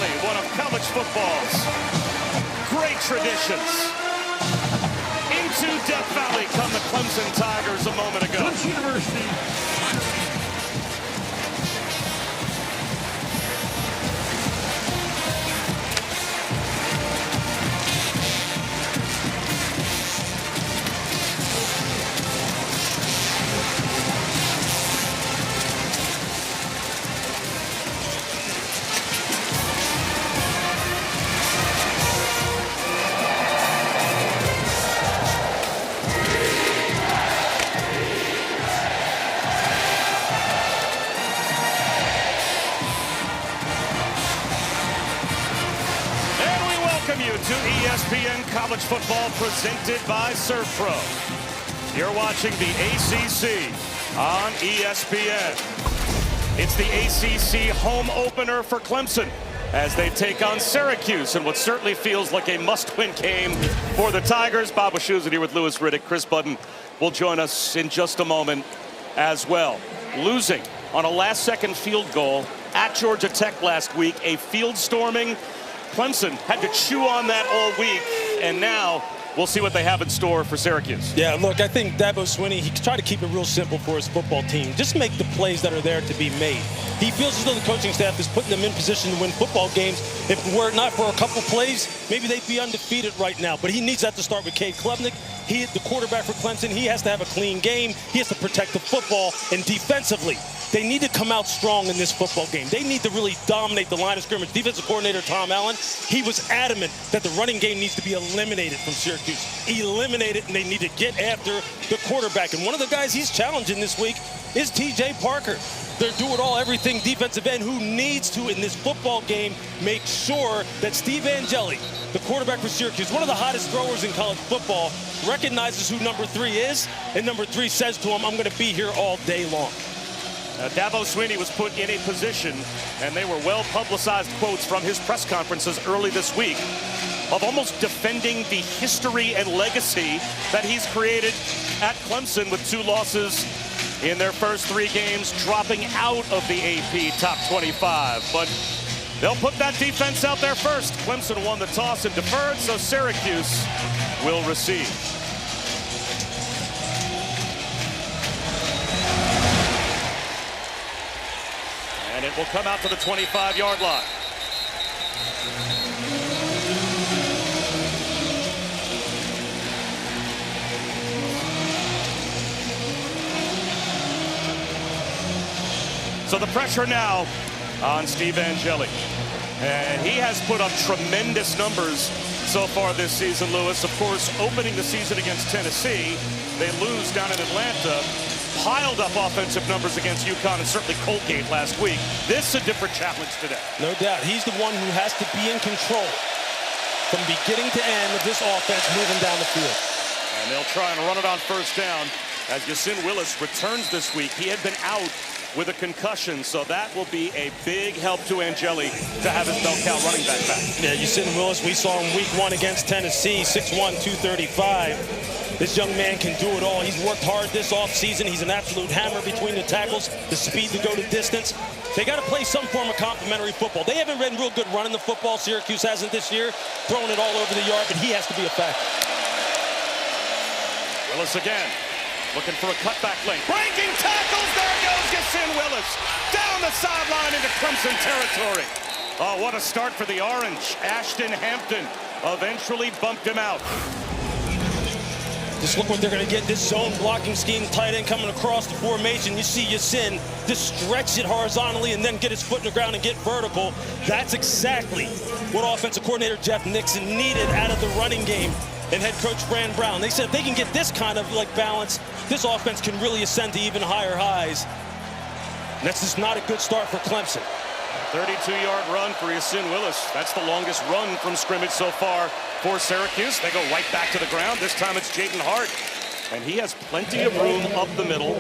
Valley, one of college football's great traditions. Into Death Valley come the Clemson Tigers a moment ago. Clemson University. You to ESPN College Football presented by ServPro. You're watching the ACC on ESPN. It's the ACC home opener for Clemson as they take on Syracuse in what certainly feels like a must-win game for the Tigers. Bob Wischusen here with Louis Riddick. Chris Budden will join us in just a moment as well. Losing on a last-second field goal at Georgia Tech last week, a field storming. Clemson had to chew on that all week, and now we'll see what they have in store for Syracuse. Yeah, look, I think Dabo Swinney, he tried to keep it real simple for his football team. Just make the plays that are there to be made. He feels as though the coaching staff is putting them in position to win football games. If it were not for a couple plays, maybe they'd be undefeated right now. But he needs that to start with Cade Klubnik. He is the quarterback for Clemson. He has to have a clean game. He has to protect the football. And defensively, they need to come out strong in this football game. They need to really dominate the line of scrimmage. Defensive coordinator Tom Allen, he was adamant that the running game needs to be eliminated from Syracuse. Eliminate it, and they need to get after the quarterback. And one of the guys he's challenging this week is T.J. Parker. They're do-it-all, everything defensive end who needs to, in this football game, make sure that Steve Angeli, the quarterback for Syracuse, one of the hottest throwers in college football, recognizes who number 3 is, and number 3 says to him, I'm going to be here all day long. Dabo Swinney was put in a position, and they were well-publicized quotes from his press conferences early this week, of almost defending the history and legacy that he's created at Clemson with 2 losses in their first 3 games, dropping out of the AP top 25. But they'll put that defense out there first. Clemson won the toss and deferred, so Syracuse will receive. And it will come out to the 25-yard line. So the pressure now on Steve Angeli. And he has put up tremendous numbers so far this season, Louis. Of course, opening the season against Tennessee, they lose down in Atlanta. Piled up offensive numbers against UConn and certainly Colgate last week. This is a different challenge today. No doubt. He's the one who has to be in control from beginning to end of this offense moving down the field. And they'll try and run it on first down as Yasin Willis returns this week. He had been out with a concussion, so that will be a big help to Angeli to have his bell cow running back. Yeah, Yasin Willis, we saw him week 1 against Tennessee, 6'1", 235. This young man can do it all. He's worked hard this offseason. He's an absolute hammer between the tackles, the speed to go to distance. They got to play some form of complementary football. They haven't been real good running the football. Syracuse hasn't this year, throwing it all over the yard, but he has to be a factor. Willis again, looking for a cutback lane. Breaking tackles, there goes Yasin Willis. Down the sideline into Clemson territory. Oh, what a start for the Orange. Ashton Hampton eventually bumped him out. Just look what they're going to get. This zone blocking scheme, tight end coming across the formation. You see Yasin just stretch it horizontally and then get his foot in the ground and get vertical. That's exactly what offensive coordinator Jeff Nixon needed out of the running game and head coach Fran Brown. They said if they can get this kind of balance, this offense can really ascend to even higher highs. And that's just not a good start for Clemson. 32-yard run for Yasin Willis. That's the longest run from scrimmage so far for Syracuse. They go right back to the ground. This time it's Jaden Hart. And he has plenty of room up the middle.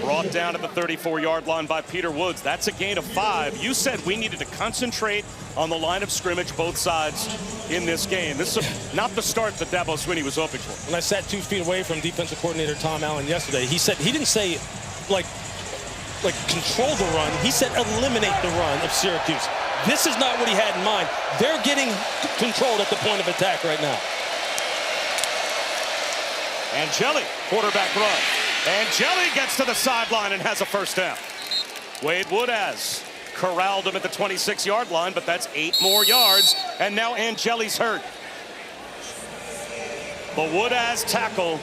Brought down at the 34-yard line by Peter Woods. That's a gain of 5. You said we needed to concentrate on the line of scrimmage, both sides in this game. This is not the start that Dabo Swinney was hoping for. When I sat 2 feet away from defensive coordinator Tom Allen yesterday, he didn't say like control the run. He said eliminate the run of Syracuse. This is not what he had in mind. They're getting controlled at the point of attack right now. Angeli, quarterback run. Angeli gets to the sideline and has a first down. Wade Woodaz corralled him at the 26-yard line, but that's 8 more yards, and now Angeli's hurt. The Woodaz tackle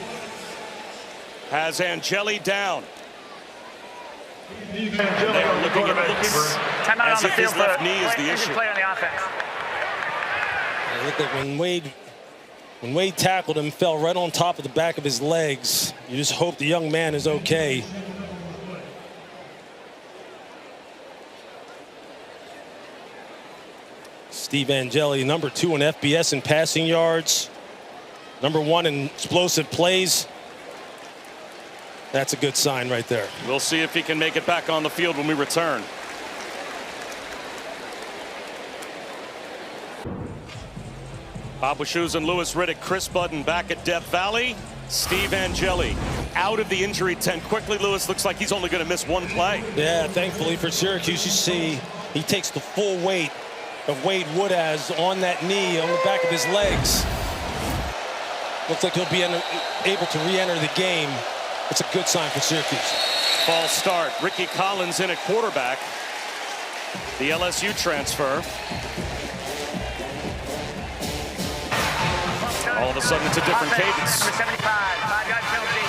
has Angeli down. They are looking at looks as if his left knee is the issue. Play on the offense. It looked like when Wade tackled him, fell right on top of the back of his legs. You just hope the young man is okay. Steve Angeli, number 2 in FBS in passing yards, number 1 in explosive plays. That's a good sign right there. We'll see if he can make it back on the field when we return. Bob Wischusen and Louis Riddick, Chris Budden back at Death Valley. Steve Angeli out of the injury tent quickly. Louis looks like he's only going to miss 1 play. Yeah, thankfully for Syracuse, you see he takes the full weight of Wade Woodaz on that knee on the back of his legs. Looks like he'll be able to re-enter the game. It's a good sign for Syracuse. False start. Ricky Collins in at quarterback. The LSU transfer. All of a sudden, it's a different cadence. Number 75, 5-yard penalty.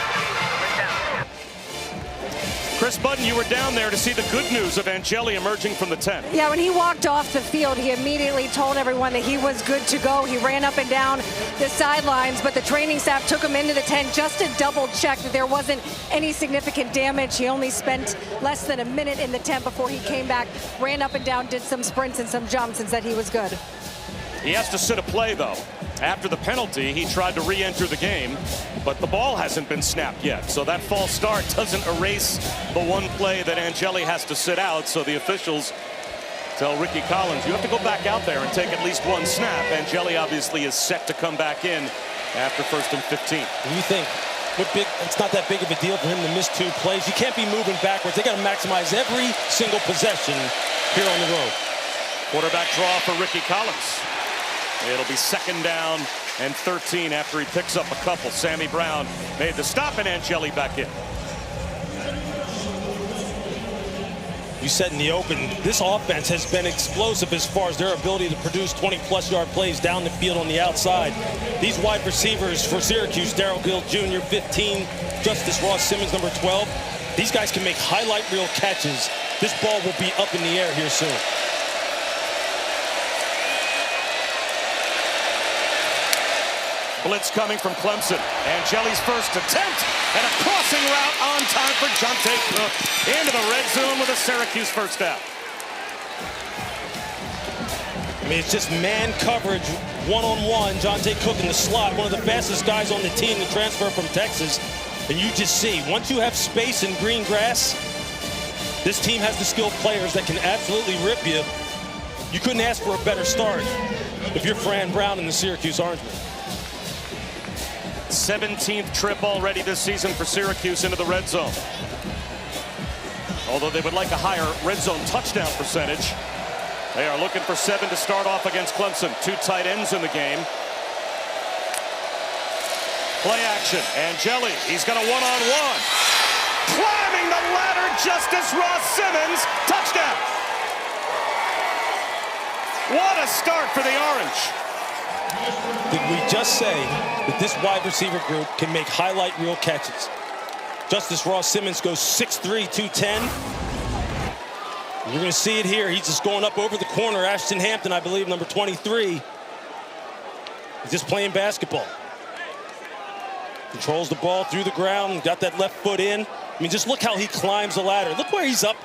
Chris Budden, you were down there to see the good news of Angeli emerging from the tent. Yeah, when he walked off the field, he immediately told everyone that he was good to go. He ran up and down the sidelines, but the training staff took him into the tent just to double check that there wasn't any significant damage. He only spent less than a minute in the tent before he came back, ran up and down, did some sprints and some jumps, and said he was good. He has to sit a play, though. After the penalty, he tried to re-enter the game, but the ball hasn't been snapped yet. So that false start doesn't erase the 1 play that Angeli has to sit out. So the officials tell Ricky Collins, you have to go back out there and take at least 1 snap. Angeli obviously is set to come back in after 1st and 15. You think it's not that big of a deal for him to miss 2 plays? You can't be moving backwards. They got to maximize every single possession here on the road. Quarterback draw for Ricky Collins. It'll be 2nd down and 13 after he picks up a couple. Sammy Brown made the stop and Angeli back in. You said in the open, this offense has been explosive as far as their ability to produce 20-plus yard plays down the field on the outside. These wide receivers for Syracuse, Darrell Gill Jr., 15, Justice Ross Simmons, number 12. These guys can make highlight reel catches. This ball will be up in the air here soon. Blitz coming from Clemson. Angeli's first attempt and a crossing route on time for Jonte Cook. Into the red zone with a Syracuse first down. I mean, it's just man coverage, one-on-one. Jonte Cook in the slot, one of the fastest guys on the team to transfer from Texas. And you just see, once you have space in green grass, this team has the skilled players that can absolutely rip you. You couldn't ask for a better start if you're Fran Brown in the Syracuse Orangemen. 17th trip already this season for Syracuse into the red zone. Although they would like a higher red zone touchdown percentage. They are looking for 7 to start off against Clemson. 2 tight ends in the game. Play action. Angeli, he's got a one-on-one. Climbing the ladder, Justice Ross Simmons. Touchdown. What a start for the Orange. Did we just say that this wide receiver group can make highlight reel catches? Justice Ross Simmons goes 6'3", 210. You're going to see it here. He's just going up over the corner. Ashton Hampton, I believe, number 23. He's just playing basketball. Controls the ball through the ground, got that left foot in. I mean, just look how he climbs the ladder. Look where he's up.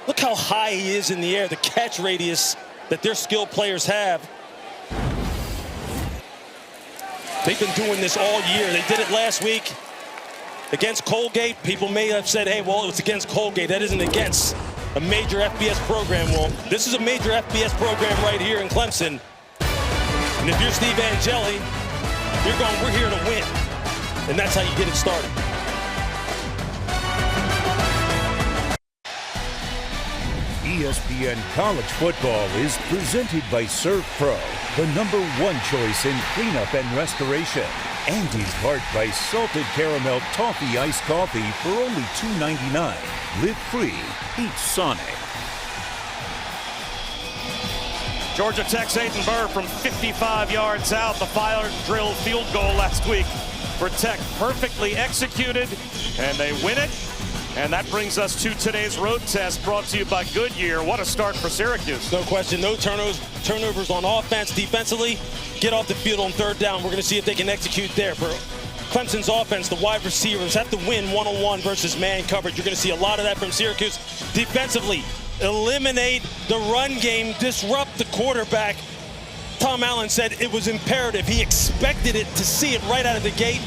Look how high he is in the air, the catch radius that their skilled players have. They've been doing this all year. They did it last week against Colgate. People may have said, hey, well, it was against Colgate. That isn't against a major FBS program. Well, this is a major FBS program right here in Clemson. And if you're Steve Angeli, you're going, we're here to win. And that's how you get it started. ESPN College Football is presented by ServPro, the #1 choice in cleanup and restoration. And is heart by Salted Caramel Toffee Iced Coffee for only $2.99. Live free, eat Sonic. Georgia Tech's Aiden Burr from 55 yards out. The fire drill field goal last week for Tech, perfectly executed, and they win it. And that brings us to today's road test, brought to you by Goodyear. What a start for Syracuse. No question, no turnovers on offense. Defensively, get off the field on third down. We're going to see if they can execute there. For Clemson's offense, the wide receivers have to win one-on-one versus man coverage. You're going to see a lot of that from Syracuse. Defensively, eliminate the run game, disrupt the quarterback. Tom Allen said it was imperative. He expected it to see it right out of the gate.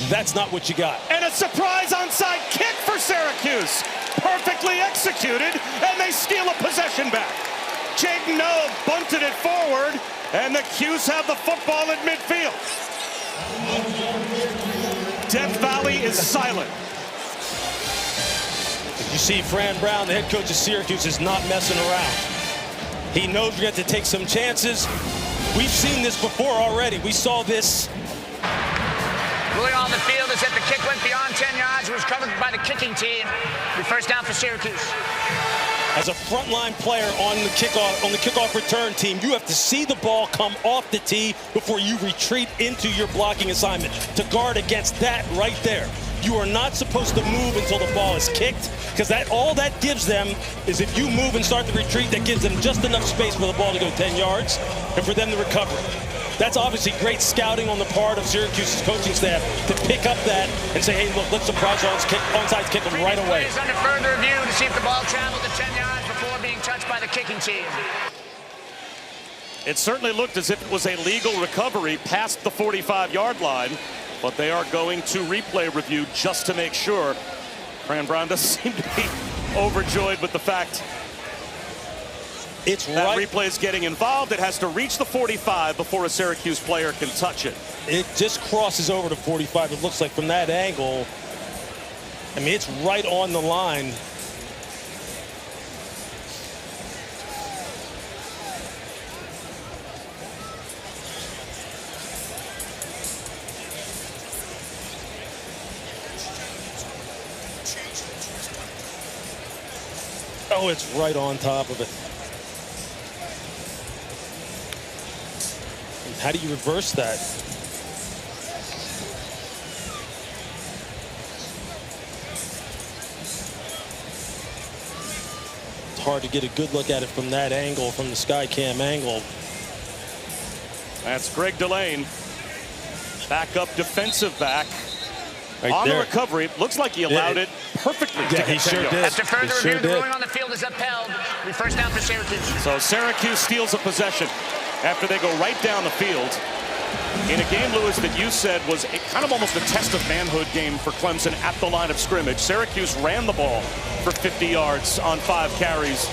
That's not what you got. And a surprise onside kick for Syracuse. Perfectly executed, and they steal a possession back. Jaden Noe bunted it forward, and the 'Cuse have the football at midfield. Death Valley is silent. You see Fran Brown, the head coach of Syracuse, is not messing around. He knows we have to take some chances. We've seen this before already. We saw this. Ruling on the field is that the kick went beyond 10 yards. It was covered by the kicking team. The first down for Syracuse. As a frontline player on the kickoff return team, you have to see the ball come off the tee before you retreat into your blocking assignment to guard against that right there. You are not supposed to move until the ball is kicked, because all that gives them is if you move and start the retreat, that gives them just enough space for the ball to go 10 yards and for them to recover. That's obviously great scouting on the part of Syracuse's coaching staff to pick up that and say, hey, look, let's surprise onside kick them right away. It's under further review to see if the ball traveled to 10 yards before being touched by the kicking team. It certainly looked as if it was a legal recovery past the 45-yard line, but they are going to replay review just to make sure. Fran Brown doesn't seem to be overjoyed with the fact that replay is getting involved. It has to reach the 45 before a Syracuse player can touch it. It just crosses over to 45. It looks like from that angle. I mean, it's right on the line. Oh, it's right on top of it. How do you reverse that? It's hard to get a good look at it from that angle, from the Skycam angle. That's Greg Delane, backup defensive back. Right on there. the recovery, looks like he allowed it perfectly. Yeah, he sure did. After further review, the ruling on the field is upheld. The first down for Syracuse. So Syracuse steals a possession after they go right down the field in a game, Lewis, that you said was kind of almost a test of manhood game for Clemson at the line of scrimmage. Syracuse ran the ball for 50 yards on 5 carries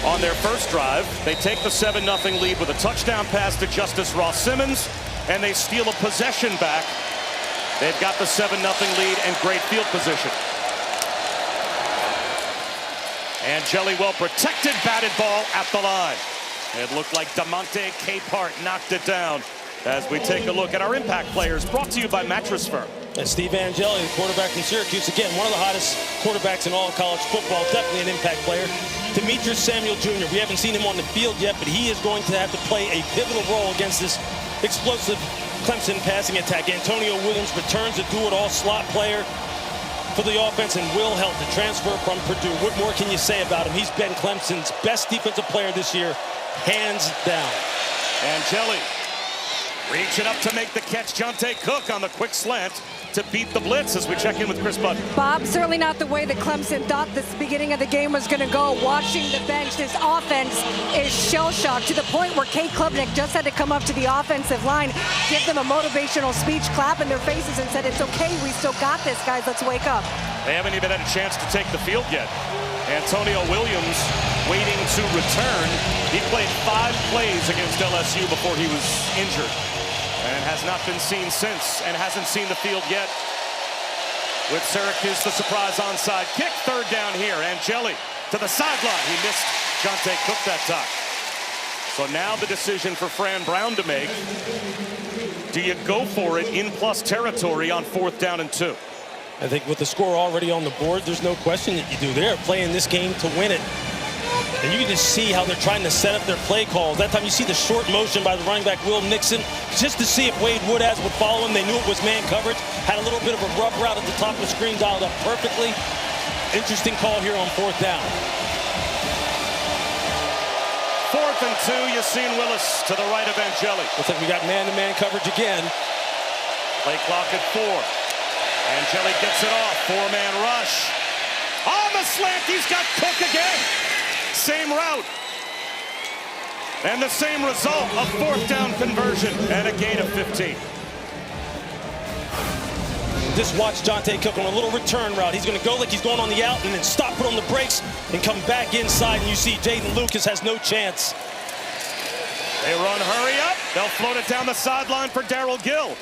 on their first drive. They take the 7-0 lead with a touchdown pass to Justice Ross Simmons, and they steal a possession back. They've got the 7-0 lead and great field position. And Jelly well protected, batted ball at the line. It looked like DeMonte Capehart knocked it down. As we take a look at our impact players, brought to you by Mattress Firm. And Steve Angeli, the quarterback from Syracuse, again, one of the hottest quarterbacks in all of college football, definitely an impact player. Demetrius Samuel Jr., we haven't seen him on the field yet, but he is going to have to play a pivotal role against this explosive Clemson passing attack. Antonio Williams returns a do-it-all slot player for the offense, and Will Held, the transfer from Purdue. What more can you say about him? He's been Clemson's best defensive player this year, hands down. Angeli reaching up to make the catch. Jonte Cook on the quick slant to beat the blitz as we check in with Chris Button. Bob, certainly not the way that Clemson thought this beginning of the game was going to go. Watching the bench, this offense is shell-shocked to the point where Kate Klubnik just had to come up to the offensive line, give them a motivational speech, clap in their faces, and said, it's okay, we still got this, guys, let's wake up. They haven't even had a chance to take the field yet. Antonio Williams waiting to return. He played 5 plays against LSU before he was injured, and has not been seen since, and hasn't seen the field yet. With Syracuse, the surprise onside kick, third down here. Angeli to the sideline. He missed Jonte Cook that time. So now the decision for Fran Brown to make. Do you go for it in plus territory on 4th down and 2? I think with the score already on the board, there's no question that you do. They're playing this game to win it. And you can just see how they're trying to set up their play calls. That time you see the short motion by the running back, Will Nixon, just to see if Wade Woodaz would follow him. They knew it was man coverage. Had a little bit of a rub route at the top of the screen, dialed up perfectly. Interesting call here on 4th down. 4th and 2, Yassine Willis to the right of Angeli. Looks like we got man-to-man coverage again. Play clock at 4. Angeli gets it off. 4-man rush. On the slant, he's got Cook again. Same route. And the same result, a 4th down conversion and a gain of 15. Just watch Jonte Cook on a little return route. He's going to go like he's going on the out and then stop, put on the brakes, and come back inside. And you see Jaden Lucas has no chance. They run hurry up. They'll float it down the sideline for Darrell Gill.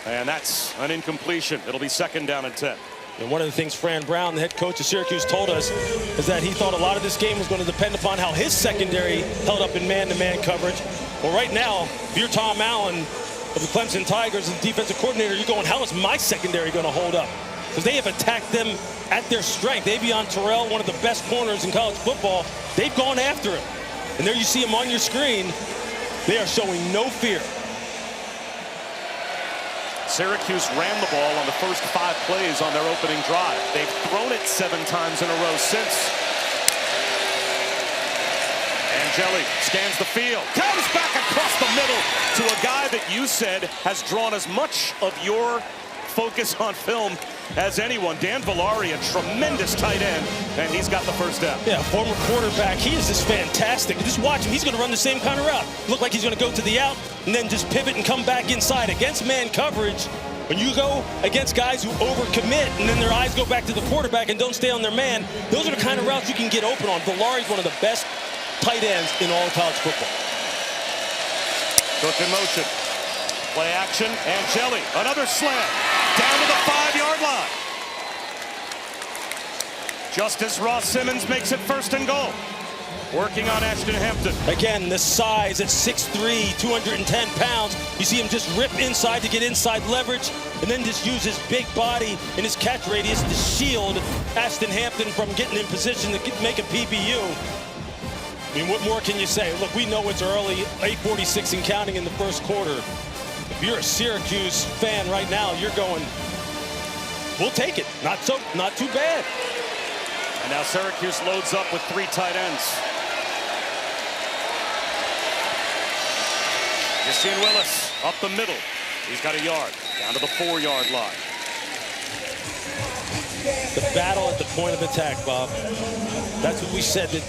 And that's an incompletion. It'll be 2nd down and 10. And one of the things Fran Brown, the head coach of Syracuse, told us is that he thought a lot of this game was going to depend upon how his secondary held up in man-to-man coverage. Well, right now, if you're Tom Allen of the Clemson Tigers and defensive coordinator, you're going, how is my secondary going to hold up? Because they have attacked them at their strength. Avion Terrell, one of the best corners in college football, they've gone after him. And there you see him on your screen. They are showing no fear. Syracuse ran the ball on the first 5 plays on their opening drive. They've thrown it 7 times in a row since. Angeli scans the field, comes back across the middle to a guy that you said has drawn as much of your focus on film as anyone. Dan Villari, a tremendous tight end, and he's got the first down. Yeah, former quarterback. He is just fantastic. Just watch him. He's going to run the same kind of route. Look like he's going to go to the out and then just pivot and come back inside. Against man coverage, when you go against guys who overcommit and then their eyes go back to the quarterback and don't stay on their man, those are the kind of routes you can get open on. Villari's one of the best tight ends in all of college football. Cook in motion. Play action. Angeli, another slam. Down to the 5-yard line. Just as Ross Simmons makes it 1st and goal. Working on Ashton Hampton. Again, the size at 6'3", 210 pounds. You see him just rip inside to get inside leverage and then just use his big body and his catch radius to shield Ashton Hampton from getting in position to make a PBU. I mean, what more can you say? Look, we know it's early, 8:46 and counting in the 1st quarter. If you're a Syracuse fan right now, you're going, we'll take it. Not too bad. And now Syracuse loads up with 3 tight ends. Yassine Willis up the middle. He's got a yard. Down to the 4-yard line. The battle at the point of attack, Bob. That's what we said, that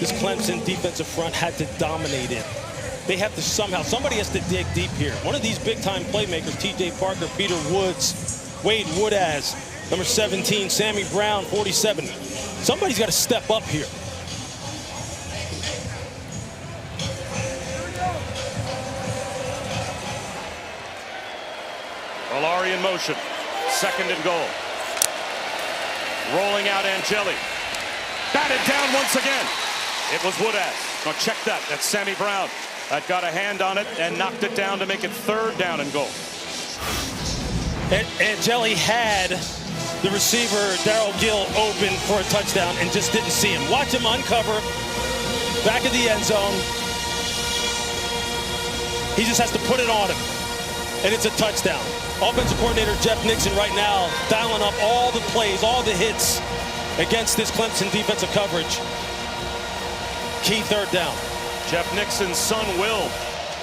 this Clemson defensive front had to dominate it. They have to somebody has to dig deep here. One of these big-time playmakers, T.J. Parker, Peter Woods, Wade Woodaz, number 17, Sammy Brown, 47. Somebody's got to step up here. Villari in motion. 2nd and goal. Rolling out Angeli. Batted down once again. It was Woodaz. Now check that. That's Sammy Brown. That got a hand on it and knocked it down to make it 3rd down and goal. Angeli had the receiver, Darrell Gill, open for a touchdown and just didn't see him. Watch him uncover, back of the end zone. He just has to put it on him, and it's a touchdown. Offensive coordinator Jeff Nixon right now dialing up all the plays, all the hits against this Clemson defensive coverage. Key 3rd down. Jeff Nixon's son, Will,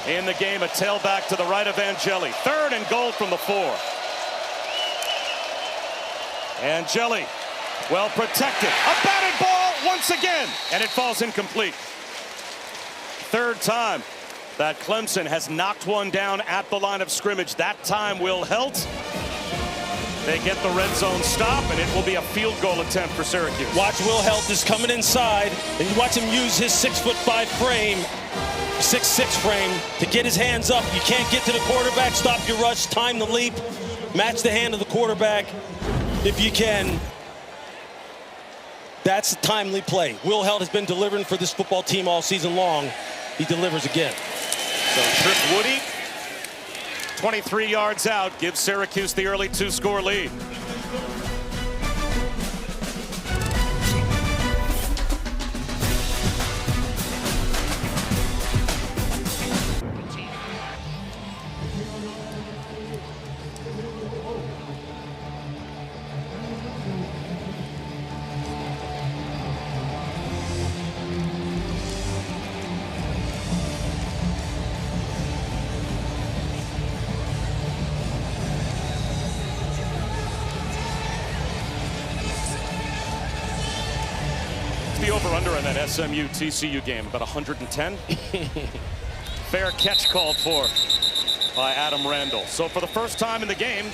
in the game, a tailback to the right of Angeli. 3rd and goal from the 4. Angeli, well protected. A batted ball once again, and it falls incomplete. 3rd time that Clemson has knocked one down at the line of scrimmage. That time, Will Helt. They get the red zone stop, and it will be a field goal attempt for Syracuse. Watch Will Helt is coming inside, and you watch him use his 6'5" frame, 6'6" frame, to get his hands up. You can't get to the quarterback, stop your rush, time the leap, match the hand of the quarterback if you can. That's a timely play. Will Held has been delivering for this football team all season long. He delivers again. So Trip Woody, 23 yards out, gives Syracuse the early 2-score lead. The over-under in that SMU-TCU game, about 110. Fair catch called for by Adam Randall. So for the first time in the game,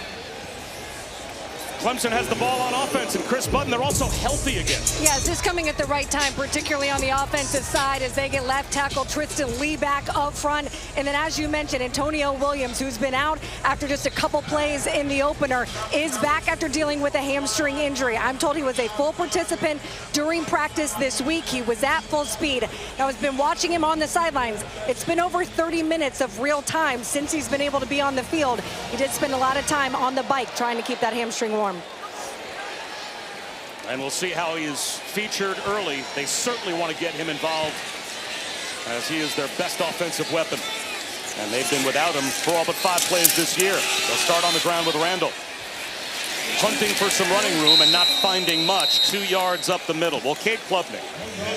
Clemson has the ball on offense, and Chris Button, they're also healthy again. Yes, this coming at the right time, particularly on the offensive side as they get left tackle Tristan Lee back up front. And then, as you mentioned, Antonio Williams, who's been out after just a couple plays in the opener, is back after dealing with a hamstring injury. I'm told he was a full participant during practice this week. He was at full speed. Now, I've been watching him on the sidelines. It's been over 30 minutes of real time since he's been able to be on the field. He did spend a lot of time on the bike trying to keep that hamstring warm. And we'll see how he is featured early. They certainly want to get him involved as he is their best offensive weapon. And they've been without him for all but 5 plays this year. They'll start on the ground with Randall. Hunting for some running room and not finding much. 2 yards up the middle. Well, Cade Klubnik,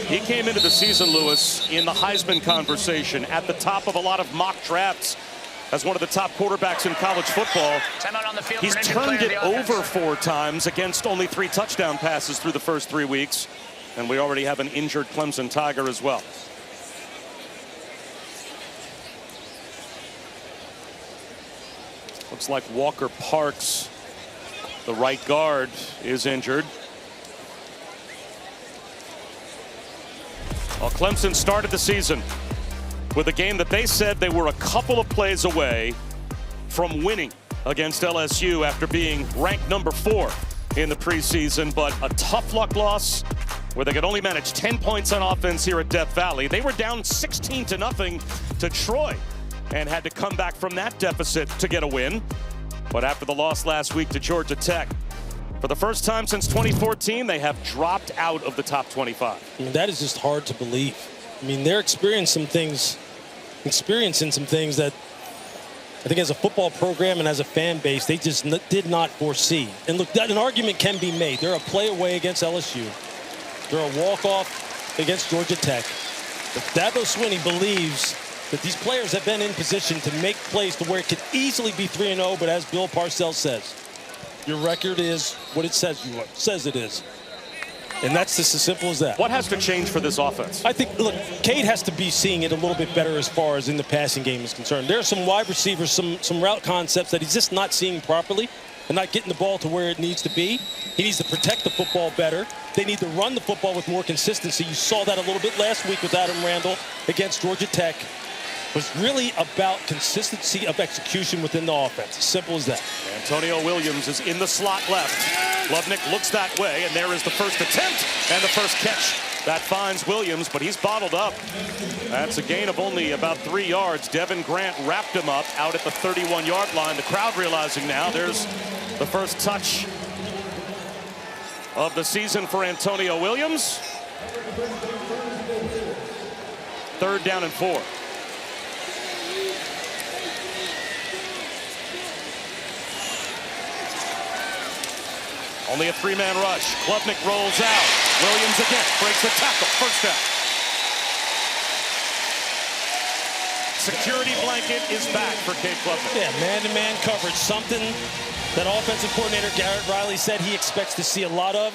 he came into the season, Lewis, in the Heisman conversation at the top of a lot of mock drafts as one of the top quarterbacks in college football. Timeout on the field. He's turned it over 4 times against only 3 touchdown passes through the first 3 weeks. And we already have an injured Clemson Tiger as well. Looks like Walker Parks, the right guard, is injured. Well, Clemson started the season with a game that they said they were a couple of plays away from winning against LSU after being ranked number 4 in the preseason, but a tough luck loss where they could only manage 10 points on offense here at Death Valley. They were down 16-0 to Troy and had to come back from that deficit to get a win. But after the loss last week to Georgia Tech, for the first time since 2014, they have dropped out of the top 25. I mean, that is just hard to believe. I mean, they're experiencing some things that I think as a football program and as a fan base, they just did not foresee. And look, an argument can be made. They're a play away against LSU. They're a walk-off against Georgia Tech. But Dabo Swinney believes that these players have been in position to make plays to where it could easily be 3-0, but as Bill Parcells says, your record is what it says it is. And that's just as simple as that. What has to change for this offense? I think, look, Cade has to be seeing it a little bit better as far as in the passing game is concerned. There are some wide receivers, some route concepts that he's just not seeing properly and not getting the ball to where it needs to be. He needs to protect the football better. They need to run the football with more consistency. You saw that a little bit last week with Adam Randall against Georgia Tech. It was really about consistency of execution within the offense. As simple as that. Antonio Williams is in the slot left. Lubnick looks that way, and there is the first attempt and the first catch. That finds Williams, but he's bottled up. That's a gain of only about 3 yards. Devin Grant wrapped him up out at the 31-yard line. The crowd realizing now there's the first touch of the season for Antonio Williams. 3rd down and 4. Only a 3-man rush. Klubnik rolls out. Williams again breaks the tackle. First down. Security blanket is back for Cade Klubnik. Yeah, man-to-man coverage. Something that offensive coordinator Garrett Riley said he expects to see a lot of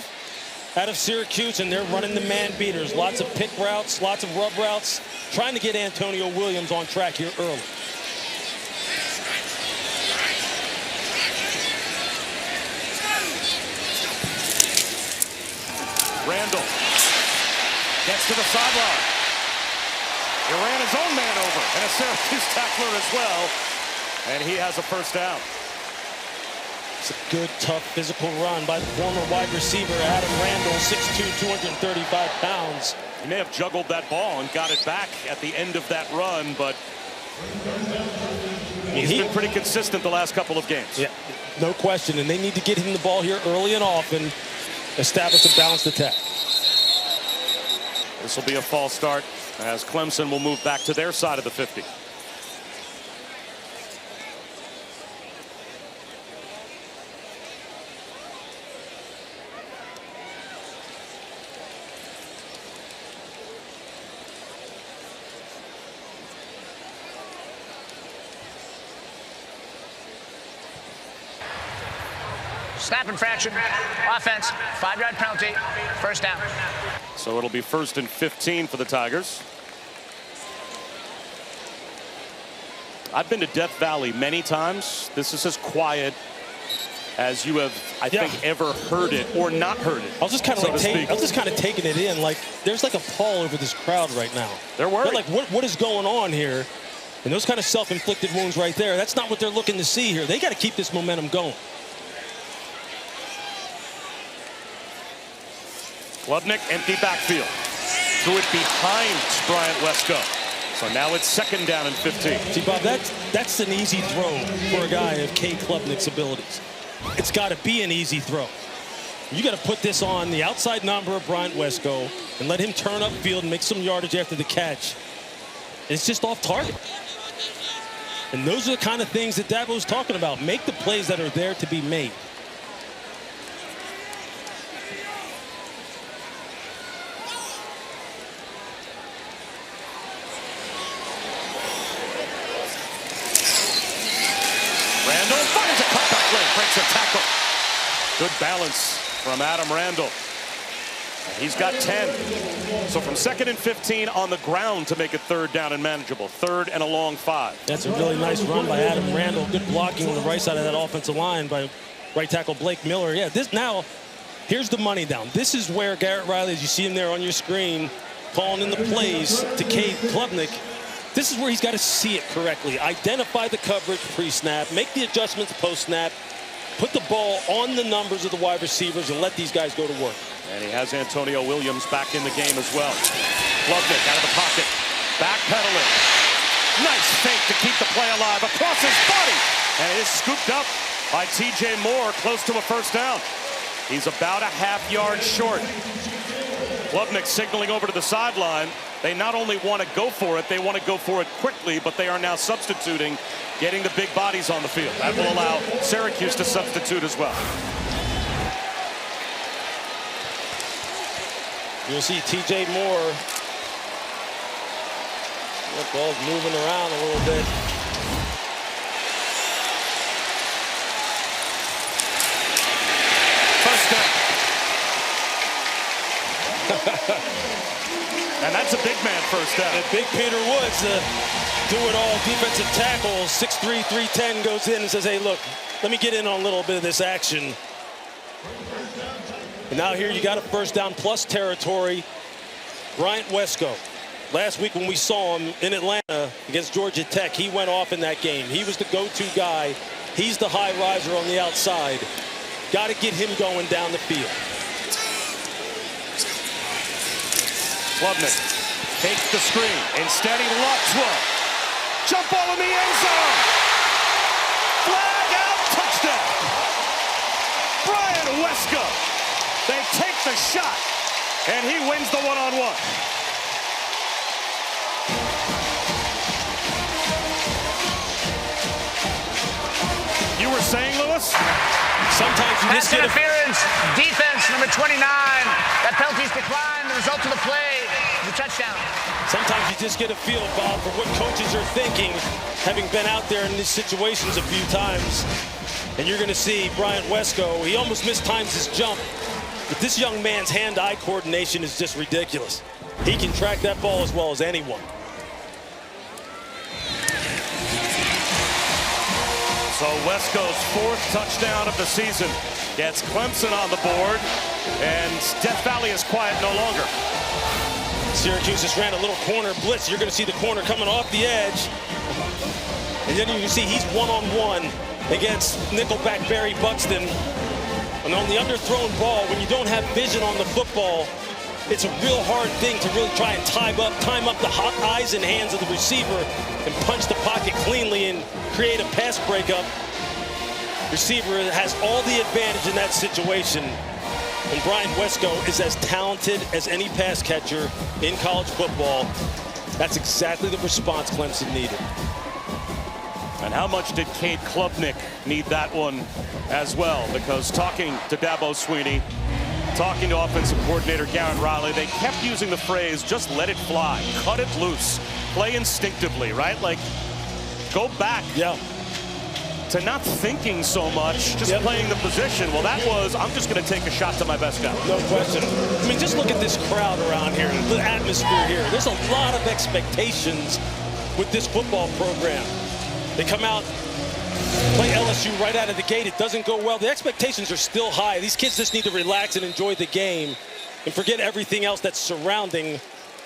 out of Syracuse, and they're running the man beaters. Lots of pick routes, lots of rub routes, trying to get Antonio Williams on track here early. Randall gets to the sideline. He ran his own man over, and a Syracuse tackler as well. And he has a first down. It's a good, tough, physical run by the former wide receiver, Adam Randall, 6'2", 235 pounds. He may have juggled that ball and got it back at the end of that run, but he's been pretty consistent the last couple of games. Yeah, no question, and they need to get him the ball here early and often, establish a balanced attack. This will be a false start as Clemson will move back to their side of the 50. Snap infraction, offense, 5-yard penalty, first down. So it'll be 1st and 15 for the Tigers. I've been to Death Valley many times. This is as quiet as you have, I think, ever heard it or not heard it. I was just kind of taking it in. Like, there's like a pall over this crowd right now. They're worried. They're like, what is going on here? And those kind of self-inflicted wounds right there, that's not what they're looking to see here. They got to keep this momentum going. Klubnik, empty backfield. Threw it behind Bryant Wesco. So now it's 2nd down and 15. See, Bob, that's an easy throw for a guy of Cade Klubnik's abilities. It's got to be an easy throw. You got to put this on the outside number of Bryant Wesco and let him turn upfield and make some yardage after the catch. It's just off target. And those are the kind of things that Dabo's talking about. Make the plays that are there to be made. Randall finds a cutback lane, breaks a tackle. Good balance from Adam Randall. He's got 10. So from 2nd and 15 on the ground to make it 3rd down and manageable. 3rd and a long 5. That's a really nice run by Adam Randall. Good blocking on the right side of that offensive line by right tackle Blake Miller. Yeah, here's the money down. This is where Garrett Riley, as you see him there on your screen, calling in the plays to Cade Klubnik. This is where he's got to see it correctly. Identify the coverage pre-snap, make the adjustments post-snap, put the ball on the numbers of the wide receivers, and let these guys go to work. And he has Antonio Williams back in the game as well. Klubnik out of the pocket, backpedaling. Nice fake to keep the play alive across his body. And it is scooped up by TJ Moore, close to a 1st down. He's about a ½ yard short. Klubnik signaling over to the sideline. They not only want to go for it, they want to go for it quickly, but they are now substituting, getting the big bodies on the field. That will allow Syracuse to substitute as well. You'll see TJ Moore. That ball's moving around a little bit. First down. And that's a big man 1st down. And Big Peter Woods, the do-it-all defensive tackle, 6'3", 310, goes in and says, hey, look, let me get in on a little bit of this action. And now here you got a 1st down plus territory. Bryant Wesco. Last week when we saw him in Atlanta against Georgia Tech, he went off in that game. He was the go-to guy. He's the high riser on the outside. Got to get him going down the field. Klubnik takes the screen. Instead, he lofts one. Jump ball in the end zone. Flag out, touchdown. Bryant Wesco. They take the shot, and he wins the one-on-one. You were saying, Lewis? Sometimes you just pass interference, defense, number 29. That penalty's declined. The result of the play, the touchdown. Sometimes you just get a feel, Bob, for what coaches are thinking, having been out there in these situations a few times. And you're going to see Bryant Wesco. He almost mistimes his jump. But this young man's hand-eye coordination is just ridiculous. He can track that ball as well as anyone. So Wesco's 4th touchdown of the season gets Clemson on the board, and Death Valley is quiet no longer. Syracuse just ran a little corner blitz. You're going to see the corner coming off the edge. And then you can see he's one-on-one against nickelback Barry Buxton. And on the underthrown ball, when you don't have vision on the football, it's a real hard thing to really try and time up the hot eyes and hands of the receiver and punch the pocket cleanly and create a pass breakup. Receiver has all the advantage in that situation. And Brian Wesco is as talented as any pass catcher in college football. That's exactly the response Clemson needed. And how much did Cade Klubnik need that one as well? Because talking to Dabo Swinney, talking to offensive coordinator Garrett Riley, they kept using the phrase, just let it fly, cut it loose, play instinctively, right? Like, go back. Yeah. To not thinking so much, just playing the position. Well, that was, I'm just going to take a shot to my best guy. No question. I mean, just look at this crowd around here, the atmosphere here. There's a lot of expectations with this football program. They come out, play LSU right out of the gate. It doesn't go well. The expectations are still high. These kids just need to relax and enjoy the game and forget everything else that's surrounding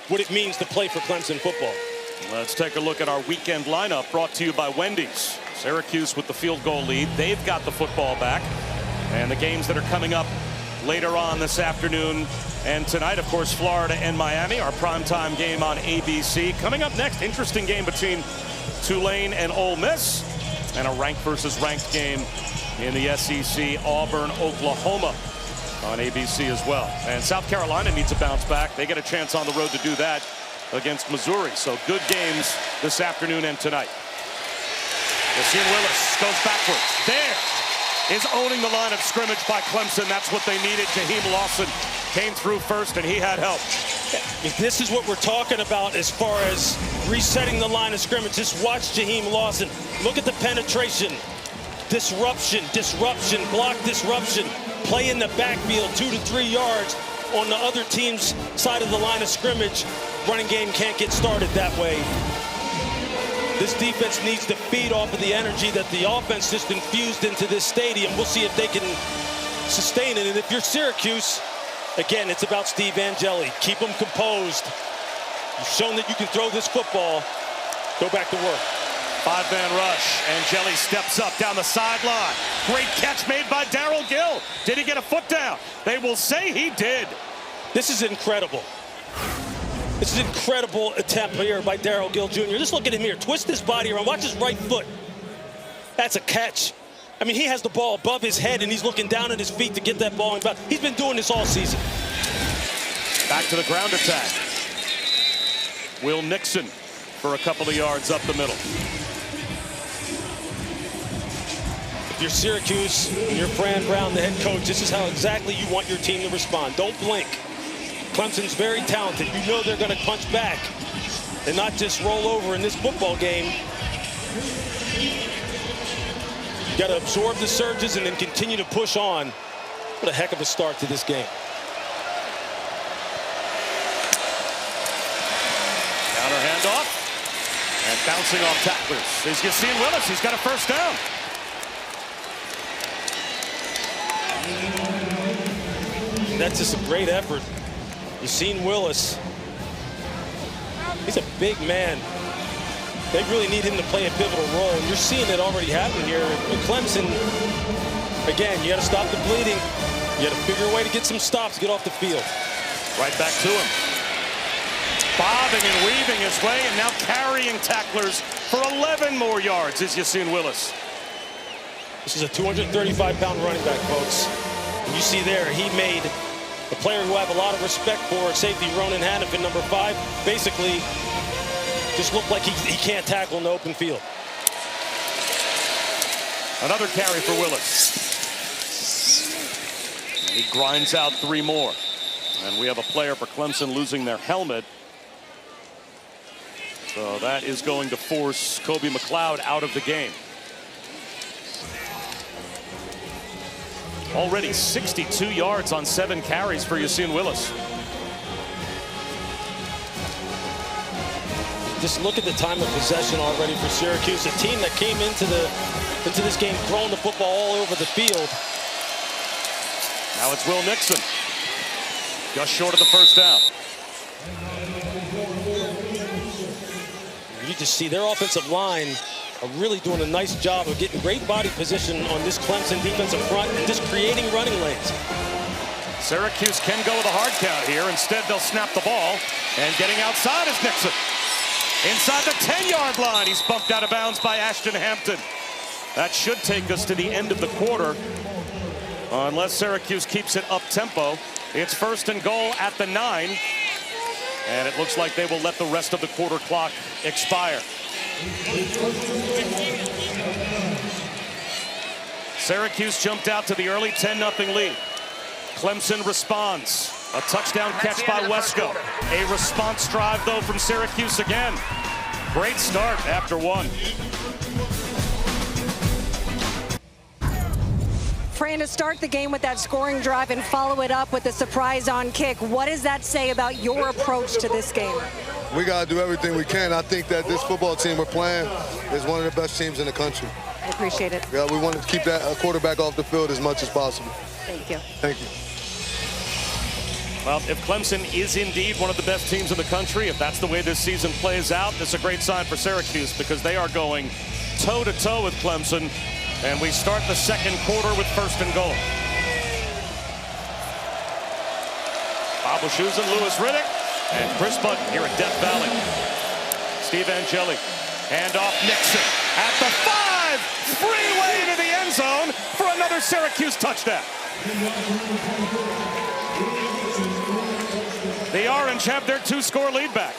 what it means to play for Clemson football. Let's take a look at our weekend lineup brought to you by Wendy's. Syracuse with the field goal lead. They've got the football back. And the games that are coming up later on this afternoon and tonight, of course, Florida and Miami, our primetime game on ABC. Coming up next, interesting game between Tulane and Ole Miss, and a ranked versus ranked game in the SEC, Auburn, Oklahoma on ABC as well. And South Carolina needs a bounce back. They get a chance on the road to do that against Missouri. So good games this afternoon and tonight. Yassine Willis goes backwards. There is owning the line of scrimmage by Clemson. That's what they needed. Jaheim Lawson came through first, and he had help. If this is what we're talking about as far as resetting the line of scrimmage, just watch Jaheim Lawson. Look at the penetration. Disruption, block disruption. Play in the backfield 2 to 3 yards on the other team's side of the line of scrimmage. Running game can't get started that way. This defense needs to feed off of the energy that the offense just infused into this stadium. We'll see if they can sustain it. And if you're Syracuse, again, it's about Steve Angeli. Keep them composed. You've shown that you can throw this football. Go back to work. 5-man rush. Angeli steps up down the sideline. Great catch made by Darrell Gill. Did he get a foot down? They will say he did. This is incredible. This is an incredible attempt here by Darrell Gill Jr. Just look at him here. Twist his body around. Watch his right foot. That's a catch. I mean, he has the ball above his head, and he's looking down at his feet to get that ball in bounds. He's been doing this all season. Back to the ground attack. Will Nixon for a couple of yards up the middle. If you're Syracuse and you're Fran Brown, the head coach, this is how exactly you want your team to respond. Don't blink. Clemson's very talented. You know they're going to punch back and not just roll over in this football game. You got to absorb the surges and then continue to push on. What a heck of a start to this game. Counter handoff. And bouncing off tacklers is Yassine Willis. He's got a first down. That's just a great effort. Yassine Willis. He's a big man. They really need him to play a pivotal role. And you're seeing it already happen here. With Clemson, again, you got to stop the bleeding. You got to figure a way to get some stops, get off the field. Right back to him. Bobbing and weaving his way, and now carrying tacklers for 11 more yards is Yassine Willis. This is a 235-pound running back, folks. And you see there, he made the player who I have a lot of respect for, safety Ronan Hannafin, number 5, basically just looked like he can't tackle in the open field. Another carry for Willis. And he grinds out 3 more. And we have a player for Clemson losing their helmet. So that is going to force Kobe McLeod out of the game. Already 62 yards on 7 carries for Yassine Willis. Just look at the time of possession already for Syracuse, a team that came into this game throwing the football all over the field. Now it's Will Nixon, just short of the first down. You just see their offensive line are really doing a nice job of getting great body position on this Clemson defensive front and just creating running lanes. Syracuse can go with a hard count here. Instead, they'll snap the ball. And getting outside is Nixon. Inside the 10-yard line, he's bumped out of bounds by Ashton Hampton. That should take us to the end of the quarter. Unless Syracuse keeps it up-tempo. It's 1st and goal at the 9. And it looks like they will let the rest of the quarter clock expire. Syracuse jumped out to the early 10-0 lead. Clemson responds. A touchdown catch by Wesco. A response drive, though, from Syracuse again. Great start after one. Fran, to start the game with that scoring drive and follow it up with a surprise on kick, what does that say about your approach to this game? We got to do everything we can. I think that this football team we're playing is one of the best teams in the country. I appreciate it. Yeah, we want to keep that quarterback off the field as much as possible. Thank you. Thank you. Well, if Clemson is indeed one of the best teams in the country, if that's the way this season plays out, it's a great sign for Syracuse because they are going toe-to-toe with Clemson. And we start the second quarter with 1st and goal. Bob Shoes and Lewis Riddick and Chris Button here at Death Valley. Steve Angeli, handoff Nixon at the 5, freeway into the end zone for another Syracuse touchdown. The Orange have their 2-score lead back.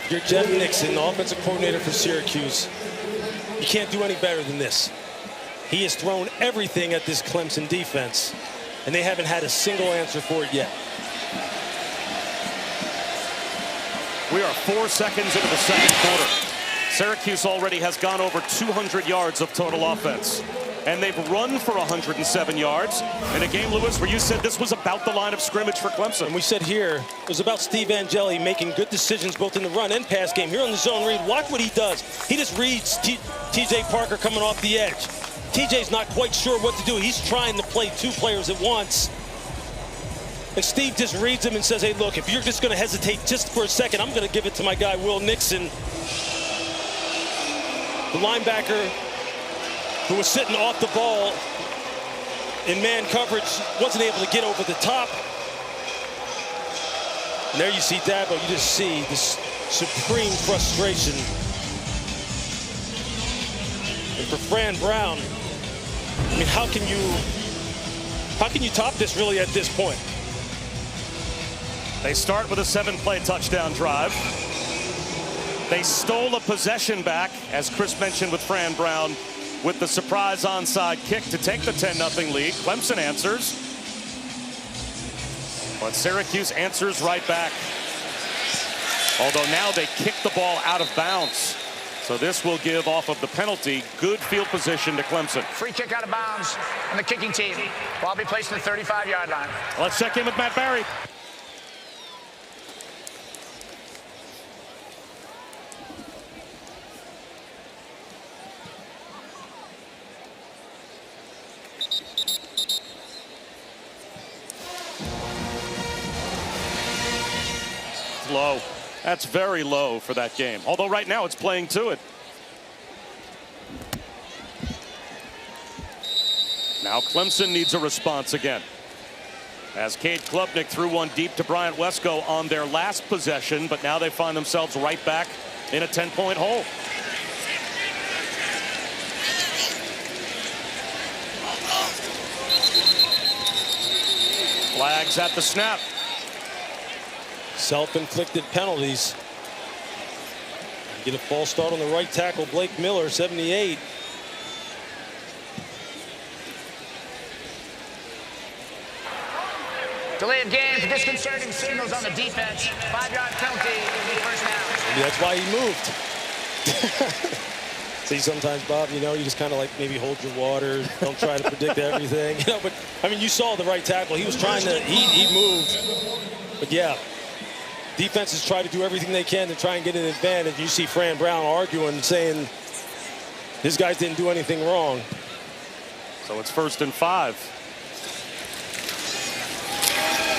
You're Jeff Nixon, the offensive coordinator for Syracuse. You can't do any better than this. He has thrown everything at this Clemson defense, and they haven't had a single answer for it yet. We are 4 seconds into the second quarter. Syracuse already has gone over 200 yards of total offense. And they've run for 107 yards in a game, Lewis, where you said this was about the line of scrimmage for Clemson. And we said here, it was about Steve Angeli making good decisions both in the run and pass game. Here on the zone read, watch what he does. He just reads T.J. Parker coming off the edge. T.J.'s not quite sure what to do. He's trying to play 2 players at once. And Steve just reads him and says, hey, look, if you're just going to hesitate just for a second, I'm going to give it to my guy, Will Nixon. The linebacker who was sitting off the ball in man coverage, wasn't able to get over the top. And there you see Dabo, you just see this supreme frustration. And for Fran Brown, I mean, how can you top this really at this point? They start with a 7-play touchdown drive. They stole a possession back, as Chris mentioned with Fran Brown, with the surprise onside kick to take the 10-0 lead. Clemson answers, but Syracuse answers right back. Although now they kick the ball out of bounds. So this will give, off of the penalty, good field position to Clemson. Free kick out of bounds on the kicking team. Ball be placed in the 35-yard line. Let's check in with Matt Barry. Low. That's very low for that game. Although right now it's playing to it. Now Clemson needs a response again. As Cade Klubnik threw one deep to Bryant Wesco on their last possession, but now they find themselves right back in a 10-point hole. Flags at the snap. Self-inflicted penalties. Get a false start on the right tackle, Blake Miller, 78. Delay of game for disconcerting signals on the defense. 5-yard penalty, first down. Maybe that's why he moved. See, sometimes, Bob, you know, you just kind of like maybe hold your water, don't try to predict everything. You know, but I mean, you saw the right tackle. He was trying to, he moved. But yeah, defenses try to do everything they can to try and get an advantage. You see Fran Brown arguing, saying His guys didn't do anything wrong. So it's 1st and 5.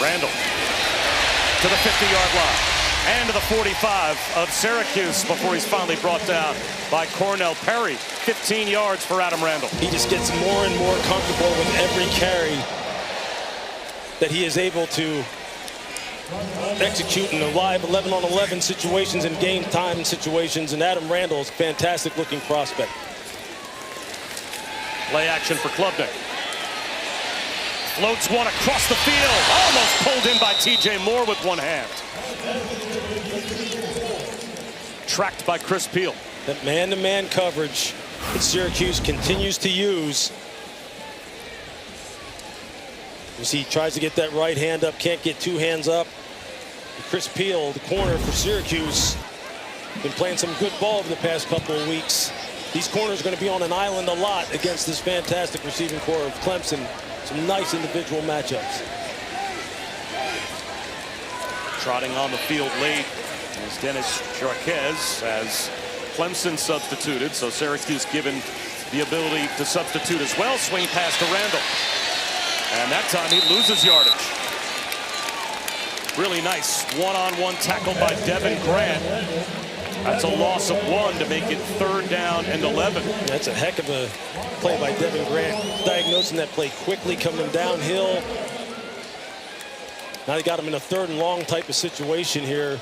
Randall to the 50-yard line and to the 45 of Syracuse before he's finally brought down by Cornell Perry. 15 yards for Adam Randall. He just gets more and more comfortable with every carry that he is able to execute in the live 11-on-11 situations and game time situations, and Adam Randall is a fantastic looking prospect. Play action for Klubnik. Floats one across the field. Almost pulled in by TJ Moore with one hand. Tracked by Chris Peel. That man-to-man coverage that Syracuse continues to use. You see, he tries to get that right hand up, can't get two hands up. Chris Peel, the corner for Syracuse, been playing some good ball over the past couple of weeks. These corners are going to be on an island a lot against this fantastic receiving core of Clemson. Some nice individual matchups. Trotting on the field late is Dennis Jarquez as Clemson substituted, so Syracuse given the ability to substitute as well. Swing pass to Randall. And that time he loses yardage. Really nice one-on-one tackle by Devin Grant. That's a loss of 1 to make it 3rd down and 11. That's a heck of a play by Devin Grant. Diagnosing that play quickly, coming downhill. Now they got him in a 3rd and long type of situation here.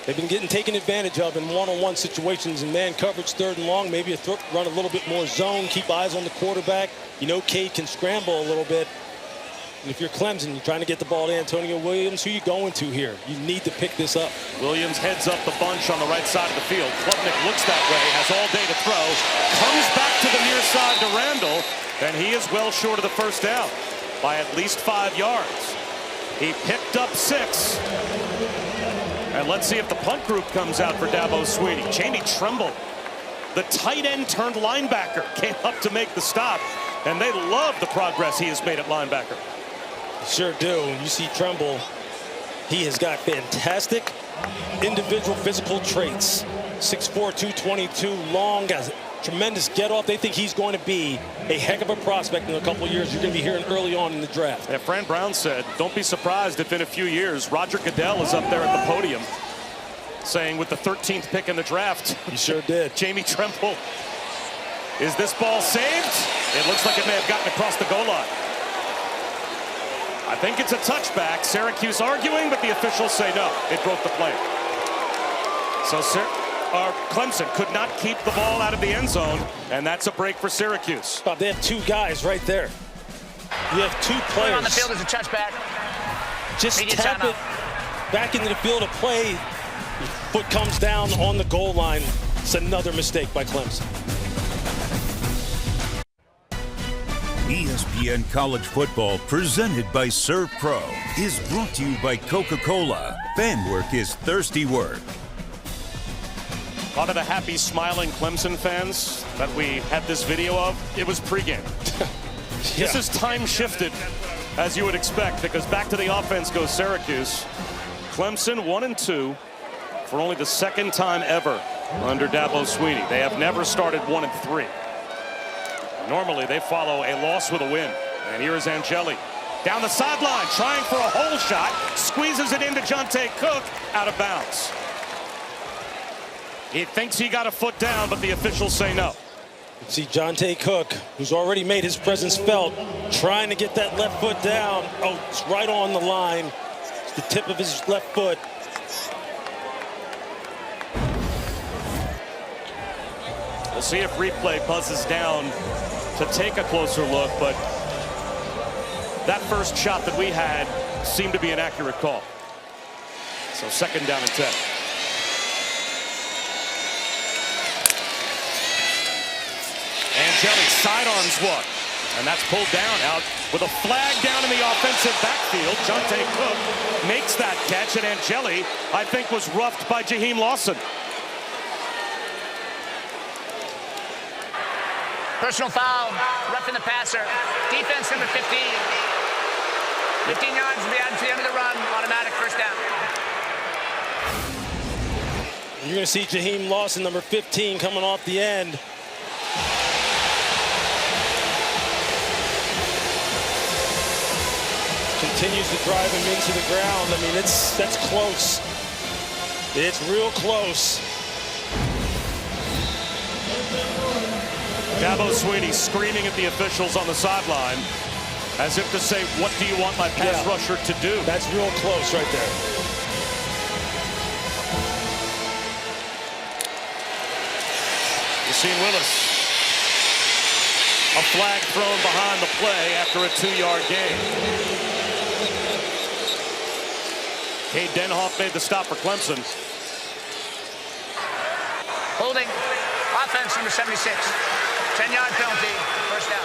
They've been getting taken advantage of in one-on-one situations in man coverage, 3rd and long. Maybe run a little bit more zone, keep eyes on the quarterback. You know Cade can scramble a little bit. And if you're Clemson, you're trying to get the ball to Antonio Williams, who are you going to here? You need to pick this up. Williams heads up the bunch on the right side of the field. Klubnik looks that way, has all day to throw. Comes back to the near side to Randall, and he is well short of the 1st down by at least 5 yards. He picked up 6. And let's see if the punt group comes out for Dabo Swinney. Jamie Tremble, the tight end turned linebacker, came up to make the stop, and they love the progress he has made at linebacker. Sure do. You see Tremble, he has got fantastic individual physical traits. 6'4", 222, long, has tremendous get off. They think he's going to be a heck of a prospect in a couple of years. You're going to be hearing early on in the draft. Yeah, Fran Brown said, don't be surprised if in a few years Roger Goodell is up there at the podium saying with the 13th pick in the draft. He sure did. Jamie Tremble, is this ball saved? It looks like it may have gotten across the goal line. I think it's a touchback. Syracuse arguing, but the officials say no. It broke the play. So Clemson could not keep the ball out of the end zone, and that's a break for Syracuse. Oh, they have 2 guys right there. You have 2 players. On the field is a touchback. Just Media tap timeout. it back into the field of play. Your foot comes down on the goal line. It's another mistake by Clemson. ESPN College Football, presented by ServPro, is brought to you by Coca-Cola. Fan work is thirsty work. A lot of the happy, smiling Clemson fans that we had this video of, it was pregame. Yeah. This is time shifted, as you would expect, because back to the offense goes Syracuse. Clemson 1-2 for only the 2nd time ever under Dabo Swinney. They have never started 1-3. Normally, they follow a loss with a win. And here is Angeli down the sideline, trying for a hole shot, squeezes it into Jonte Cook, out of bounds. He thinks he got a foot down, but the officials say no. You see Jonte Cook, who's already made his presence felt, trying to get that left foot down. Oh, it's right on the line. It's the tip of his left foot. We'll see if replay buzzes down to take a closer look, but that first shot that we had seemed to be an accurate call. So 2nd down and 10. Angeli sidearms one, and that's pulled down out with a flag down in the offensive backfield. Jonte Cook makes that catch, and Angeli, I think, was roughed by Jaheim Lawson. Personal foul, roughing the passer. Defense number 15. 15 yards to the end of the run, automatic 1st down. You're going to see Jaheim Lawson, number 15, coming off the end. Continues to drive him into the ground. I mean, that's close. It's real close. Dabo Swinney screaming at the officials on the sideline as if to say, what do you want my pass rusher to do? That's real close right there. You've seen Willis. A flag thrown behind the play after a 2-yard gain. Cade Denhoff made the stop for Clemson. Holding. Offense, number 76. 10-yard penalty. First down.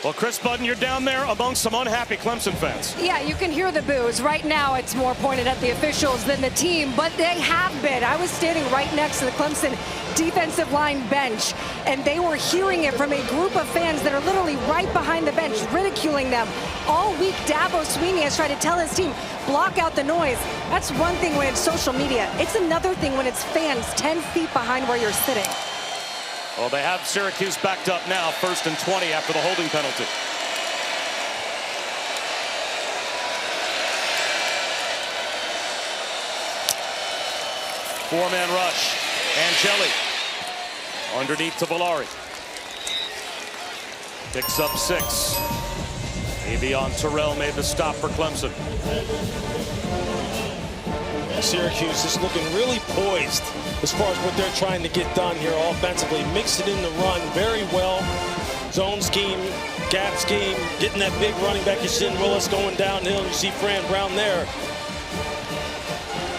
Well, Chris Budden, you're down there amongst some unhappy Clemson fans. Yeah, you can hear the boos. Right now, it's more pointed at the officials than the team, but they have been. I was standing right next to the Clemson defensive line bench, and they were hearing it from a group of fans that are literally right behind the bench, ridiculing them. All week, Dabo Swinney has tried to tell his team, block out the noise. That's one thing when it's social media. It's another thing when it's fans 10 feet behind where you're sitting. Well, they have Syracuse backed up now, 1st and 20 after the holding penalty. Four-man rush. Angeli underneath to Villari. Picks up 6. Avion Terrell made the stop for Clemson. Syracuse is looking really poised as far as what they're trying to get done here offensively. Mix it in the run very well. Zone scheme, gap scheme, getting that big running back. You see Willis going downhill. You see Fran Brown there.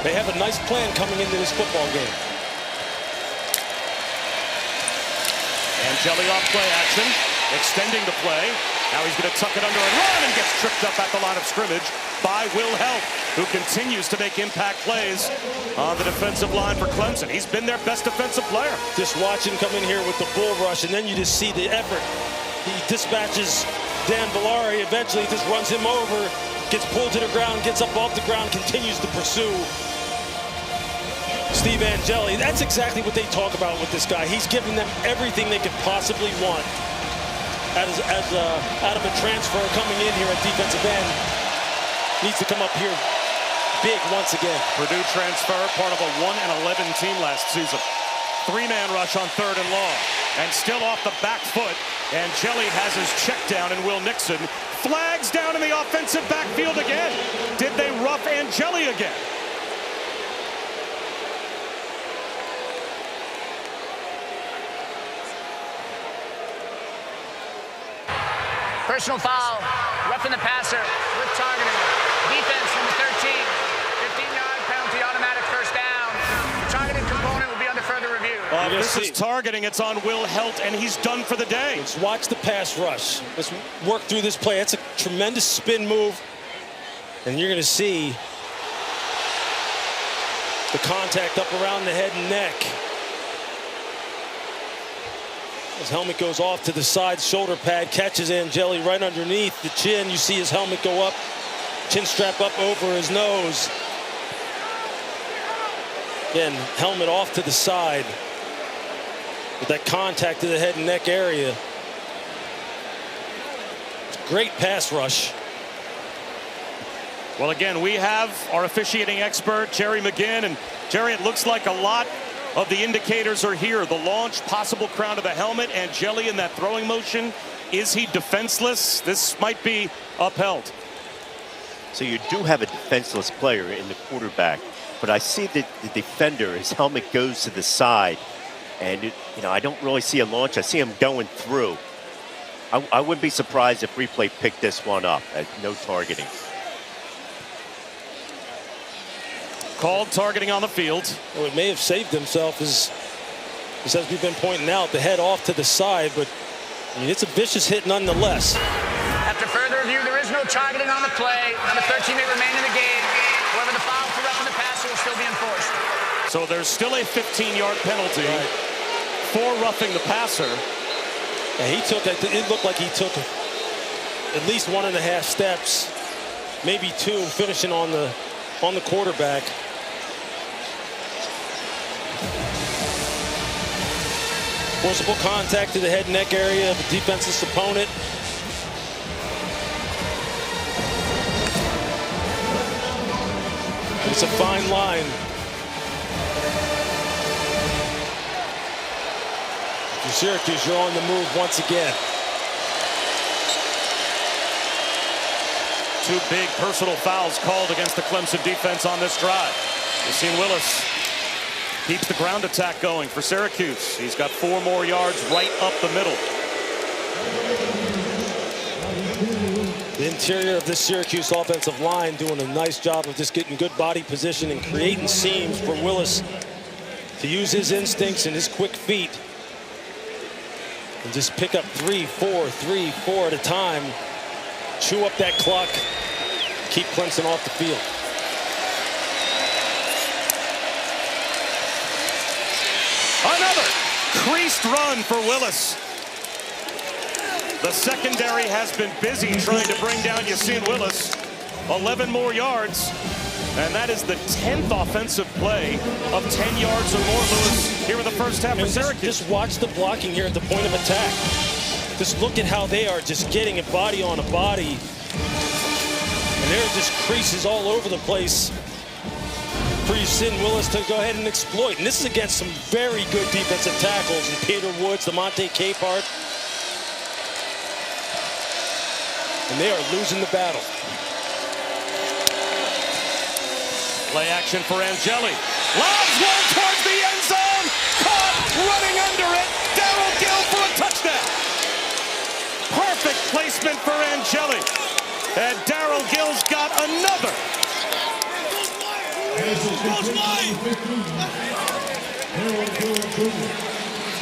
They have a nice plan coming into this football game. Angeli off play action, extending the play. Now he's going to tuck it under and run and gets tripped up at the line of scrimmage by Will Help, who continues to make impact plays on the defensive line for Clemson. He's been their best defensive player. Just watch him come in here with the bull rush, and then you just see the effort. He dispatches Dan Villari. Eventually just runs him over, gets pulled to the ground, gets up off the ground, continues to pursue Steve Angeli. That's exactly what they talk about with this guy. He's giving them everything they could possibly want out of a transfer coming in here at defensive end. Needs to come up here big once again. Purdue transfer, part of a 1-11 team last season. 3-man rush on 3rd and long. And still off the back foot. Angeli has his check down, and Will Nixon flags down in the offensive backfield again. Did they rough Angeli again? Personal foul, roughing the passer with targeting. Defense number 13, 15-yard penalty, automatic first down. The targeting component will be under further review. This is targeting. It's on Will Helt, and he's done for the day. Let's watch the pass rush. Let's work through this play. That's a tremendous spin move. And you're going to see the contact up around the head and neck. His helmet goes off to the side, shoulder pad catches Angeli right underneath the chin. You see his helmet go up, chin strap up over his nose. Again, helmet off to the side with that contact to the head and neck area. Great pass rush. Well, again, we have our officiating expert, Jerry McGinn. And Jerry, it looks like a lot of the indicators are here. The launch, possible crown of the helmet, Angeli in that throwing motion. Is he defenseless? This might be upheld. So you do have a defenseless player in the quarterback, but I see that the defender, his helmet goes to the side, and I don't really see a launch. I see him going through. I wouldn't be surprised if replay picked this one up at no targeting. Called targeting on the field. Well, it may have saved himself, as we've been pointing out, the head off to the side, but I mean, it's a vicious hit nonetheless. After further review, there is no targeting on the play. Number 13 may remain in the game. However, the foul for roughing the passer will still be enforced. So there's still a 15-yard penalty for roughing the passer. And it looked like he took at least 1.5 steps, maybe 2, finishing on the quarterback. Forcible contact to the head and neck area of a defenseless opponent. It's a fine line. For Syracuse, you're on the move once again. Two big personal fouls called against the Clemson defense on this drive. Yacine Willis keeps the ground attack going for Syracuse. He's got 4 more yards right up the middle. The interior of this Syracuse offensive line doing a nice job of just getting good body position and creating seams for Willis to use his instincts and his quick feet and just pick up 3, 4 at a time, chew up that clock, keep Clemson off the field. Another creased run for Willis. The secondary has been busy trying to bring down Yacine Willis. 11 more yards. And that is the 10th offensive play of 10 yards or more, Lewis, here in the first half for Syracuse. Just watch the blocking here at the point of attack. Just look at how they are just getting a body on a body. And there are just creases all over the place for Yacine Willis to go ahead and exploit. And this is against some very good defensive tackles, and Peter Woods, DeMonte Capehart. And they are losing the battle. Play action for Angeli. Lobs one towards the end zone. Caught running under it. Darryl Gill for a touchdown. Perfect placement for Angeli. And Darryl Gill's got another.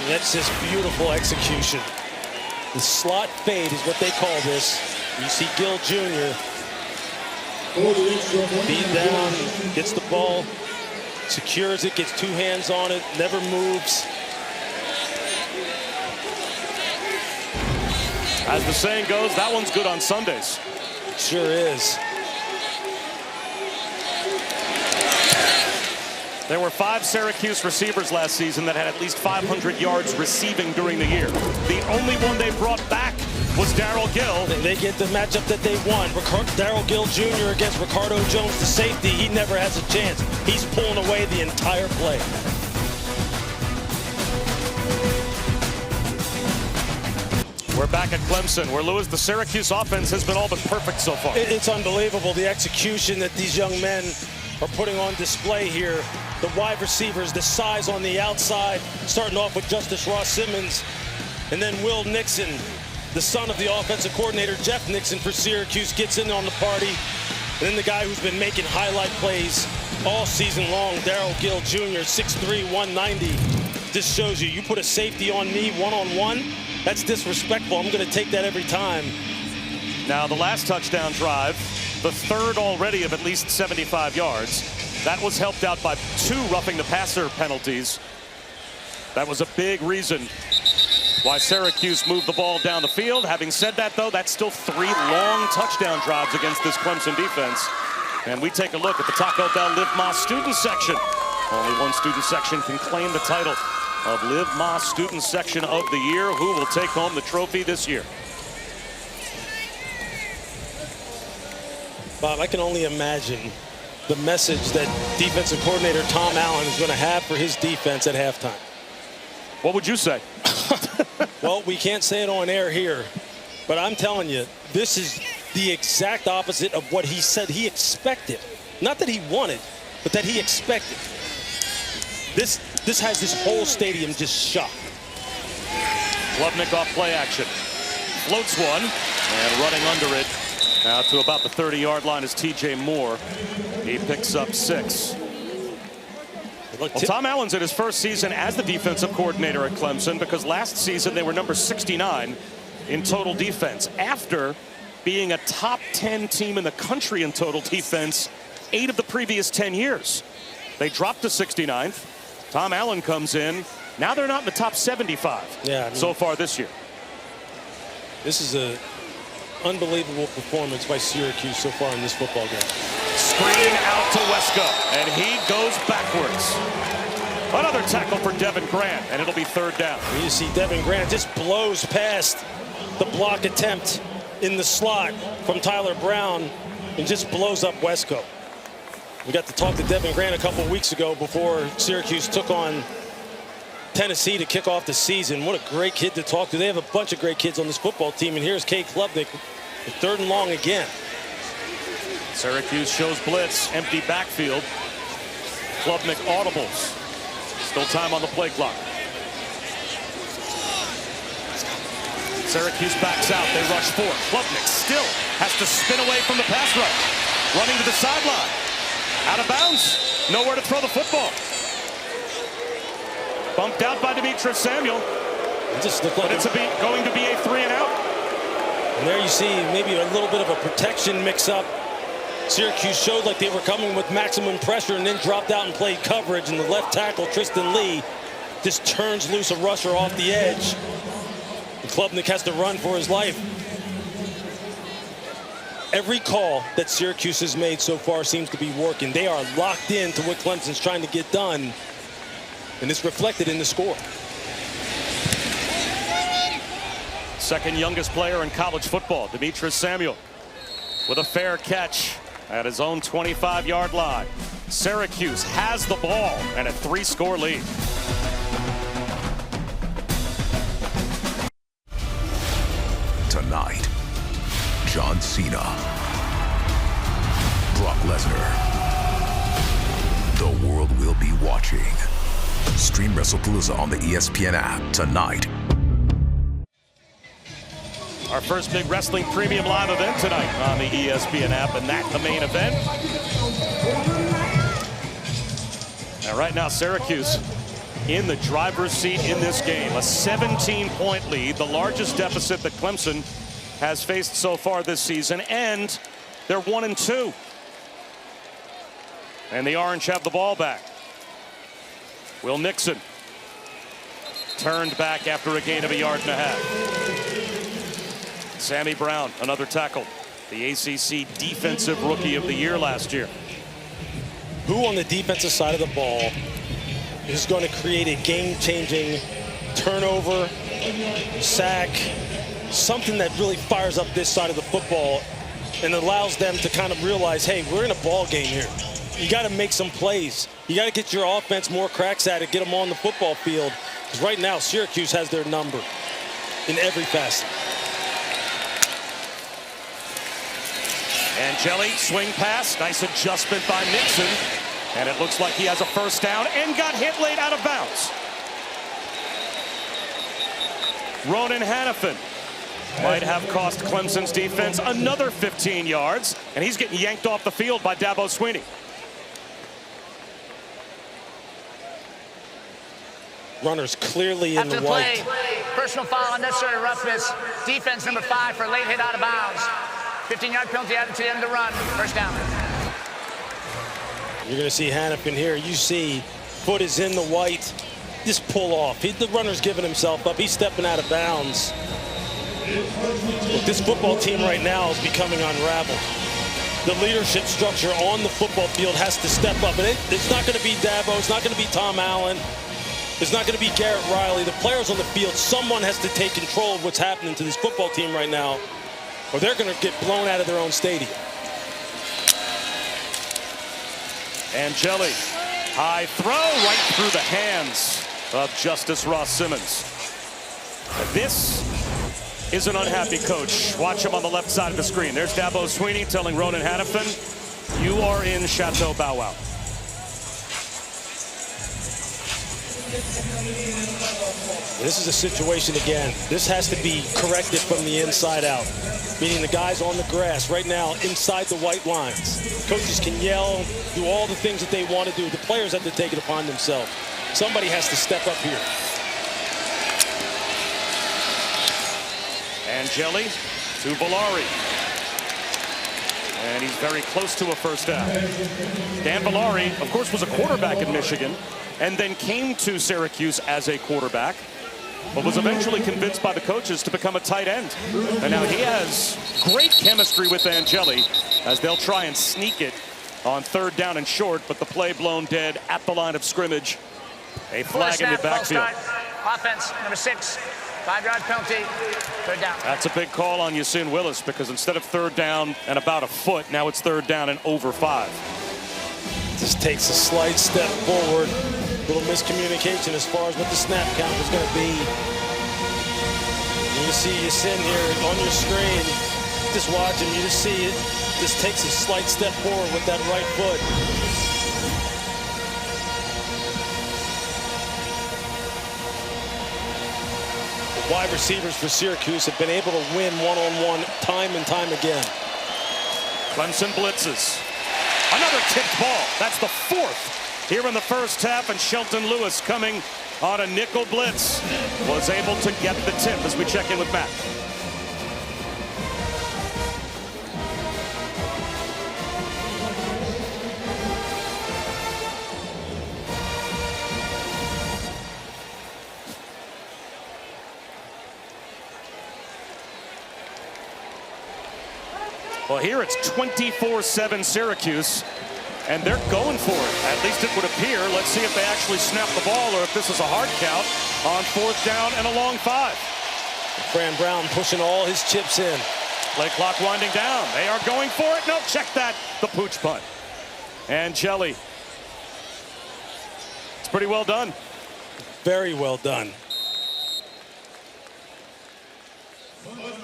That's just beautiful execution. The slot fade is what they call this. You see Gill Jr. beat down, gets the ball, secures it, gets 2 hands on it, never moves. As the saying goes, that one's good on Sundays. It sure is. There were 5 Syracuse receivers last season that had at least 500 yards receiving during the year. The only one they brought back was Darryl Gill. They get the matchup that they want. Darryl Gill Jr. against Ricardo Jones, the safety. He never has a chance. He's pulling away the entire play. We're back at Clemson, where, Lewis, the Syracuse offense has been all but perfect so far. It's unbelievable, the execution that these young men are putting on display here. The wide receivers, the size on the outside, starting off with Justice Ross Simmons, and then Will Nixon, the son of the offensive coordinator, Jeff Nixon, for Syracuse, gets in on the party. And then the guy who's been making highlight plays all season long, Darryl Gill Jr., 6'3", 190. This shows you put a safety on me one-on-one, that's disrespectful. I'm going to take that every time. Now, the last touchdown drive, the 3rd already of at least 75 yards. That was helped out by 2 roughing the passer penalties. That was a big reason why Syracuse moved the ball down the field. Having said that, though, that's still 3 long touchdown drives against this Clemson defense. And we take a look at the Taco Bell Live Más student section. Only one student section can claim the title of Live Más Student Section of the Year. Who will take home the trophy this year? Bob, I can only imagine the message that defensive coordinator Tom Allen is going to have for his defense at halftime. What would you say? Well, we can't say it on air here, but I'm telling you, this is the exact opposite of what he said he expected. Not that he wanted, but that he expected. This has this whole stadium just shocked. Lovnik off play action. Floats one, and running under it. Now to about the 30-yard line is TJ Moore. He picks up 6. Well, Tom Allen's in his first season as the defensive coordinator at Clemson, because last season they were number 69 in total defense, after being a top 10 team in the country in total defense 8 of the previous 10 years. They dropped to 69th. Tom Allen comes in. Now they're not in the top 75 so far this year. This is an unbelievable performance by Syracuse so far in this football game. Screen out to Wesco, and he goes backwards. Another tackle for Devin Grant, and it'll be third down. You see Devin Grant just blows past the block attempt in the slot from Tyler Brown and just blows up Wesco. We got to talk to Devin Grant a couple weeks ago before Syracuse took on Tennessee to kick off the season. What a great kid to talk to. They have a bunch of great kids on this football team, and here's Kate Klubnik, third and long again. Syracuse shows blitz, empty backfield. Klubnik audibles. Still time on the play clock. Syracuse backs out. They rush four. Klubnik still has to spin away from the pass rush. Running to the sideline. Out of bounds. Nowhere to throw the football. Bumped out by Demetrius Samuel. It just looked like but it's going to be a 3 and out. And there you see maybe a little bit of a protection mix-up. Syracuse showed like they were coming with maximum pressure and then dropped out and played coverage. And the left tackle, Tristan Lee, just turns loose a rusher off the edge. And Klubnik has to run for his life. Every call that Syracuse has made so far seems to be working. They are locked in to what Clemson's trying to get done. And it's reflected in the score. Second youngest player in college football, Demetrius Samuel, with a fair catch at his own 25-yard line. Syracuse has the ball and a 3-score lead. Tonight, John Cena, Brock Lesnar. The world will be watching. Stream WrestlePalooza on the ESPN app tonight. Our first big wrestling premium live event tonight on the ESPN app, and that's the main event. Now, right now, Syracuse in the driver's seat in this game. A 17-point lead, the largest deficit that Clemson has faced so far this season, and they're 1-2. And the Orange have the ball back. Will Nixon turned back after a gain of 1.5 yards. Sammy Brown, another tackle. The ACC Defensive Rookie of the Year last year. Who on the defensive side of the ball is going to create a game-changing turnover, sack, something that really fires up this side of the football and allows them to kind of realize, hey, we're in a ball game here. You got to make some plays. You got to get your offense more cracks at it, get them on the football field. Because right now, Syracuse has their number in every facet. Angeli, swing pass, nice adjustment by Nixon. And it looks like he has a first down and got hit late out of bounds. Ronan Hannafin might have cost Clemson's defense another 15 yards, and he's getting yanked off the field by Dabo Swinney. Runners clearly in the white. Play, personal foul, unnecessary roughness. Defense number 5 for a late hit out of bounds. 15-yard penalty added to the end of the run. First down. You're going to see Hannafin here. You see foot is in the white. Just pull off. The runner's giving himself up. He's stepping out of bounds. Look, this football team right now is becoming unraveled. The leadership structure on the football field has to step up. And it's not going to be Dabo. It's not going to be Tom Allen. It's not going to be Garrett Riley. The players on the field, someone has to take control of what's happening to this football team right now, or they're going to get blown out of their own stadium. Angeli, high throw right through the hands of Justice Ross Simmons. This is an unhappy coach. Watch him on the left side of the screen. There's Dabo Swinney telling Ronan Hannafin, you are in Chateau Bow Wow. This is a situation again. This has to be corrected from the inside out. Meaning the guys on the grass right now inside the white lines. Coaches can yell, do all the things that they want to do. The players have to take it upon themselves. Somebody has to step up here. Angeli to Villari. And he's very close to a first down. Dan Villari, of course, was a quarterback in Michigan and then came to Syracuse as a quarterback, but was eventually convinced by the coaches to become a tight end. And now he has great chemistry with Angeli as they'll try and sneak it on third down and short, but the play blown dead at the line of scrimmage A flag in the backfield. Offense, number 6. 5-yard penalty. 3rd down. That's a big call on Yasin Willis because instead of 3rd down and about a foot, now it's 3rd down and over 5. Just takes a slight step forward. Little miscommunication as far as what the snap count is going to be. You see Yasin here on your screen. Just watch him. You just see it. Just takes a slight step forward with that right foot. The wide receivers for Syracuse have been able to win one-on-one time and time again. Clemson blitzes. Another tipped ball. That's the 4th here in the first half, and Shelton Lewis coming on a nickel blitz was able to get the tip as we check in with Matt. Well, here it's 24-7 Syracuse, and they're going for it. At least it would appear. Let's see if they actually snap the ball or if this is a hard count on 4th down and a long 5. Fran Brown pushing all his chips in. Play clock winding down. They are going for it. No, check that. The pooch punt. And Jelly. It's pretty well done. Very well done.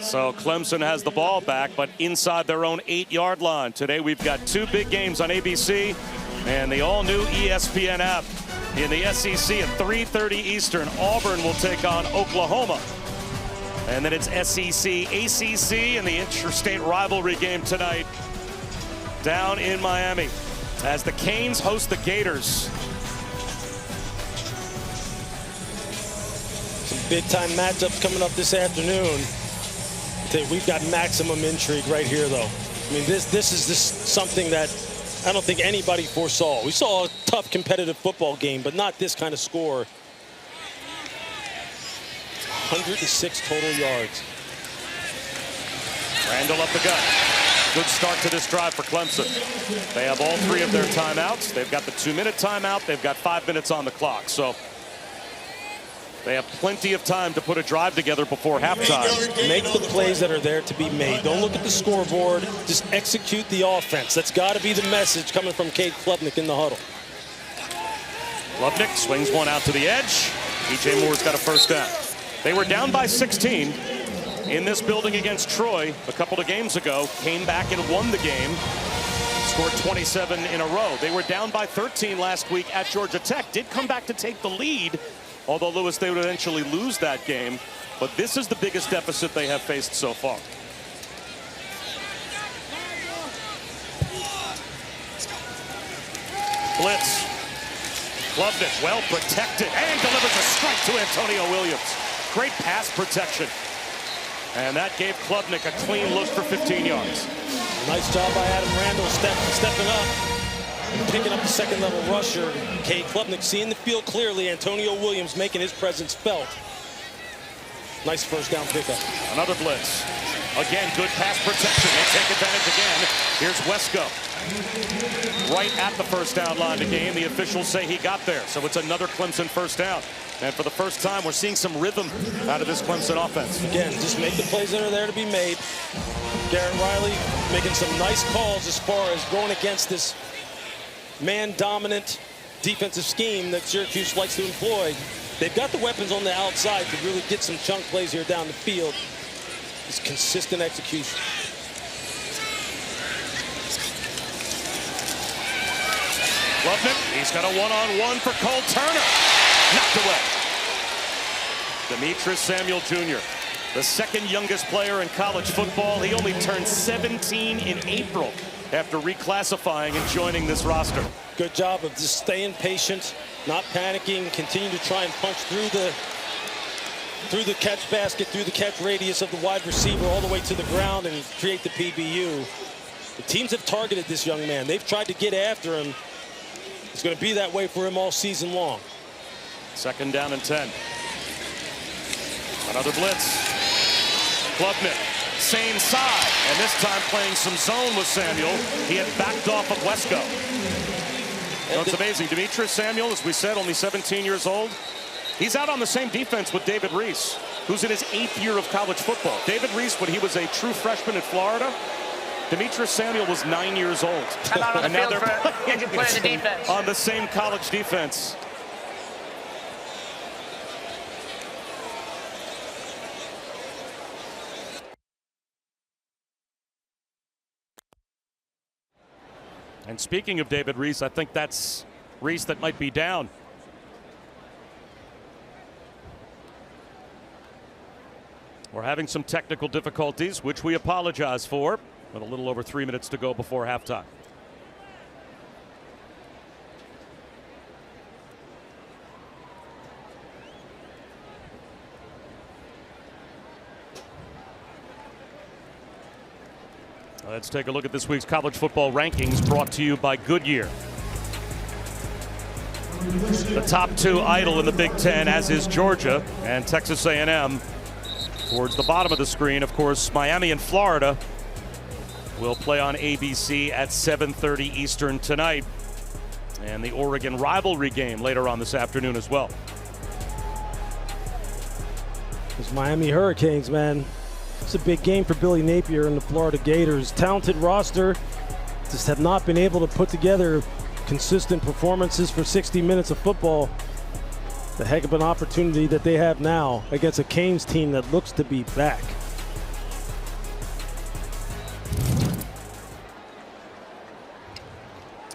So Clemson has the ball back, but inside their own 8-yard line. Today we've got 2 big games on ABC and the all-new ESPN app. In the SEC at 3:30 Eastern, Auburn will take on Oklahoma. And then it's SEC, ACC, and the interstate rivalry game tonight down in Miami as the Canes host the Gators. Some big-time matchups coming up this afternoon. We've got maximum intrigue right here, though. I mean, this is just something that I don't think anybody foresaw. We saw a tough competitive football game, but not this kind of score. 106 total yards. Randall up the gut. Good start to this drive for Clemson. They have all 3 of their timeouts. They've got the 2-minute timeout. They've got 5 minutes on the clock. So they have plenty of time to put a drive together before halftime. Make the plays that are there to be made. Don't look at the scoreboard. Just execute the offense. That's got to be the message coming from Cade Klubnik in the huddle. Klubnik swings one out to the edge. E.J. Moore's got a 1st down. They were down by 16 in this building against Troy a couple of games ago. Came back and won the game. Scored 27 in a row. They were down by 13 last week at Georgia Tech. Did come back to take the lead. Although, Lewis, they would eventually lose that game. But this is the biggest deficit they have faced so far. Blitz. Klubnik well protected and delivers a strike to Antonio Williams. Great pass protection. And that gave Klubnik a clean look for 15 yards. Nice job by Adam Randall stepping up. Picking up the 2nd-level rusher. Cade Klubnik seeing the field clearly. Antonio Williams making his presence felt. Nice 1st down pickup. Another blitz. Again, good pass protection. They take advantage again. Here's Wesco. Right at the 1st down line to gain. The officials say he got there. So it's another Clemson 1st down. And for the first time, we're seeing some rhythm out of this Clemson offense. Again, just make the plays that are there to be made. Garrett Riley making some nice calls as far as going against this man-dominant defensive scheme that Syracuse likes to employ. They've got the weapons on the outside to really get some chunk plays here down the field. It's consistent execution. Klubnik, he's got a one-on-one for Cole Turner. Knocked away. Demetrius Samuel Jr., the 2nd youngest player in college football. He only turned 17 in April after reclassifying and joining this roster. Good job of just staying patient, not panicking, continue to try and punch through the catch basket, through the catch radius of the wide receiver all the way to the ground and create the PBU. The teams have targeted this young man. They've tried to get after him. It's going to be that way for him all season long. 2nd down and 10. Another blitz. Klubnik, same side, and this time playing some zone with Samuel. He had backed off of Wesco. You know, it's amazing. Demetrius Samuel, as we said, only 17 years old. He's out on the same defense with David Reese, who's in his 8th year of college football. David Reese, when he was a true freshman in Florida, Demetrius Samuel was 9 years old. I'm out on And the now field they're for injured player of the defense. on the same college defense. And speaking of David Reese, I think that's Reese that might be down. We're having some technical difficulties, which we apologize for, with a little over 3 minutes to go before halftime. Let's take a look at this week's college football rankings brought to you by Goodyear. The top 2 idle in the Big Ten, as is Georgia and Texas A&M. Towards the bottom of the screen, of course, Miami and Florida will play on ABC at 7:30 Eastern tonight. And the Oregon rivalry game later on this afternoon as well. Those Miami Hurricanes, man. It's a big game for Billy Napier and the Florida Gators. Talented roster, just have not been able to put together consistent performances for 60 minutes of football. It's a heck of an opportunity that they have now against a Canes team that looks to be back.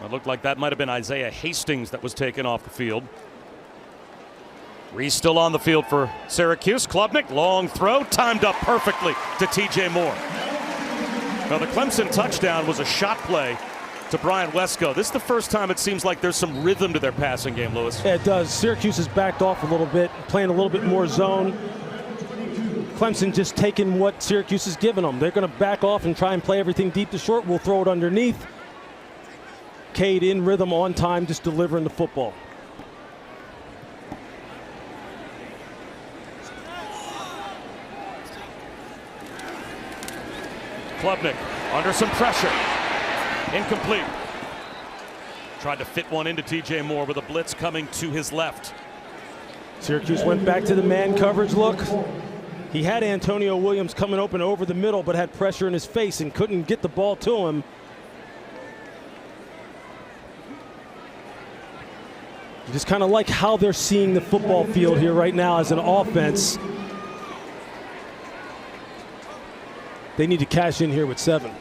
It looked like that might have been Isaiah Hastings that was taken off the field. Reese still on the field for Syracuse. Klubnik, long throw, timed up perfectly to TJ Moore. Now the Clemson touchdown was a shot play to Brian Wesco. This is the first time it seems like there's some rhythm to their passing game, Lewis. Yeah, it does. Syracuse has backed off a little bit, playing a little bit more zone. Clemson just taking what Syracuse has given them. They're going to back off and try and play everything deep to short. We'll throw it underneath. Cade in rhythm, on time, just delivering the football. Klubnik under some pressure. Incomplete. Tried to fit one into TJ Moore with a blitz coming to his left. Syracuse went back to the man coverage look. He had Antonio Williams coming open over the middle, but had pressure in his face and couldn't get the ball to him. Just kind of like how they're seeing the football field here right now as an offense. They need to cash in here with 7.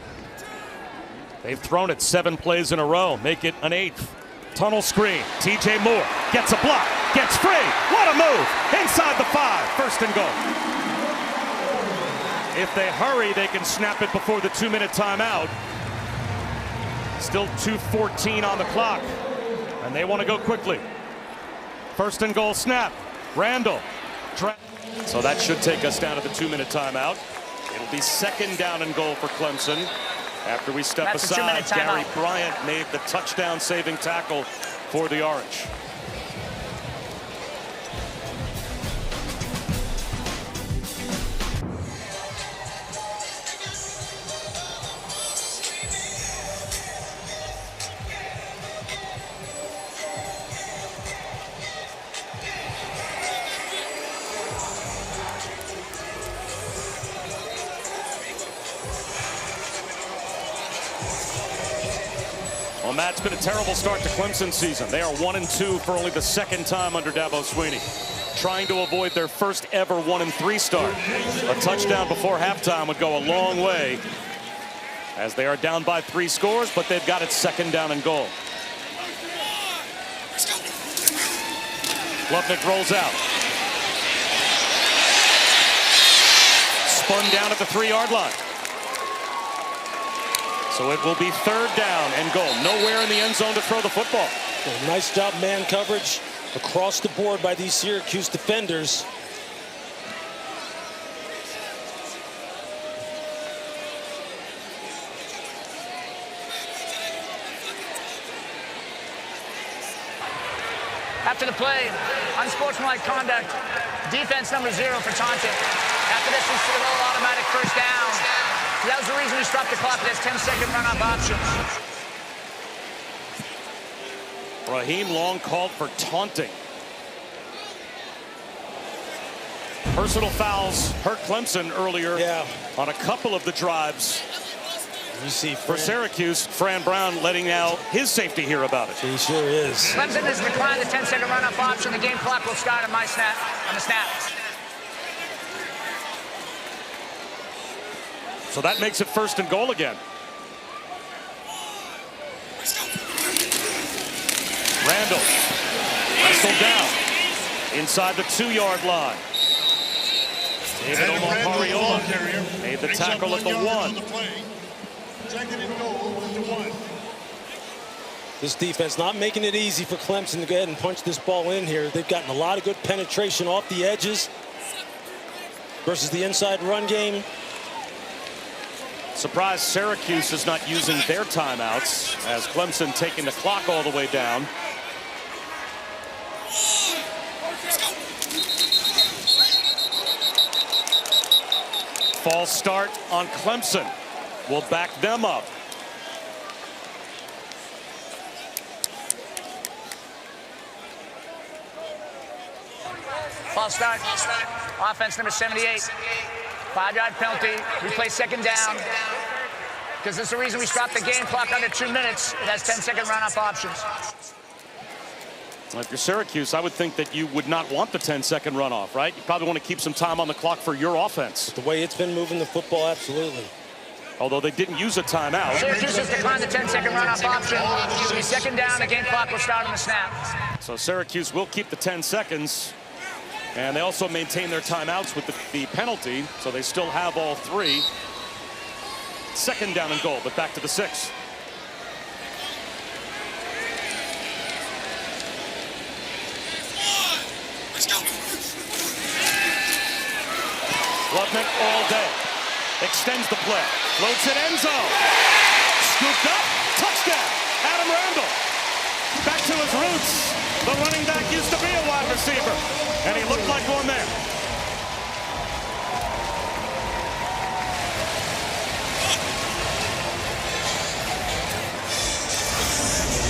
They've thrown it 7 plays in a row, make it an 8th. Tunnel screen, TJ Moore gets a block, gets free. What a move, inside the 5, first and goal. If they hurry, they can snap it before the 2-minute timeout. Still 2:14 on the clock, and they want to go quickly. First and goal snap, Randall. So that should take us down to the 2-minute timeout. It'll be 2nd down and goal for Clemson. After we step aside, Gary Bryant made the touchdown-saving tackle for the Orange. Well, Matt, it's been a terrible start to Clemson season. They are 1-2 for only the 2nd time under Dabo Swinney, trying to avoid their first ever 1-3 start. A touchdown before halftime would go a long way, as they are down by 3 scores, but they've got it 2nd down and goal. Klubnik rolls out. Spun down at the 3-yard line. So it will be 3rd down and goal. Nowhere in the end zone to throw the football. Nice job man coverage across the board by these Syracuse defenders. After the play, unsportsmanlike conduct, defense number 0 for taunting. After this, we see a little automatic 1st down. That was the reason we stopped the clock. There's 10-second run-up options. Raheem Long called for taunting. Personal fouls hurt Clemson earlier on a couple of the drives. You see for Syracuse, Fran Brown letting out his safety here about it. He sure is. Clemson has declined the 10-second run-up option. The game clock will start on the snap. So that makes it 1st and goal again. Randall wrestled down inside the 2-yard line. David Omopariola made the tackle at the 1. This defense not making it easy for Clemson to go ahead and punch this ball in here. They've gotten a lot of good penetration off the edges versus the inside run game. Surprised Syracuse is not using their timeouts as Clemson taking the clock all the way down. False start on Clemson will back them up. False start. Offense number 78. 5-yard penalty. We play 2nd down. Because it's the reason we stopped the game clock under 2 minutes. It has 10-second run-off options. Well, if you're Syracuse, I would think that you would not want the 10-second runoff, right? You probably want to keep some time on the clock for your offense. The way it's been moving the football, absolutely. Although they didn't use a timeout. Syracuse has declined the 10-second runoff option. It'll be 2nd down. The game clock will start on the snap. So Syracuse will keep the 10 seconds. And they also maintain their timeouts with the penalty. So they still have all 3. 2nd down and goal, but back to the 6. Klubnik all day. Extends the play. Floats it end zone. Scooped up. Touchdown. Adam Randall. Back to his roots. The running back used to be a wide receiver. And he looked like one there.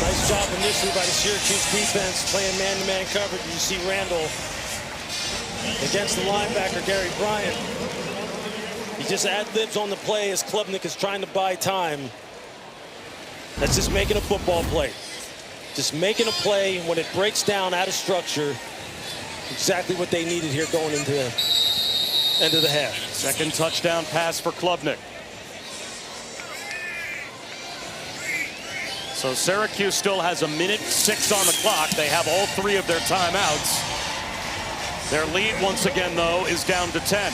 Nice job initially by the Syracuse defense playing man-to-man coverage. You see Randall against the linebacker, Gary Bryant. He just ad-libs on the play as Klubnik is trying to buy time. That's just making a football play. Just making a play when it breaks down out of structure. Exactly what they needed here going into the end of the half. 2nd touchdown pass for Klubnik. So Syracuse still has 1:06 on the clock. They have all 3 of their timeouts. Their lead, once again, though, is down to 10.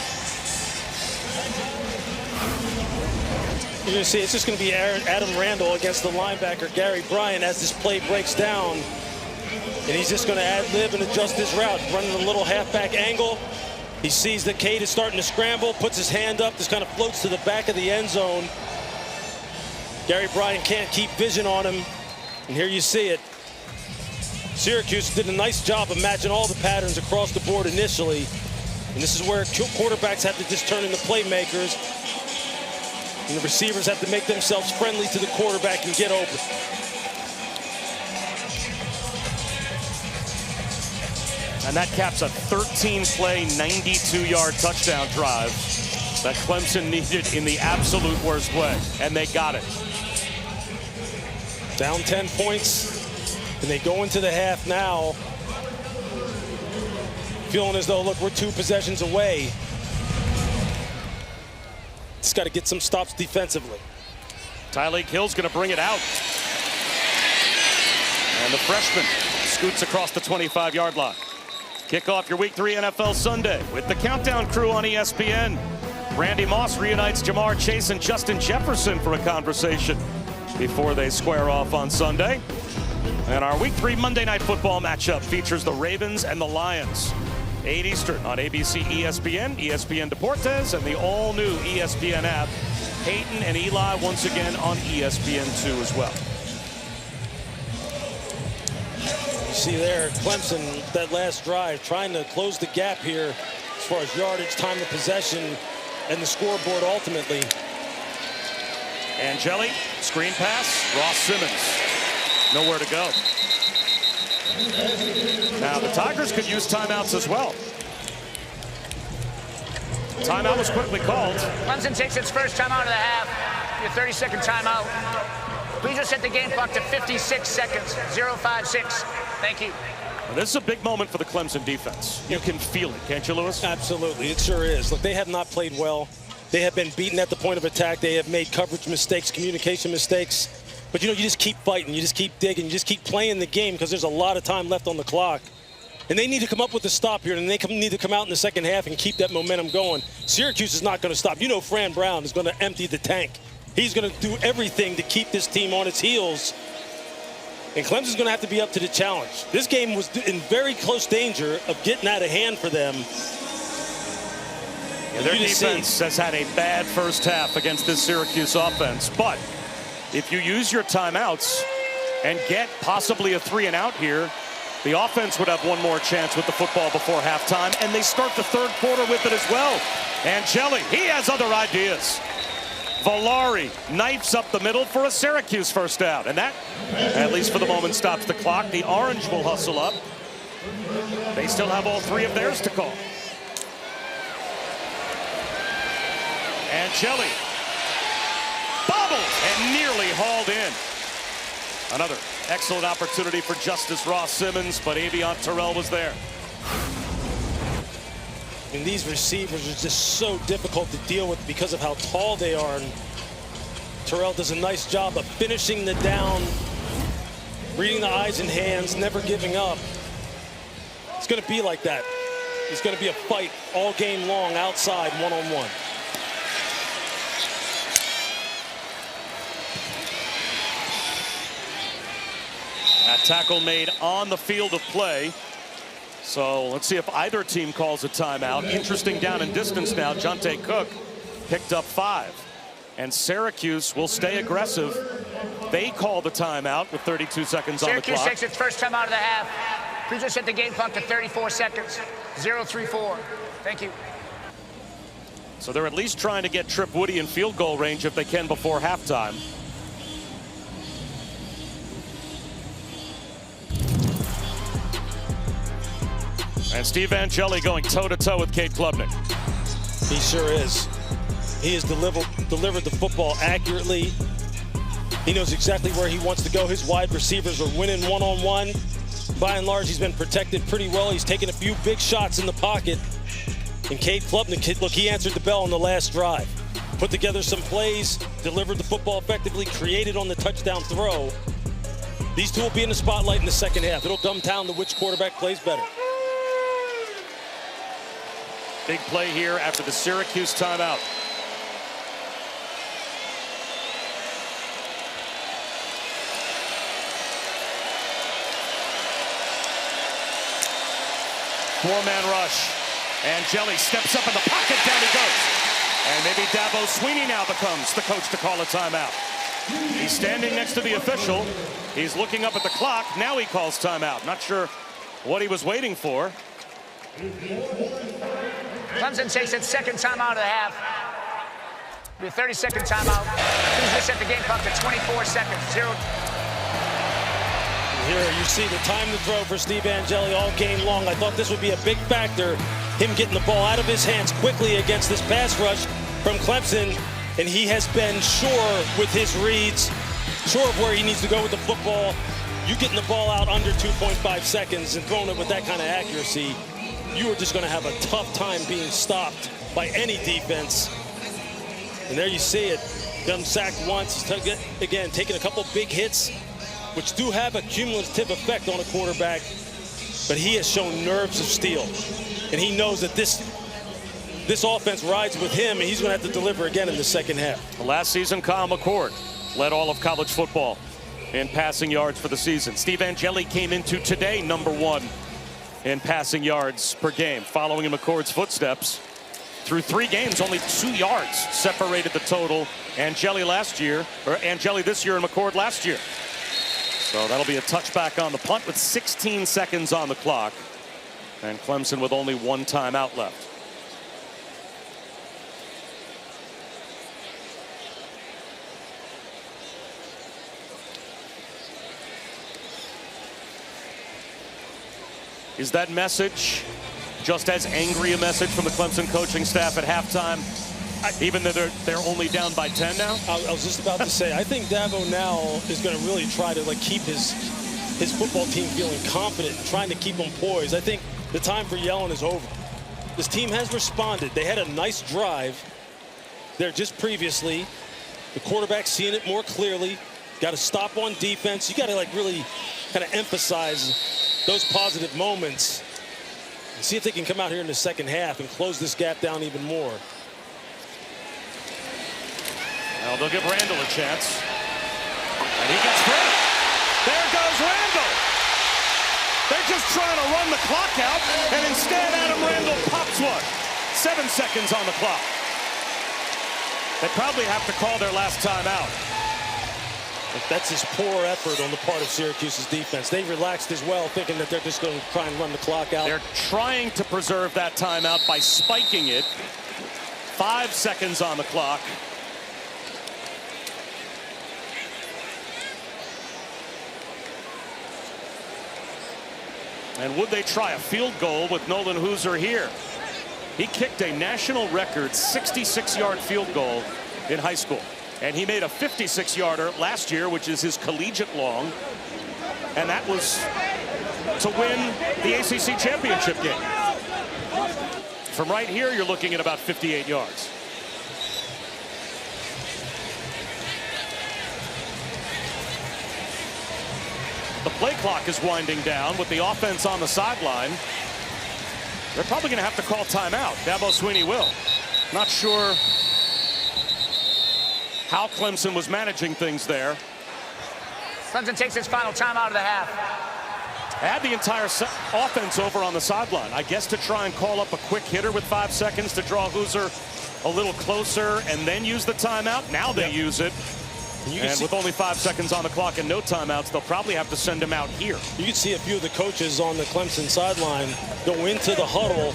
You're going to see it's just going to be Adam Randall against the linebacker, Gary Bryant, as this play breaks down. And he's just going to ad-lib and adjust his route, running a little halfback angle. He sees that Cade is starting to scramble, puts his hand up, just kind of floats to the back of the end zone. Gary Bryant can't keep vision on him. And here you see it. Syracuse did a nice job of matching all the patterns across the board initially. And this is where quarterbacks have to just turn into playmakers. And the receivers have to make themselves friendly to the quarterback and get open. And that caps a 13-play, 92-yard touchdown drive that Clemson needed in the absolute worst way. And they got it. Down 10 points. And they go into the half now feeling as though, look, we're 2 possessions away. Just got to get some stops defensively. Tyreek Hill's going to bring it out. And the freshman scoots across the 25-yard line. Kick off your Week 3 NFL Sunday with the Countdown crew on ESPN. Randy Moss reunites Jamar Chase and Justin Jefferson for a conversation before they square off on Sunday. And our Week 3 Monday Night Football matchup features the Ravens and the Lions. 8 Eastern on ABC ESPN, ESPN Deportes, and the all-new ESPN app. Peyton and Eli once again on ESPN2 as well. You see there, Clemson, that last drive, trying to close the gap here as far as yardage, time of possession, and the scoreboard ultimately. Angeli, screen pass, Ross Simmons. Nowhere to go. Now, the Tigers could use timeouts as well. Timeout was quickly called. Clemson takes its first timeout of the half. Your 30-second timeout. Please just set the game clock to 56 seconds. 056. Thank you. Well, this is a big moment for the Clemson defense. You can feel it, can't you, Lewis? Absolutely, it sure is. Look, they have not played well. They have been beaten at the point of attack. They have made coverage mistakes, communication mistakes. But, you know, you just keep fighting. You just keep digging. You just keep playing the game because there's a lot of time left on the clock. And they need to come up with a stop here, and they need to come out in the second half and keep that momentum going. Syracuse is not going to stop. You know Fran Brown is going to empty the tank. He's going to do everything to keep this team on its heels. And Clemson's going to have to be up to the challenge. This game was in very close danger of getting out of hand for them. Yeah, their defense has had a bad first half against this Syracuse offense. But if you use your timeouts and get possibly a 3-and-out here, the offense would have one more chance with the football before halftime, and they start the third quarter with it as well. Angeli, he has other ideas. Valari knifes up the middle for a Syracuse first down, and that, at least for the moment, stops the clock. The Orange will hustle up. They still have all three of theirs to call. Angeli bobbled and nearly hauled in. Another excellent opportunity for Justice Ross Simmons, but Avion Terrell was there. And these receivers are just so difficult to deal with because of how tall they are. And Terrell does a nice job of finishing the down, reading the eyes and hands, never giving up. It's going to be like that. It's going to be a fight all game long outside, one-on-one. That tackle made on the field of play. So let's see if either team calls a timeout. Interesting down and distance now. Jonte Cook picked up 5. And Syracuse will stay aggressive. They call the timeout with 32 seconds on the clock. Syracuse takes its first timeout of the half. Please just set the game clock to 34 seconds. 034. Thank you. So they're at least trying to get Trip Woody in field goal range if they can before halftime. And Steve Angeli going toe-to-toe with Cade Klubnik. He sure is. He has delivered the football accurately. He knows exactly where he wants to go. His wide receivers are winning one-on-one. By and large, he's been protected pretty well. He's taken a few big shots in the pocket. And Cade Klubnik, look, he answered the bell on the last drive. Put together some plays, delivered the football effectively, created on the touchdown throw. These two will be in the spotlight in the second half. It'll come down to which quarterback plays better. Big play here after the Syracuse timeout. Four-man rush. Angeli steps up in the pocket, down he goes. And maybe Dabo Sweeney now becomes the coach to call a timeout. He's standing next to the official. He's looking up at the clock. Now he calls timeout. Not sure what he was waiting for. Clemson takes its second timeout of the half. Be a 30-second timeout. Please just set the game clock to 24 seconds. 0. Here you see the time to throw for Steve Angeli all game long. I thought this would be a big factor, him getting the ball out of his hands quickly against this pass rush from Clemson. And he has been sure with his reads, sure of where he needs to go with the football. You getting the ball out under 2.5 seconds and throwing it with that kind of accuracy, you are just going to have a tough time being stopped by any defense. And there you see it. Got him sacked once. Again, taking a couple big hits, which do have a cumulative effect on a quarterback. But he has shown nerves of steel. And he knows that this offense rides with him, and he's going to have to deliver again in the second half. Last season, Kyle McCord led all of college football in passing yards for the season. Steve Angeli came into today #1 in passing yards per game, following in McCord's footsteps. Through 3 games, only 2 yards separated the total. Angeli this year and McCord last year. So that'll be a touchback on the punt with 16 seconds on the clock. And Clemson with only 1 timeout left. Is that message just as angry a message from the Clemson coaching staff at halftime, even though they're only down by 10 now? I was just about to say, I think Dabo now is going to really try to keep his football team feeling confident, trying to keep them poised. I think the time for yelling is over. This team has responded. They had a nice drive there just previously. The quarterback seeing it more clearly. Got to stop on defense. You got to really kind of emphasize those positive moments and see if they can come out here in the second half and close this gap down even more. Well, they'll give Randall a chance. And he gets through. There goes Randall. They're just trying to run the clock out, and instead Adam Randall pops one. 7 seconds on the clock. They probably have to call their last timeout. That's just poor effort on the part of Syracuse's defense. They relaxed as well, thinking that they're just going to try and run the clock out. They're trying to preserve that timeout by spiking it. 5 seconds on the clock. And would they try a field goal with Nolan Hooser here? He kicked a national record 66-yard field goal in high school. And he made a 56-yarder last year, which is his collegiate long. And that was to win the ACC championship game. From right here, you're looking at about 58 yards. The play clock is winding down with the offense on the sideline. They're probably going to have to call timeout. Dabo Swinney will. Not sure how Clemson was managing things there. Clemson takes its final timeout of the half. Had the entire offense over on the sideline. I guess to try and call up a quick hitter with 5 seconds to draw Hooser a little closer and then use the timeout. Now they use it. And with only 5 seconds on the clock and no timeouts, they'll probably have to send him out here. You can see a few of the coaches on the Clemson sideline go into the huddle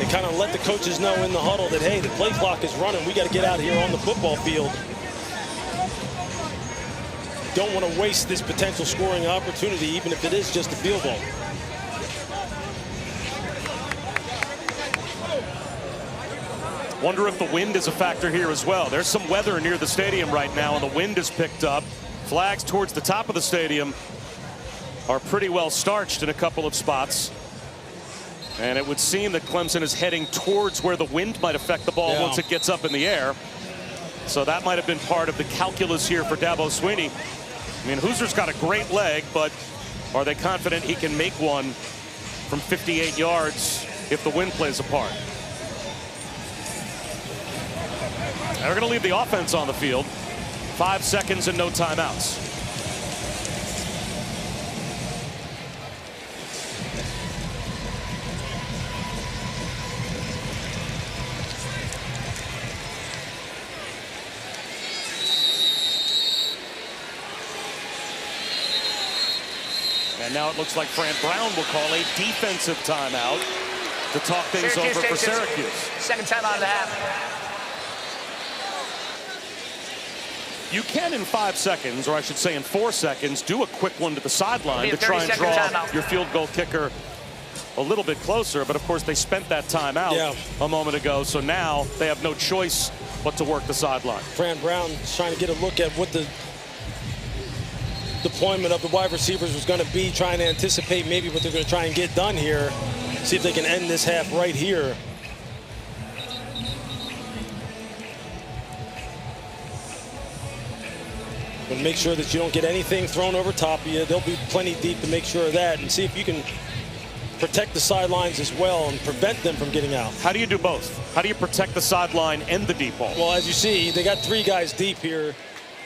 and kind of let the coaches know in the huddle that, hey, the play clock is running. We got to get out here on the football field. Don't want to waste this potential scoring opportunity, even if it is just a field goal. Wonder if the wind is a factor here as well. There's some weather near the stadium right now, and the wind is picked up. Flags towards the top of the stadium are pretty well starched in a couple of spots. And it would seem that Clemson is heading towards where the wind might affect the ball once it gets up in the air. So that might have been part of the calculus here for Dabo Swinney. I mean, Hooser's got a great leg, but are they confident he can make one from 58 yards if the wind plays a part? They're going to leave the offense on the field. 5 seconds and no timeouts. And now it looks like Fran Brown will call a defensive timeout to talk things over for Syracuse. Second timeout of the half. You can, in 5 seconds, or I should say in 4 seconds, do a quick one to the sideline to try and draw your field goal kicker a little bit closer. But, of course, they spent that time out a moment ago, so now they have no choice but to work the sideline. Fran Brown is trying to get a look at what the deployment of the wide receivers was going to be, trying to anticipate maybe what they're going to try and get done here, see if they can end this half right here. And make sure that you don't get anything thrown over top of you. They'll be plenty deep to make sure of that, and see if you can protect the sidelines as well and prevent them from getting out. How do you do both? How do you protect the sideline and the deep ball? Well, as you see, they got 3 guys deep here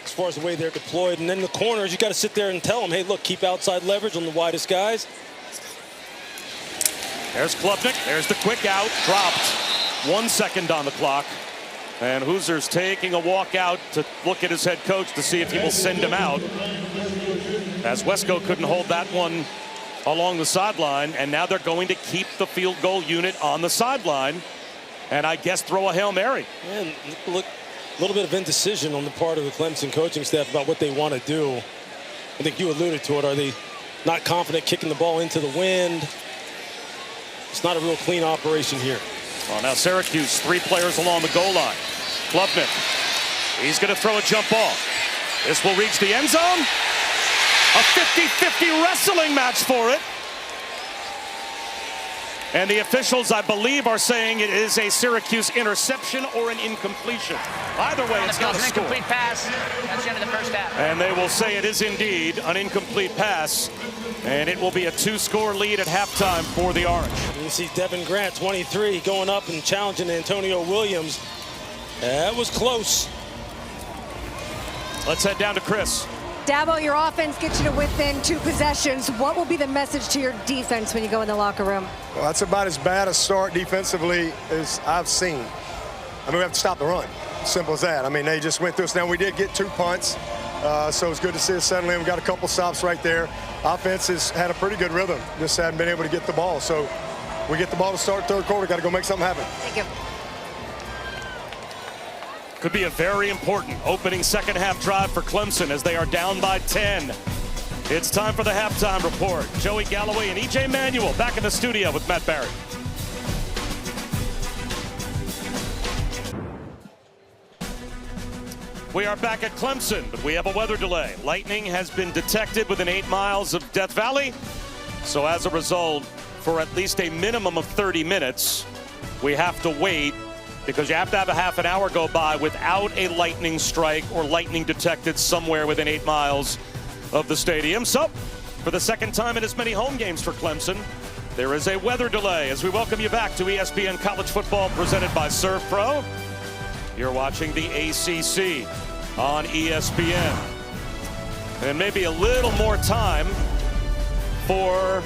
as far as the way they're deployed. And then the corners, you got to sit there and tell them, hey, look, keep outside leverage on the widest guys. There's Klubnik. There's the quick out. Dropped. 1 second on the clock. And Hooser's taking a walk out to look at his head coach to see if he will send him out. As Wesco couldn't hold that one along the sideline, and now they're going to keep the field goal unit on the sideline, and I guess throw a Hail Mary. And look, a little bit of indecision on the part of the Clemson coaching staff about what they want to do. I think you alluded to it. Are they not confident kicking the ball into the wind? It's not a real clean operation here. Well, now Syracuse, 3 players along the goal line. Klubnik, he's going to throw a jump ball. This will reach the end zone. A 50-50 wrestling match for it. And the officials, I believe, are saying it is a Syracuse interception or an incompletion. Either way, it's not a score. Incomplete pass. That's the end of the first half. And they will say it is indeed an incomplete pass. And it will be a 2-score lead at halftime for the Orange. You see Devin Grant, 23, going up and challenging Antonio Williams. That was close. Let's head down to Chris. Dabo, your offense gets you to within 2 possessions. What will be the message to your defense when you go in the locker room? Well, that's about as bad a start defensively as I've seen. I mean, we have to stop the run. Simple as that. I mean, they just went through us. Now, we did get 2 punts, so it's good to see us settle in. We got a couple stops right there. Offense has had a pretty good rhythm. Just hadn't been able to get the ball. So we get the ball to start third quarter. Got to go make something happen. Thank you. Could be a very important opening second half drive for Clemson as they are down by 10. It's time for the halftime report. Joey Galloway and E.J. Manuel back in the studio with Matt Barry. We are back at Clemson, but we have a weather delay. Lightning has been detected within 8 miles of Death Valley. So as a result, for at least a minimum of 30 minutes, we have to wait because you have to have a half an hour go by without a lightning strike or lightning detected somewhere within 8 miles of the stadium. So, for the second time in as many home games for Clemson, there is a weather delay as we welcome you back to ESPN College Football presented by ServPro. You're watching the ACC on ESPN. And maybe a little more time for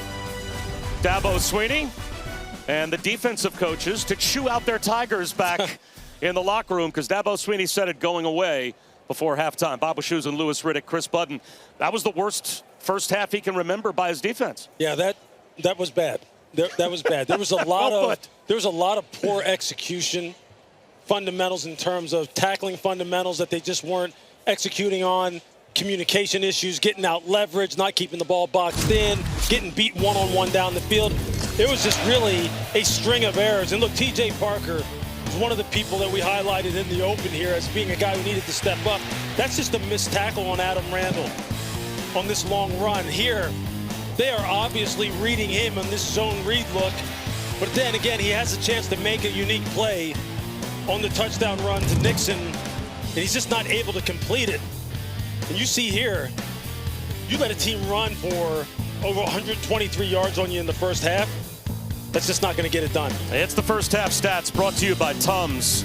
Dabo Swinney and the defensive coaches to chew out their Tigers back in the locker room because Dabo Swinney said it going away before halftime. Bob Shoes and Lewis Riddick, Chris Budden. That was the worst first half he can remember by his defense. Yeah, that was bad. That was bad. There was a lot of poor execution fundamentals in terms of tackling fundamentals that they just weren't executing on. Communication issues, getting out leverage, not keeping the ball boxed in, getting beat one-on-one down the field. It was just really a string of errors. And look, T.J. Parker was one of the people that we highlighted in the open here as being a guy who needed to step up. That's just a missed tackle on Adam Randall on this long run. Here, they are obviously reading him on this zone read look. But then again, he has a chance to make a unique play on the touchdown run to Nixon, and he's just not able to complete it. And you see here, you let a team run for over 123 yards on you in the first half. That's just not going to get it done. It's the first half stats brought to you by Tums.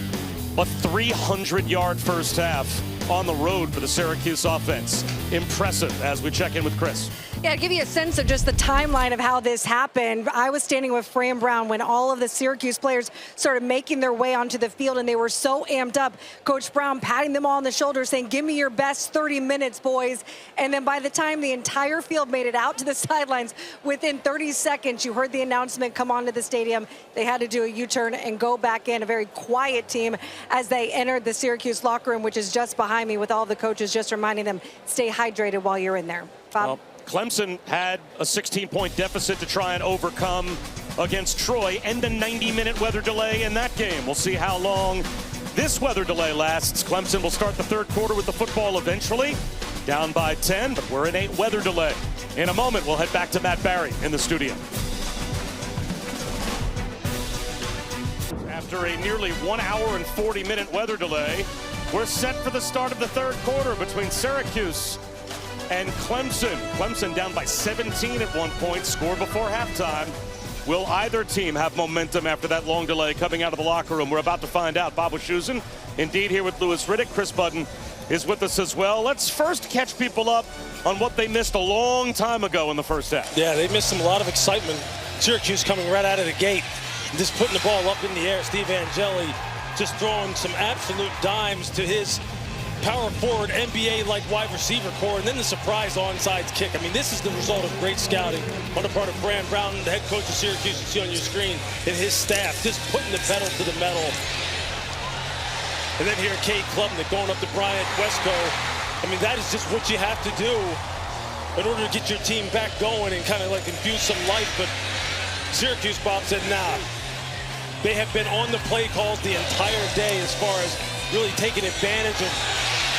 A 300-yard first half on the road for the Syracuse offense. Impressive as we check in with Chris. Yeah, to give you a sense of just the timeline of how this happened, I was standing with Fran Brown when all of the Syracuse players started making their way onto the field, and they were so amped up. Coach Brown patting them all on the shoulder, saying, give me your best 30 minutes, boys. And then by the time the entire field made it out to the sidelines, within 30 seconds, you heard the announcement come onto the stadium. They had to do a U-turn and go back in. A very quiet team as they entered the Syracuse locker room, which is just behind me with all the coaches just reminding them, stay hydrated while you're in there. Bob? Well, Clemson had a 16-point deficit to try and overcome against Troy and the 90-minute weather delay in that game. We'll see how long this weather delay lasts. Clemson will start the third quarter with the football eventually, down by 10, but we're in a weather delay. In a moment, we'll head back to Matt Barry in the studio. After a nearly 1 hour and 40-minute weather delay, we're set for the start of the third quarter between Syracuse and Clemson. Clemson down by 17 at one point, scored before halftime. Will either team have momentum after that long delay coming out of the locker room? We're about to find out. Bob Schusen, indeed, here with Lewis Riddick. Chris Budden is with us as well. Let's first catch people up on what they missed a long time ago in the first half. Yeah, they missed a lot of excitement. Syracuse coming right out of the gate, just putting the ball up in the air. Steve Angeli just throwing some absolute dimes to his power forward, NBA-like wide receiver core, and then the surprise onside kick. I mean, this is the result of great scouting on the part of Fran Brown, the head coach of Syracuse, you see on your screen, and his staff, just putting the pedal to the metal. And then here, Cade Klubnik going up to Bryant Wesco. I mean, that is just what you have to do in order to get your team back going and kind of like infuse some life. But Syracuse, Bob, said, nah. They have been on the play calls the entire day as far as really taking advantage of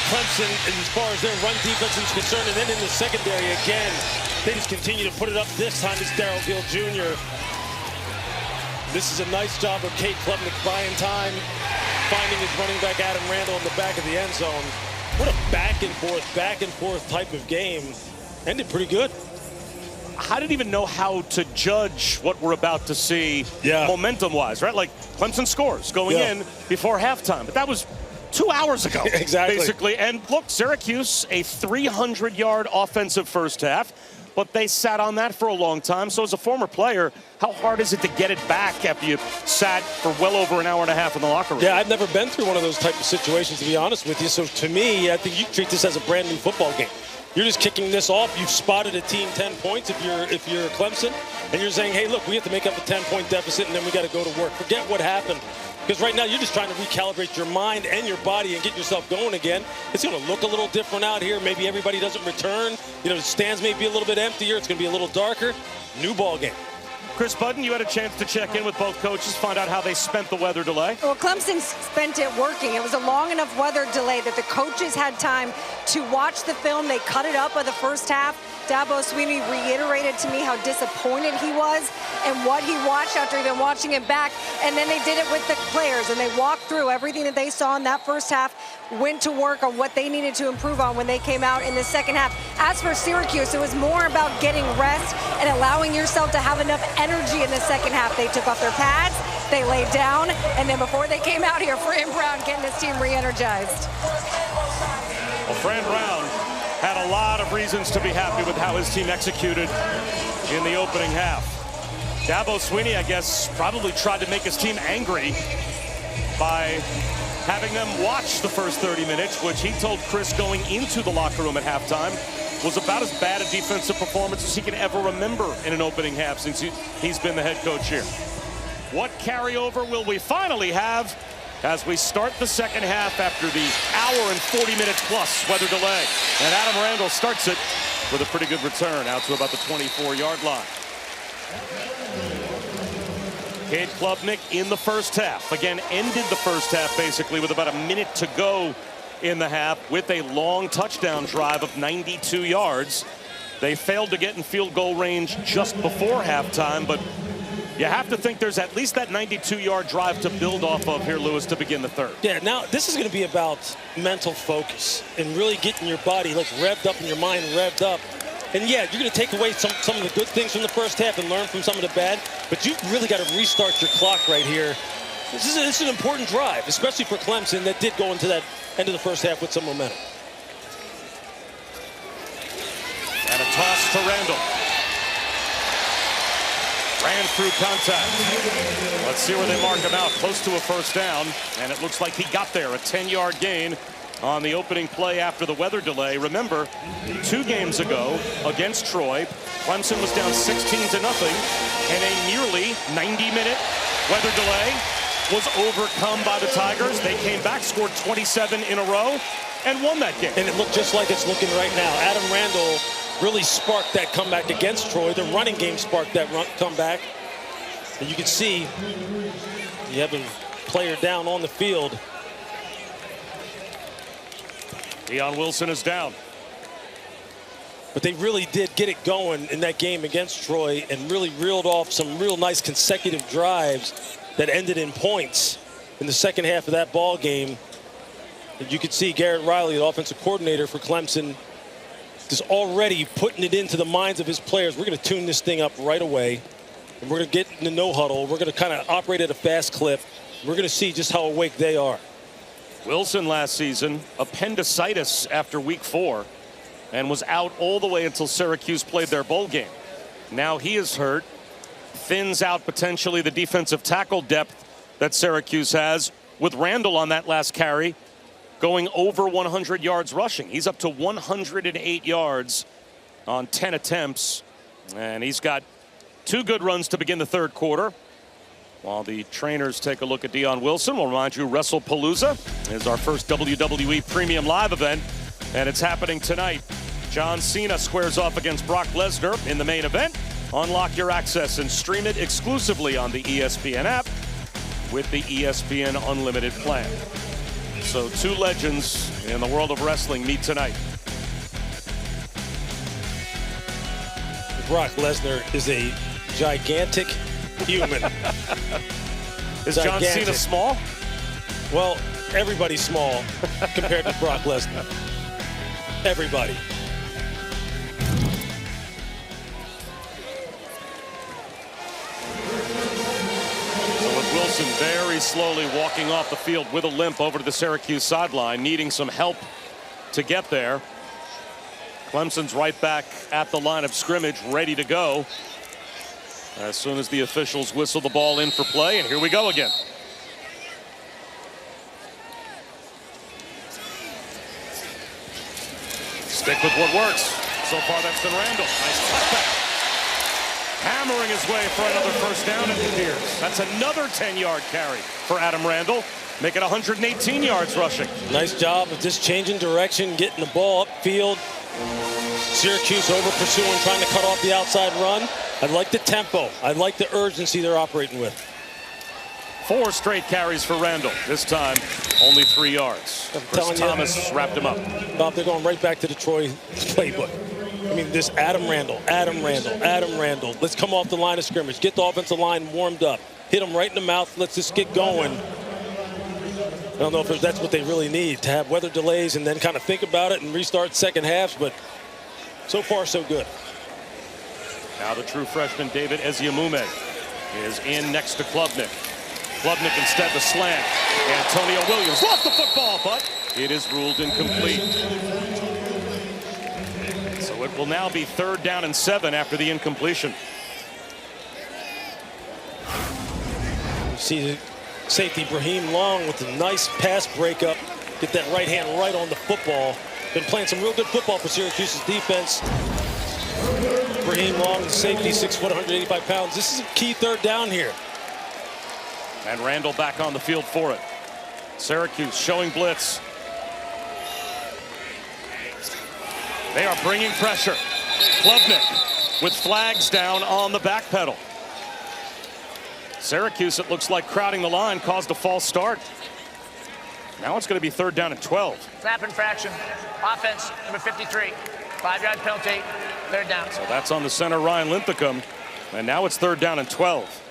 Clemson as far as their run defense is concerned. And then in the secondary, again, they just continue to put it up. This time it's Darrell Gill Jr. This is a nice job of Cade Klubnik buying time, finding his running back Adam Randall in the back of the end zone. What a back and forth type of game. Ended pretty good. I didn't even know how to judge what we're about to see momentum-wise, right? Like Clemson scores going in before halftime, but that was 2 hours ago, exactly. Basically. And look, Syracuse, a 300-yard offensive first half, but they sat on that for a long time. So as a former player, how hard is it to get it back after you sat for well over an hour and a half in the locker room? Yeah, I've never been through one of those type of situations, to be honest with you. So to me, I think you treat this as a brand new football game. You're just kicking this off. You've spotted a team 10 points if you're Clemson, and you're saying, hey, look, we have to make up a 10-point deficit, and then we got to go to work. Forget what happened. Because right now you're just trying to recalibrate your mind and your body and get yourself going again. It's going to look a little different out here. Maybe everybody doesn't return. You know, the stands may be a little bit emptier. It's going to be a little darker. New ball game. Chris Budden, you had a chance to check in with both coaches, find out how they spent the weather delay. Well, Clemson spent it working. It was a long enough weather delay that the coaches had time to watch the film. They cut it up by the first half. Dabo Swinney reiterated to me how disappointed he was and what he watched after even watching it back. And then they did it with the players, and they walked through everything that they saw in that first half, went to work on what they needed to improve on when they came out in the second half. As for Syracuse, it was more about getting rest and allowing yourself to have enough energy in the second half. They took off their pads, they laid down, and then before they came out here, Fran Brown getting this team re-energized. Well, Fran Brown had a lot of reasons to be happy with how his team executed in the opening half. Dabo Swinney, I guess, probably tried to make his team angry by having them watch the first 30 minutes, which he told Chris going into the locker room at halftime was about as bad a defensive performance as he can ever remember in an opening half since he's been the head coach here. What carryover will we finally have as we start the second half after the hour and 40 minutes plus weather delay? And Adam Randall starts it with a pretty good return out to about the 24-yard line. Cade Klubnik in the first half. Again, ended the first half basically with about a minute to go in the half with a long touchdown drive of 92 yards. They failed to get in field goal range just before halftime, but you have to think there's at least that 92-yard drive to build off of here, Lewis, to begin the third. Yeah, now this is going to be about mental focus and really getting your body like revved up and your mind revved up. And yeah, you're going to take away some of the good things from the first half and learn from some of the bad, but you've really got to restart your clock right here. This is an important drive, especially for Clemson that did go into that end of the first half with some momentum. And a toss to Randall. Ran through contact. Let's see where they mark him out. Close to a first down, and it looks like he got there. A 10-yard gain on the opening play after the weather delay. Remember, 2 games ago against Troy, Clemson was down 16-0, and a nearly 90-minute weather delay was overcome by the Tigers. They came back, scored 27 in a row, and won that game. And it looked just like it's looking right now. Adam Randall really sparked that comeback against Troy. The running game sparked that comeback. And you can see you have a player down on the field. Deion Wilson is down. But they really did get it going in that game against Troy and really reeled off some real nice consecutive drives that ended in points in the second half of that ball game. And you could see Garrett Riley, the offensive coordinator for Clemson, is already putting it into the minds of his players. We're going to tune this thing up right away, and we're going to get in the no huddle. We're going to kind of operate at a fast clip. We're going to see just how awake they are. Wilson last season, appendicitis after week 4, and was out all the way until Syracuse played their bowl game. Now he is hurt, thins out potentially the defensive tackle depth that Syracuse has, with Randall on that last carry going over 100 yards rushing. He's up to 108 yards on 10 attempts, and he's got 2 good runs to begin the third quarter. While the trainers take a look at Deion Wilson, we'll remind you WrestlePalooza is our first WWE Premium Live event, and it's happening tonight. John Cena squares off against Brock Lesnar in the main event. Unlock your access and stream it exclusively on the ESPN app with the ESPN Unlimited plan. So 2 legends in the world of wrestling meet tonight. Brock Lesnar is a gigantic human. Is John Cena small? Well, everybody's small compared to Brock Lesnar. Everybody. So with Wilson very slowly walking off the field with a limp over to the Syracuse sideline, needing some help to get there. Clemson's right back at the line of scrimmage, ready to go as soon as the officials whistle the ball in for play. And here we go again. Stick with what works. So far, that's been Randall. Nice cutback. Hammering his way for another first down, it appears. That's another 10-yard carry for Adam Randall. Make it 118 yards rushing. Nice job of just changing direction, getting the ball upfield. Syracuse over pursuing, trying to cut off the outside run. I like the tempo. I like the urgency they're operating with. 4 straight carries for Randall. This time, only 3 yards. Chris Thomas wrapped him up. Bob, they're going right back to the Troy playbook. I mean, this Adam Randall. Let's come off the line of scrimmage. Get the offensive line warmed up. Hit them right in the mouth. Let's just get going. I don't know if that's what they really need, to have weather delays and then kind of think about it and restart second halves, but so far so good. Now the true freshman David Eziamume is in next to Klubnik. Klubnik instead the slant. Antonio Williams lost the football, but it is ruled incomplete. So it will now be 3rd down and 7 after the incompletion. You see the safety Brahim Long with a nice pass breakup. Get that right hand right on the football. Been playing some real good football for Syracuse's defense. Brahim Long, the safety, 6 foot, 185 pounds. This is a key 3rd down here. And Randall back on the field for it. Syracuse showing blitz. They are bringing pressure. Klubnik with flags down on the back pedal. Syracuse, it looks like crowding the line, caused a false start. Now it's going to be 3rd down and 12. Snap infraction. Offense, number 53. 5-yard penalty. 3rd down. So that's on the center, Ryan Linthicum. And now it's 3rd down and 12.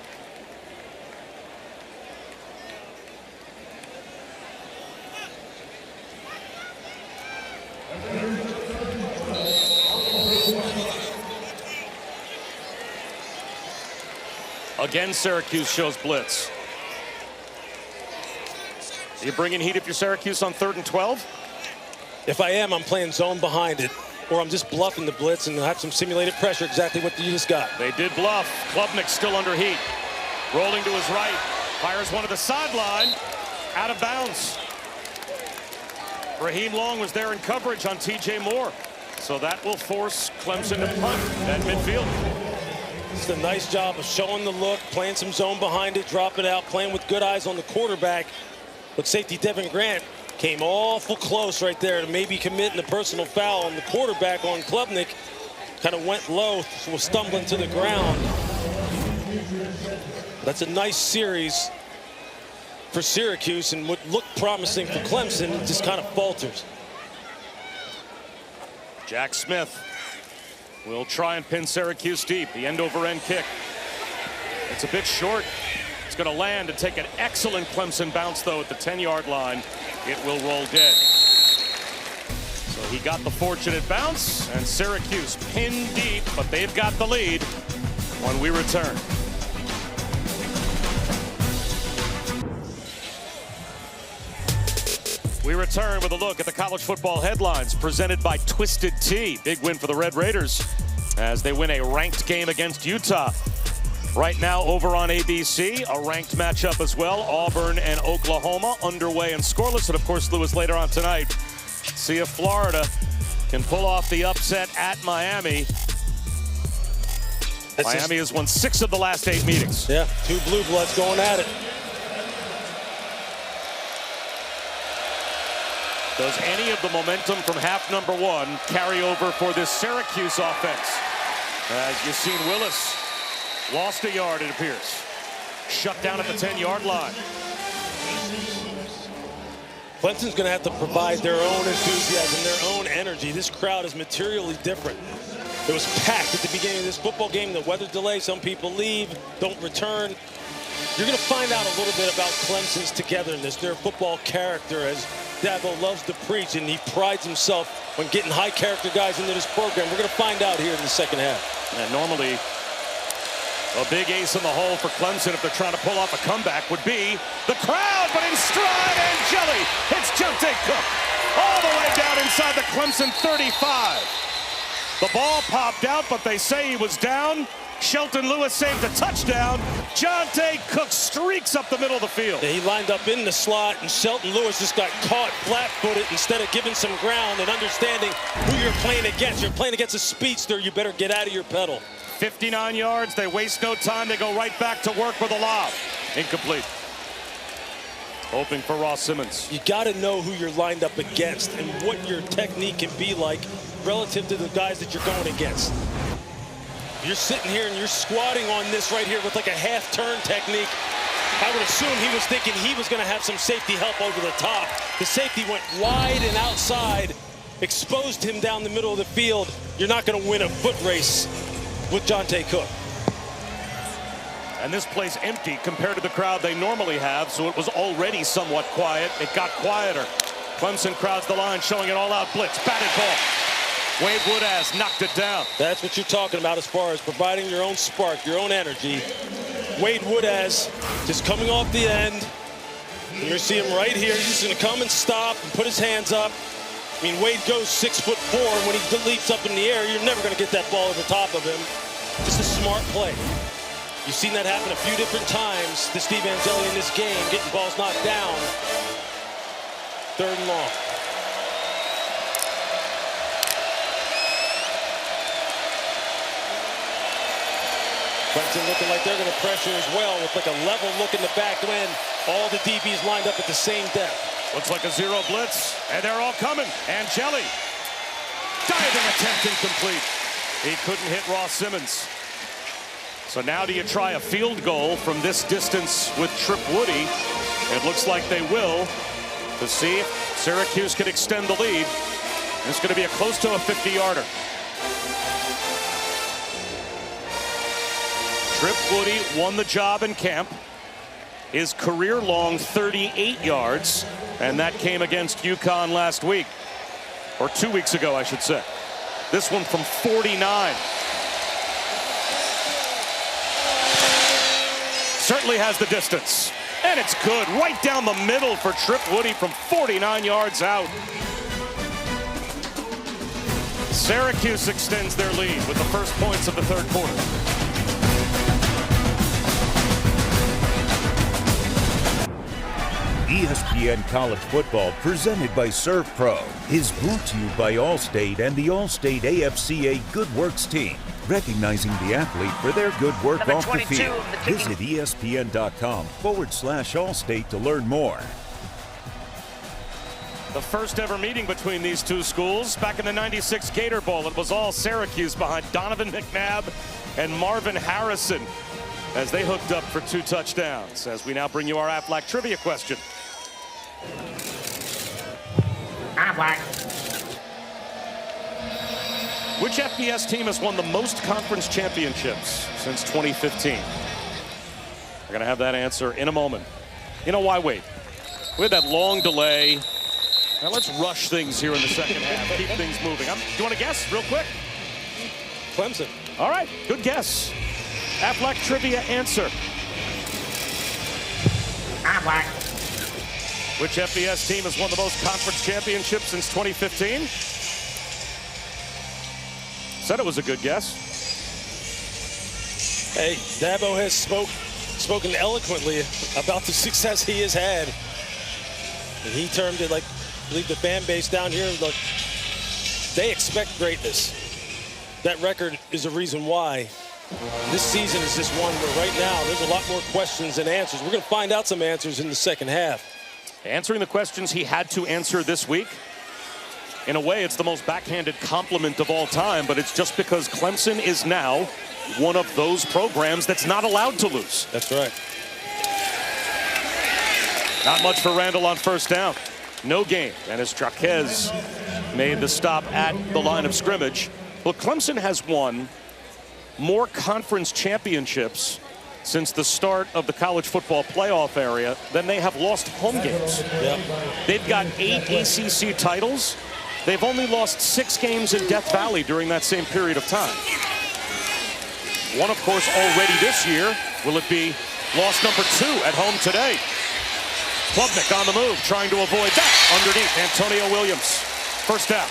Again, Syracuse shows blitz. Are you bringing heat if you're Syracuse on 3rd and 12? If I am, I'm playing zone behind it, or I'm just bluffing the blitz and have some simulated pressure, exactly what you just got. They did bluff. Klubnik still under heat. Rolling to his right. Fires one to the sideline. Out of bounds. Brahim Long was there in coverage on TJ Moore. So that will force Clemson to punt at midfield. It's a nice job of showing the look, playing some zone behind it, drop it out, playing with good eyes on the quarterback. But safety Devin Grant came awful close right there to maybe committing a personal foul on the quarterback on Klubnik. Kind of went low, was stumbling to the ground. That's a nice series for Syracuse, and what looked promising for Clemson, it just kind of falters. Jack Smith will try and pin Syracuse deep. The end-over-end kick. It's a bit short. It's going to land and take an excellent Clemson bounce, though, at the 10-yard line. It will roll dead. So he got the fortunate bounce, and Syracuse pinned deep, but they've got the lead when we return. We return with a look at the college football headlines presented by Twisted Tea. Big win for the Red Raiders as they win a ranked game against Utah. Right now over on ABC, a ranked matchup as well. Auburn and Oklahoma underway and scoreless. And of course, Lewis, later on tonight, see if Florida can pull off the upset at Miami. Miami has won 6 of the last 8 meetings. Yeah, 2 blue bloods going at it. Does any of the momentum from half number 1 carry over for this Syracuse offense? As you've seen, Willis lost a yard, it appears. Shut down at the 10-yard line. Clemson's going to have to provide their own enthusiasm, their own energy. This crowd is materially different. It was packed at the beginning of this football game. The weather delay, some people leave, don't return. You're going to find out a little bit about Clemson's togetherness, their football character, as Dabo loves to preach, and he prides himself on getting high-character guys into this program. We're going to find out here in the second half. And normally, a big ace in the hole for Clemson if they're trying to pull off a comeback would be the crowd, but in stride and jelly, it's Jonte Cook all the way down inside the Clemson 35. The ball popped out, but they say he was down. Shelton Lewis saved a touchdown. Jonte Cook streaks up the middle of the field. Yeah, he lined up in the slot, and Shelton Lewis just got caught flat-footed instead of giving some ground and understanding who you're playing against. You're playing against a speedster. You better get out of your pedal. 59 yards. They waste no time. They go right back to work with a lob. Incomplete. Hoping for Ross Simmons. You got to know who you're lined up against and what your technique can be like relative to the guys that you're going against. You're sitting here and you're squatting on this right here with like a half-turn technique. I would assume he was thinking he was going to have some safety help over the top. The safety went wide and outside, exposed him down the middle of the field. You're not going to win a foot race with Jonte Cook. And this place empty compared to the crowd they normally have, so it was already somewhat quiet. It got quieter. Clemson crowds the line, showing an all-out blitz. Batted ball. Wade Woodaz knocked it down. That's what you're talking about as far as providing your own spark, your own energy. Wade Woodaz just coming off the end. And you're seeing him right here. He's just going to come and stop and put his hands up. I mean, Wade goes 6'4", and when he leaps up in the air, you're never going to get that ball over top of him. Just a smart play. You've seen that happen a few different times to Steve Angeli in this game, getting balls knocked down. 3rd and long. Clemson looking like they're going to pressure as well with like a level look in the back end. All the DBs lined up at the same depth. Looks like a zero blitz, and they're all coming. Angeli, diving attempt incomplete. He couldn't hit Ross Simmons. So now do you try a field goal from this distance with Trip Woody? It looks like they will, to see if Syracuse can extend the lead. It's going to be a close to a 50-yarder. Trip Woody won the job in camp. His career-long 38 yards, and that came against UConn last week, or 2 weeks ago, I should say. This one from 49. Certainly has the distance, and it's good. Right down the middle for Trip Woody from 49 yards out. Syracuse extends their lead with the first points of the 3rd quarter. ESPN College Football, presented by ServPro, is brought to you by Allstate and the Allstate AFCA Good Works team, recognizing the athlete for their good work Number off the 22, field. the Visit ESPN.com/Allstate to learn more. The first ever meeting between these two schools back in the '96 Gator Bowl. It was all Syracuse behind Donovan McNabb and Marvin Harrison as they hooked up for 2 touchdowns. As we now bring you our Aflac trivia question. Aflac. Which FBS team has won the most conference championships since 2015? We're going to have that answer in a moment. You know why wait? We had that long delay. Now let's rush things here in the second half. Keep things moving. Do you want to guess real quick? Clemson. All right, good guess. Aflac trivia answer. Aflac. Which FBS team has won the most conference championships since 2015? Said it was a good guess. Hey, Dabo has spoken eloquently about the success he has had. And he termed it like, I believe the fan base down here, look, they expect greatness. That record is a reason why. This season is just one where right now there's a lot more questions than answers. We're going to find out some answers in the second half. Answering the questions he had to answer this week. In a way, it's the most backhanded compliment of all time, but it's just because Clemson is now one of those programs that's not allowed to lose. That's right. Not much for Randall on first down. No gain. And as GWES made the stop at the line of scrimmage. Well, Clemson has won more conference championships since the start of the college football playoff area than they have lost home games. Yep. They've got 8 ACC titles. They've only lost 6 games in Death Valley during that same period of time. One, of course, already this year. Will it be loss number 2 at home today? Klubnik on the move, trying to avoid that. Underneath, Antonio Williams. First down.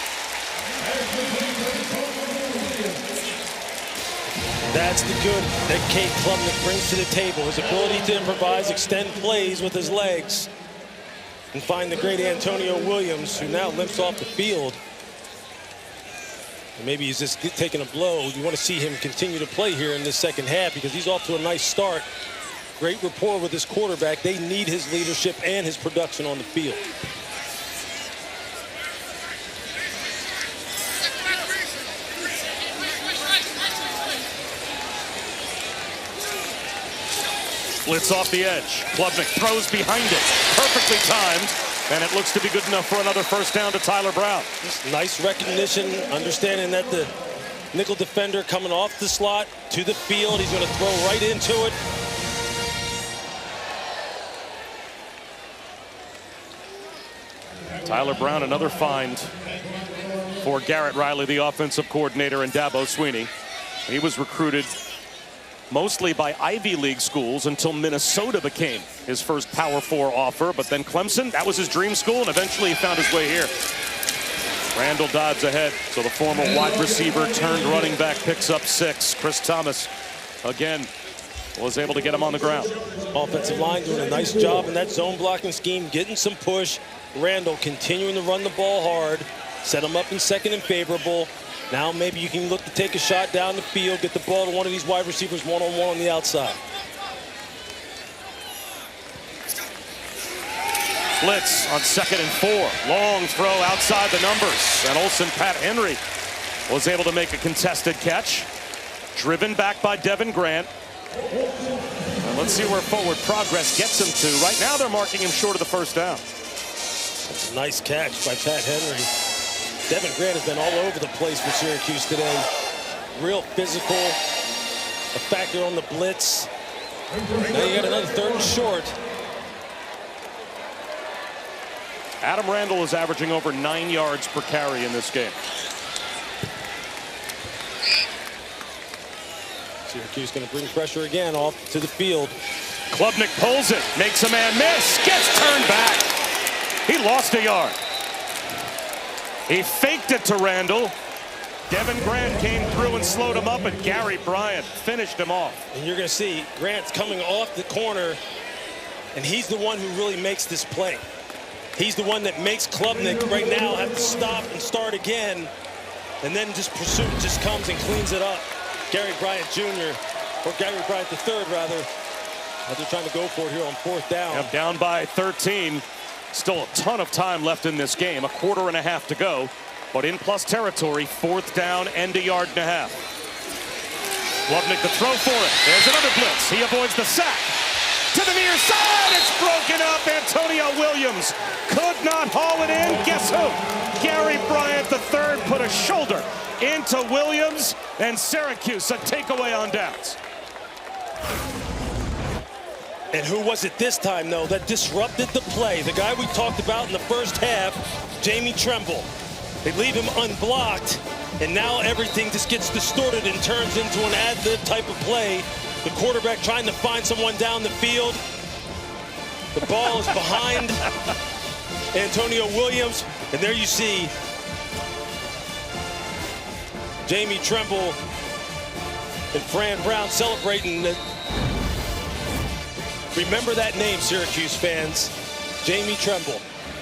That's the good that Kate Klubnik brings to the table. His ability to improvise, extend plays with his legs, and find the great Antonio Williams, who now limps off the field. And maybe he's just taking a blow. You want to see him continue to play here in this second half because he's off to a nice start. Great rapport with his quarterback. They need his leadership and his production on the field. Blitz off the edge. Klubnik throws behind it. Perfectly timed. And it looks to be good enough for another first down to Tyler Brown. Just nice recognition, understanding that the nickel defender coming off the slot to the field. He's going to throw right into it. Tyler Brown, another find for Garrett Riley, the offensive coordinator, and Dabo Sweeney. He was recruited mostly by Ivy League schools until Minnesota became his first Power 4 offer. But then Clemson, that was his dream school, and eventually he found his way here. Randall Dobbs ahead. So the former wide receiver turned running back picks up 6. Chris Thomas, again, was able to get him on the ground. Offensive line doing a nice job in that zone blocking scheme, getting some push. Randall continuing to run the ball hard, set him up in second and favorable. Now maybe you can look to take a shot down the field, get the ball to one of these wide receivers one-on-one on the outside. Blitz on 2nd and 4. Long throw outside the numbers. And Olsen Pat Henry was able to make a contested catch. Driven back by Devin Grant. And let's see where forward progress gets him to. Right now they're marking him short of the first down. That's a nice catch by Pat Henry. Devin Grant has been all over the place for Syracuse today. Real physical, a factor on the blitz. Now you got another 3rd and short. Adam Randall is averaging over 9 yards per carry in this game. Syracuse going to bring pressure again off to the field. Klubnik pulls it, makes a man miss, gets turned back. He lost a yard. He faked it to Randall. Devin Grant came through and slowed him up, and Gary Bryant finished him off. And you're going to see Grant's coming off the corner, and he's the one who really makes this play. He's the one that makes Klubnik right now have to stop and start again, and then just pursuit just comes and cleans it up. Gary Bryant Jr., or Gary Bryant III, rather, as they're trying to go for it here on 4th down. Yep, down by 13. Still a ton of time left in this game, 1.5 quarters to go, but in plus territory, 4th down and 1.5 yards. Klubnik to throw for it. There's another blitz. He avoids the sack. To the near side, it's broken up. Antonio Williams could not haul it in. Guess who? Gary Bryant III put a shoulder into Williams, and Syracuse a takeaway on downs. And who was it this time, though, that disrupted the play? The guy we talked about in the first half, Jamie Tremble. They leave him unblocked, and now everything just gets distorted and turns into an ad-lib type of play. The quarterback trying to find someone down the field. The ball is behind Antonio Williams, and there you see Jamie Tremble and Fran Brown celebrating. Remember that name, Syracuse fans. Jamie Tremble.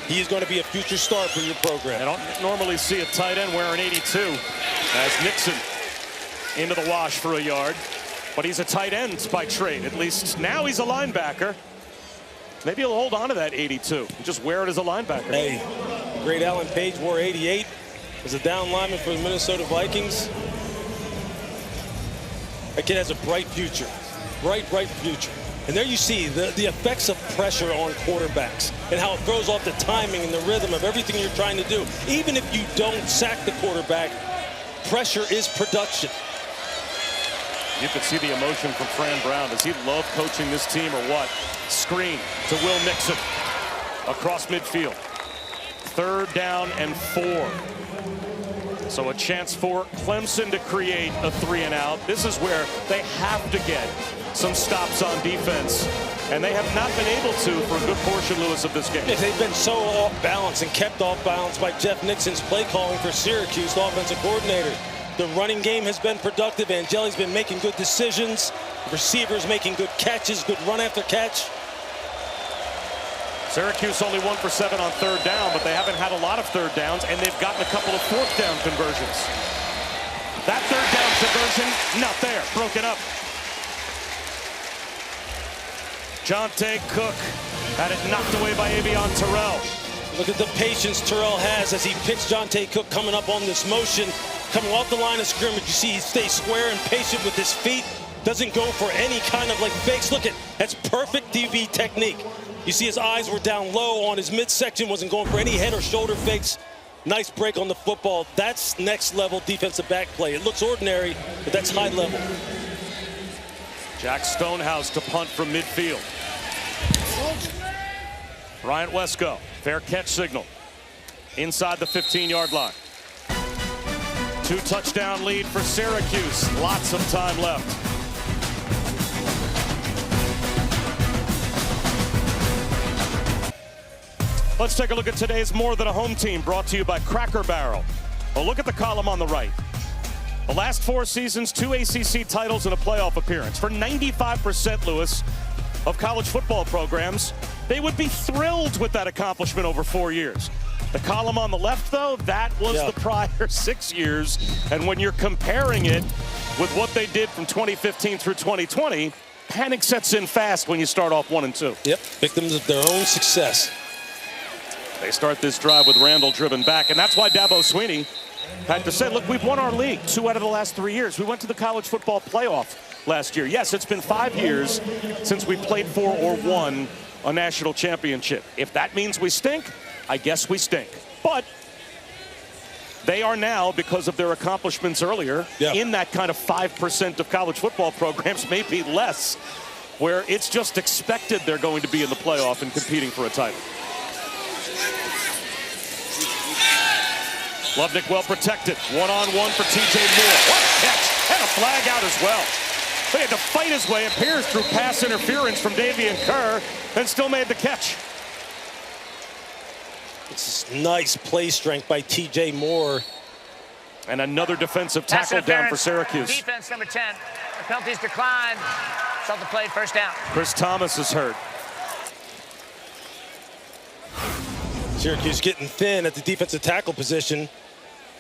He is going to be a future star for your program. I don't normally see a tight end wearing 82 as Nixon into the wash for 1 yard. But he's a tight end by trade. At least now he's a linebacker. Maybe he'll hold on to that 82 and just wear it as a linebacker. Hey, great Alan Page wore 88. as a down lineman for the Minnesota Vikings. That kid has a bright future. Bright future. And there you see the effects of pressure on quarterbacks and how it throws off the timing and the rhythm of everything you're trying to do. Even if you don't sack the quarterback, pressure is production. You could see the emotion from Fran Brown. Does he love coaching this team or what? Screen to Will Nixon across midfield. 3rd down and 4. So a chance for Clemson to create a 3-and-out. This is where they have to get some stops on defense, and they have not been able to for a good portion, Lewis, of this game. Yeah, they've been so off balance and kept off balance by Jeff Nixon's play calling for Syracuse, the offensive coordinator. The running game has been productive. Angeli's been making good decisions. Receivers making good catches, good run after catch. Syracuse only 1 for 7 on 3rd down, but they haven't had a lot of 3rd downs, and they've gotten a couple of 4th down conversions. That 3rd down conversion, not there, broken up. Jonte Cook had it knocked away by Avion Terrell. Look at the patience Terrell has as he picks Jonte Cook coming up on this motion. Coming off the line of scrimmage, you see he stays square and patient with his feet. Doesn't go for any kind of fakes. Look at, that's perfect DB technique. You see his eyes were down low on his midsection, wasn't going for any head or shoulder fakes. Nice break on the football. That's next level defensive back play. It looks ordinary, but that's high level. Jack Stonehouse to punt from midfield. Bryant Wesco, fair catch signal. Inside the 15-yard line. 2-touchdown lead for Syracuse. Lots of time left. Let's take a look at today's More Than a Home team, brought to you by Cracker Barrel. Well, look at the column on the right. The last 4 seasons, 2 ACC titles and a playoff appearance. For 95%, Lewis, of college football programs, they would be thrilled with that accomplishment over 4 years. The column on the left, though, that was the prior 6 years. And when you're comparing it with what they did from 2015 through 2020, panic sets in fast when you start off 1 and 2. Yep, victims of their own success. They start this drive with Randall driven back, and that's why Dabo Swinney had to say, look, we've won our league 2 out of the last 3 years. We went to the college football playoff last year. Yes, it's been 5 years since we played for or won a national championship. If that means we stink, I guess we stink. But they are now, because of their accomplishments earlier, in that kind of 5% of college football programs, maybe less, where it's just expected they're going to be in the playoff and competing for a title. Lovnick well protected. 1-on-1 for TJ Moore. What a catch, and a flag out as well. He had to fight his way, appears, through pass interference from Davian Kerr, and still made the catch. It's nice play strength by TJ Moore. And another defensive tackle down for Syracuse. Defense number 10. The penalties declined. Stop the play, 1st down. Chris Thomas is hurt. Syracuse getting thin at the defensive tackle position.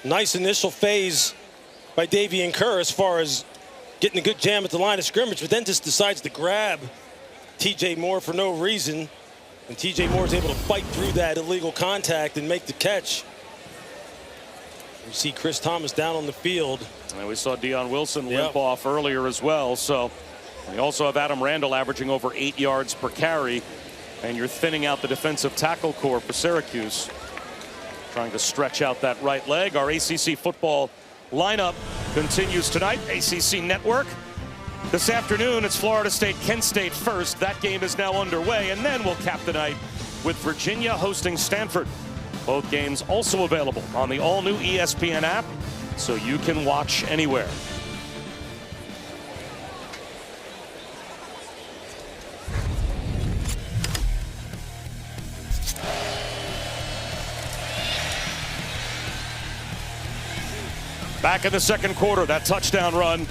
Nice initial phase by Davian Kerr as far as getting a good jam at the line of scrimmage, but then just decides to grab TJ Moore for no reason. And TJ Moore is able to fight through that illegal contact and make the catch. You see Chris Thomas down on the field. And we saw Deion Wilson limp off earlier as well. So we also have Adam Randall averaging over 8 yards per carry. And you're thinning out the defensive tackle core for Syracuse. Trying to stretch out that right leg. Our ACC football lineup continues tonight. ACC Network. This afternoon, it's Florida State, Kent State first. That game is now underway. And then we'll cap the night with Virginia hosting Stanford. Both games also available on the all-new ESPN app, so you can watch anywhere. Back in the second quarter, that touchdown run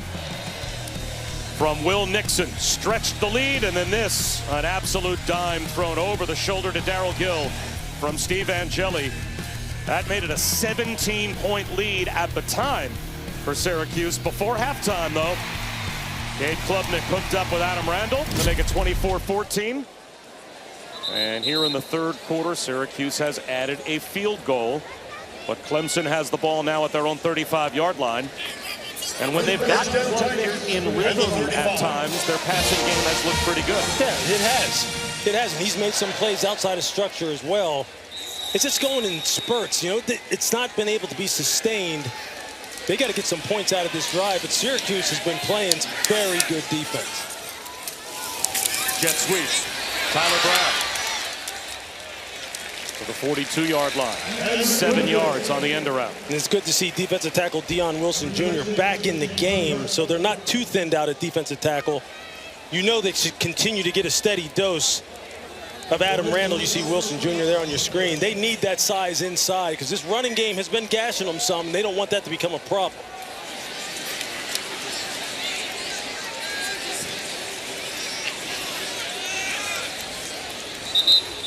from Will Nixon stretched the lead, and then this, an absolute dime thrown over the shoulder to Darryl Gill from Steve Angeli. That made it a 17-point lead at the time for Syracuse. Before halftime, though, Cade Klubnik hooked up with Adam Randall to make it 24-14. And here in the third quarter, Syracuse has added a field goal But Clemson has the ball now at their own 35-yard line. And when they've got Klubnik in rhythm at times, their passing game has looked pretty good. Yeah, it has. It has, and he's made some plays outside of structure as well. It's just going in spurts. You know, it's not been able to be sustained. They got to get some points out of this drive, but Syracuse has been playing some very good defense. Jet sweep. Tyler Brown to the 42-yard line. 7 yards on the end around. And it's good to see defensive tackle Dion Wilson Jr. back in the game, so they're not too thinned out at defensive tackle. You know they should continue to get a steady dose of Adam Randall. You see Wilson Jr. there on your screen. They need that size inside because this running game has been gashing them some, and they don't want that to become a problem.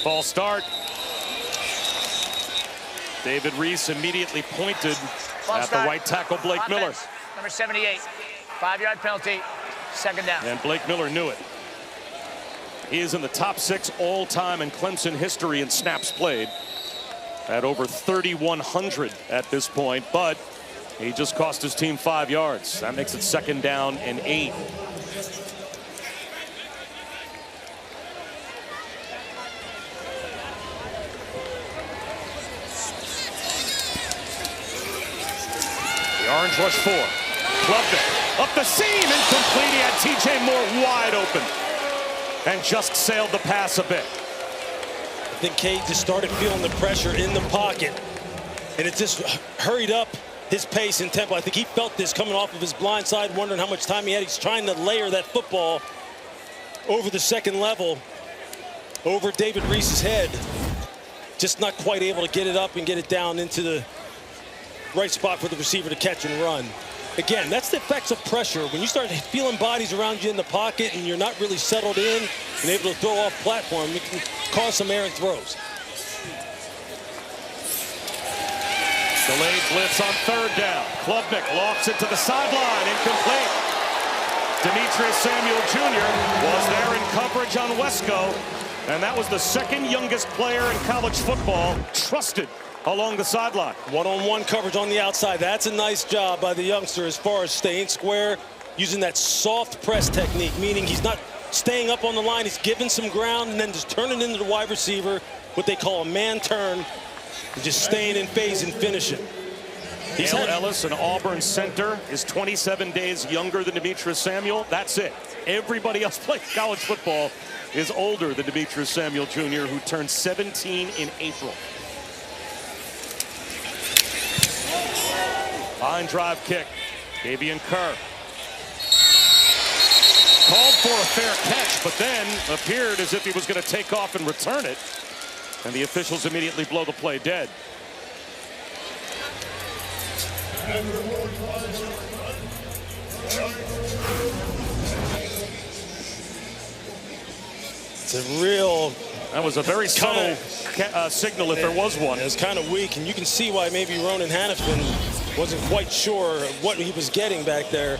False start. David Reese immediately pointed at the right tackle, Blake Miller. Number 78, 5-yard penalty, second down. And Blake Miller knew it. He is in the top 6 all-time in Clemson history in snaps played at over 3,100 at this point, but he just cost his team 5 yards. That makes it second down and 8. The Orange rush 4. Klubnik up the seam, incomplete. He had T.J. Moore wide open and just sailed the pass a bit. I think Cade just started feeling the pressure in the pocket, and it just hurried up his pace and tempo. I think he felt this coming off of his blind side, wondering how much time he had. He's trying to layer that football over the second level, over David Reese's head. Just not quite able to get it up and get it down into the right spot for the receiver to catch and run. Again, that's the effects of pressure. When you start feeling bodies around you in the pocket and you're not really settled in and able to throw off platform, it can cause some errant throws. Delayed blitz on third down. Klubnik lofts it to the sideline, incomplete. Demetrius Samuel Jr. was there in coverage on Wesco, and that was the second youngest player in college football trusted along the sideline. One-on-one coverage on the outside. That's a nice job by the youngster as far as staying square, using that soft press technique, meaning he's not staying up on the line, he's giving some ground and then just turning into the wide receiver, what they call a man turn, and just staying in phase and finishing. Dale Ellis, an Auburn center, is 27 days younger than Demetrius Samuel. That's it. Everybody else playing college football is older than Demetrius Samuel Jr., who turned 17 in April. Line drive kick. Davian Kerr called for a fair catch, but then appeared as if he was going to take off and return it. And the officials immediately blow the play dead. It's a real... That was a very subtle signal, if there was one. It was kind of weak, and you can see why maybe Ronan Hannafin wasn't quite sure what he was getting back there.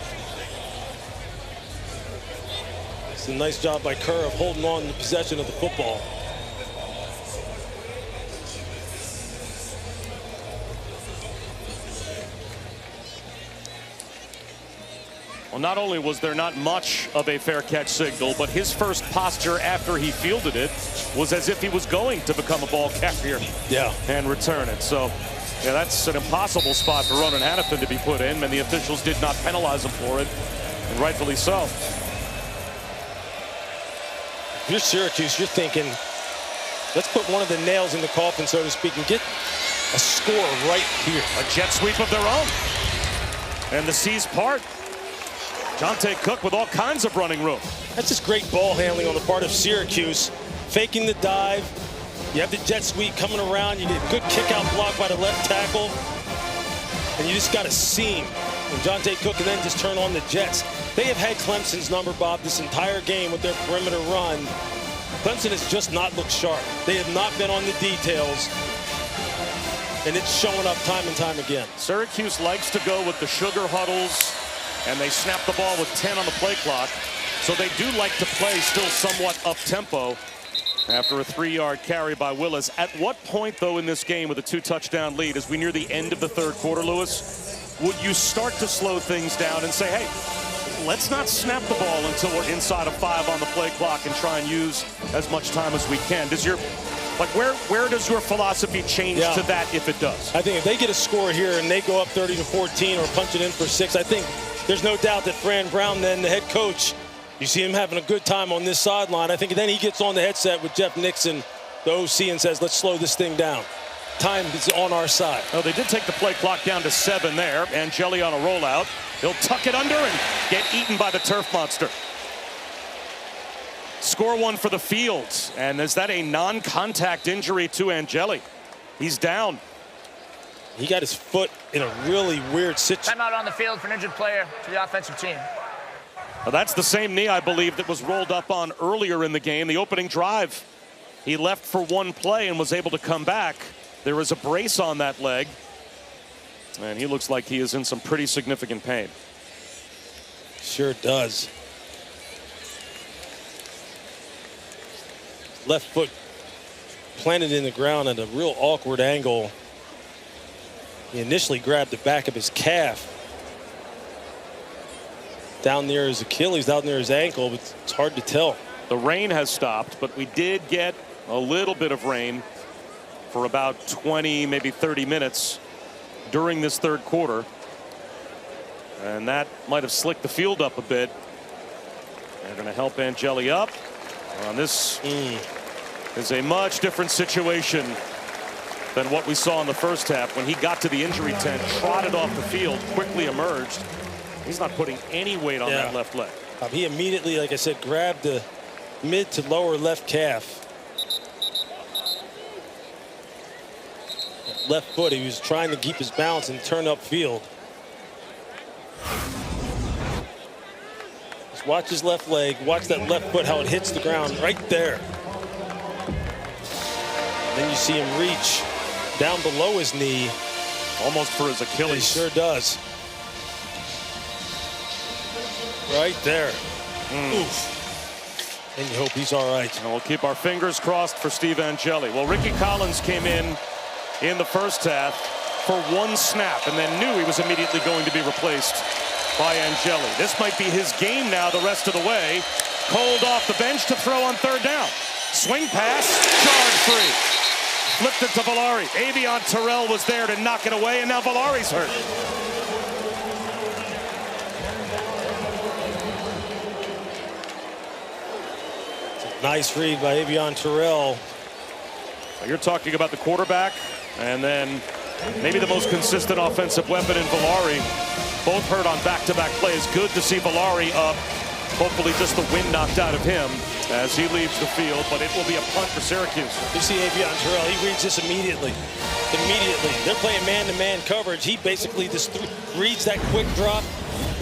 It's a nice job by Kerr of holding on to possession of the football. Well, not only was there not much of a fair catch signal, but his first posture after he fielded it was as if he was going to become a ball carrier and return it. So, yeah, that's an impossible spot for Ronan Hannafin to be put in, and the officials did not penalize him for it, and rightfully so. If you're Syracuse, you're thinking, let's put one of the nails in the coffin, so to speak, and get a score right here. A jet sweep of their own. And the seas part. Jonte Cook with all kinds of running room. That's just great ball handling on the part of Syracuse. Faking the dive. You have the jet sweep coming around. You get a good kick out block by the left tackle. And you just got a seam. And Jonte Cook can then just turn on the jets. They have had Clemson's number, Bob, this entire game with their perimeter run. Clemson has just not looked sharp. They have not been on the details. And it's showing up time and time again. Syracuse likes to go with the sugar huddles, and they snap the ball with 10 on the play clock. So they do like to play still somewhat up-tempo. after a 3-yard carry by Willis. At what point, though, in this game with a 2-touchdown lead, as we near the end of the third quarter, Lewis, would you start to slow things down and say, hey, let's not snap the ball until we're inside of 5 on the play clock and try and use as much time as we can? Does your, like, where does your philosophy change to that if it does? I think if they get a score here and they go up 30-14 or punch it in for 6, I think there's no doubt that Fran Brown, then the head coach, you see him having a good time on this sideline. I think then he gets on the headset with Jeff Nixon, the OC, and says, let's slow this thing down. Time is on our side. Oh, they did take the play clock down to 7 there. Angeli on a rollout. He'll tuck it under and get eaten by the turf monster. Score 1 for the Fields. And is that a non-contact injury to Angeli? He's down. He got his foot in a really weird situation. Timeout on the field for an injured player to the offensive team. Well, that's the same knee, I believe, that was rolled up on earlier in the game. The opening drive, he left for 1 play and was able to come back. There is a brace on that leg, and he looks like he is in some pretty significant pain. Sure does. Left foot planted in the ground at a real awkward angle. He initially grabbed the back of his calf. Down near his Achilles, down near his ankle, but it's hard to tell. The rain has stopped, but we did get a little bit of rain for about 20, maybe 30 minutes during this third quarter. And that might have slicked the field up a bit. They're going to help Angeli up. This is a much different situation than what we saw in the first half when he got to the injury tent, trotted off the field, quickly emerged. He's not putting any weight on that left leg. He immediately, like I said, grabbed the mid to lower left calf. Left foot, he was trying to keep his balance and turn upfield. Just watch his left leg, watch that left foot, how it hits the ground right there. Then you see him reach down below his knee. Almost for his Achilles. He sure does. Right there. Oof. And you hope he's all right. And we'll keep our fingers crossed for Steve Angeli. Well, Ricky Collins came in the first half for 1 snap and then knew he was immediately going to be replaced by Angeli. This might be his game now the rest of the way. Cold off the bench to throw on 3rd down. Swing pass, charge free. Flipped it to Villari. Avion Terrell was there to knock it away, and now Villari's hurt. Nice read by Avion Terrell. You're talking about the quarterback and then maybe the most consistent offensive weapon in Villari. Both hurt on back-to-back plays. Good to see Villari up. Hopefully just the wind knocked out of him as he leaves the field, but it will be a punt for Syracuse. You see Avion Terrell, he reads this immediately. They're playing man-to-man coverage. He basically just reads that quick drop,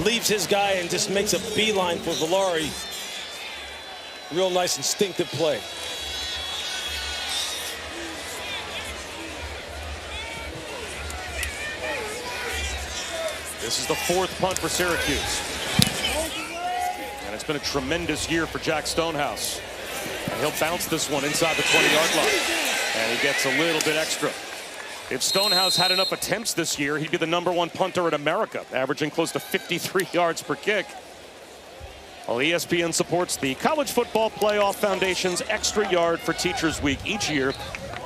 leaves his guy, and just makes a beeline for Villari. Real nice instinctive play. This is the 4th punt for Syracuse. And it's been a tremendous year for Jack Stonehouse. And he'll bounce this one inside the 20-yard line. And he gets a little bit extra. If Stonehouse had enough attempts this year, he'd be the #1 punter in America, averaging close to 53 yards per kick. Well, ESPN supports the College Football Playoff Foundation's Extra Yard for Teachers Week each year.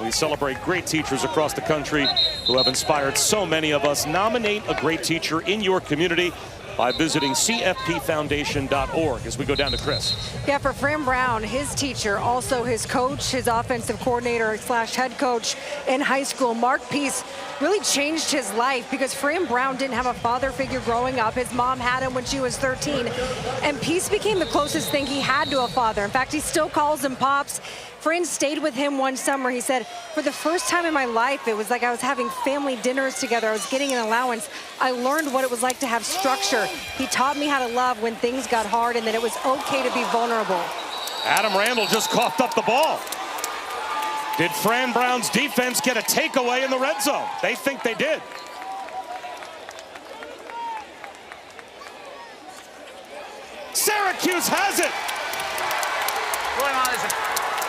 We celebrate great teachers across the country who have inspired so many of us. Nominate a great teacher in your community by visiting cfpfoundation.org as we go down to Chris. Yeah, for Fran Brown, his teacher, also his coach, his offensive coordinator / head coach in high school, Mark Peace, really changed his life because Fran Brown didn't have a father figure growing up. His mom had him when she was 13, and Peace became the closest thing he had to a father. In fact, he still calls him Pops. Fran stayed with him one summer. He said, for the first time in my life, it was like I was having family dinners together. I was getting an allowance. I learned what it was like to have structure. He taught me how to love when things got hard and that it was okay to be vulnerable. Adam Randall just coughed up the ball. Did Fran Brown's defense get a takeaway in the red zone? They think they did. Syracuse has it. Going on is in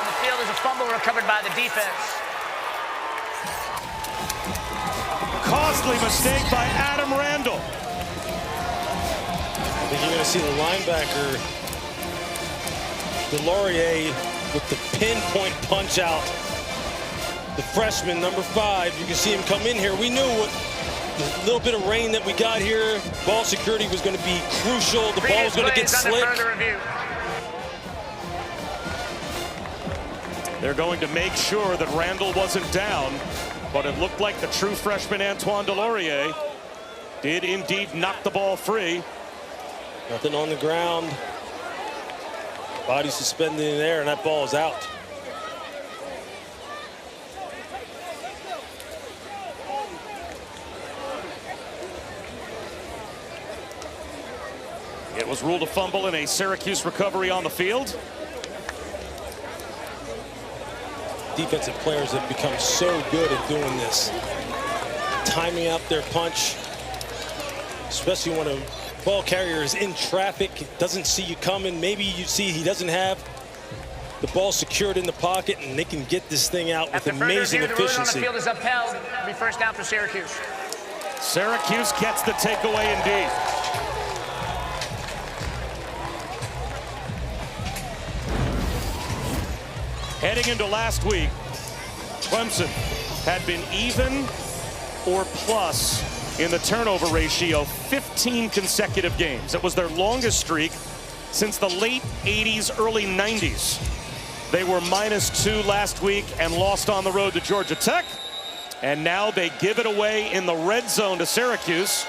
the field There's a fumble recovered by the defense. Costly mistake by Adam Randall. I think you're going to see the linebacker, Delorier, with the pinpoint punch out. The freshman, number 5, you can see him come in here. We knew what the little bit of rain that we got here, ball security was going to be crucial. The ball was going to get slick. They're going to make sure that Randall wasn't down, but it looked like the true freshman Antoine Delorier did indeed knock the ball free. Nothing on the ground. Body suspended in the air, and that ball is out. It was ruled a fumble in a Syracuse recovery on the field. Defensive players have become so good at doing this. Timing out their punch, especially when a ball carrier is in traffic, doesn't see you coming. Maybe you see he doesn't have the ball secured in the pocket, and they can get this thing out with amazing efficiency. The field is upheld. It'll be first down for Syracuse. Syracuse gets the takeaway indeed. Heading into last week, Clemson had been even or plus in the turnover ratio 15 consecutive games. It was their longest streak since the late 80s, early 90s. They were -2 last week and lost on the road to Georgia Tech. And now they give it away in the red zone to Syracuse.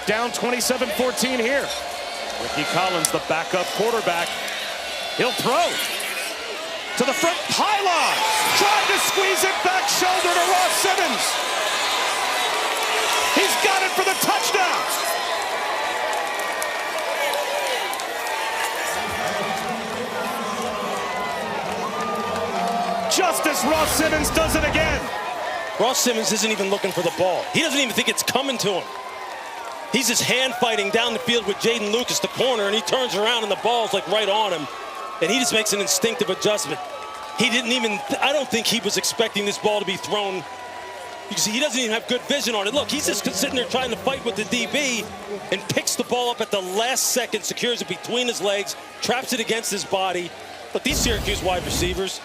Down 27-14 here. Ricky Collins, the backup quarterback. He'll throw to the front pylon. Tried to squeeze it back shoulder to Ross Simmons. He's got it for the touchdown. Justice Ross Simmons does it again. Ross Simmons isn't even looking for the ball. He doesn't even think it's coming to him. He's just hand fighting down the field with Jaden Lucas, the corner, and he turns around and the ball's like right on him. And he just makes an instinctive adjustment. He didn't even, I don't think he was expecting this ball to be thrown. You can see he doesn't even have good vision on it. Look, he's just sitting there trying to fight with the DB and picks the ball up at the last second, secures it between his legs, traps it against his body. Look, these Syracuse wide receivers,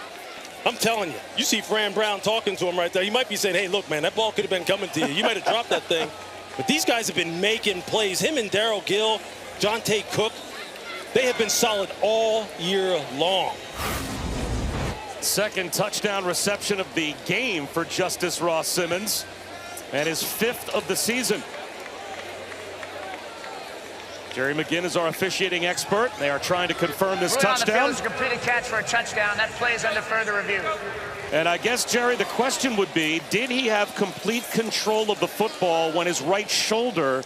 I'm telling you, you see Fran Brown talking to him right there. You might be saying, hey, look, man, that ball could have been coming to you. You might have dropped that thing. But these guys have been making plays. Him and Darryl Gill, Jonte Cook, they have been solid all year long. Second touchdown reception of the game for Justice Ross Simmons, and his 5th of the season. Jerry McGinn is our officiating expert. They are trying to confirm this touchdown. It's a completed catch for a touchdown. That play is under further review. And I guess, Jerry, the question would be, did he have complete control of the football when his right shoulder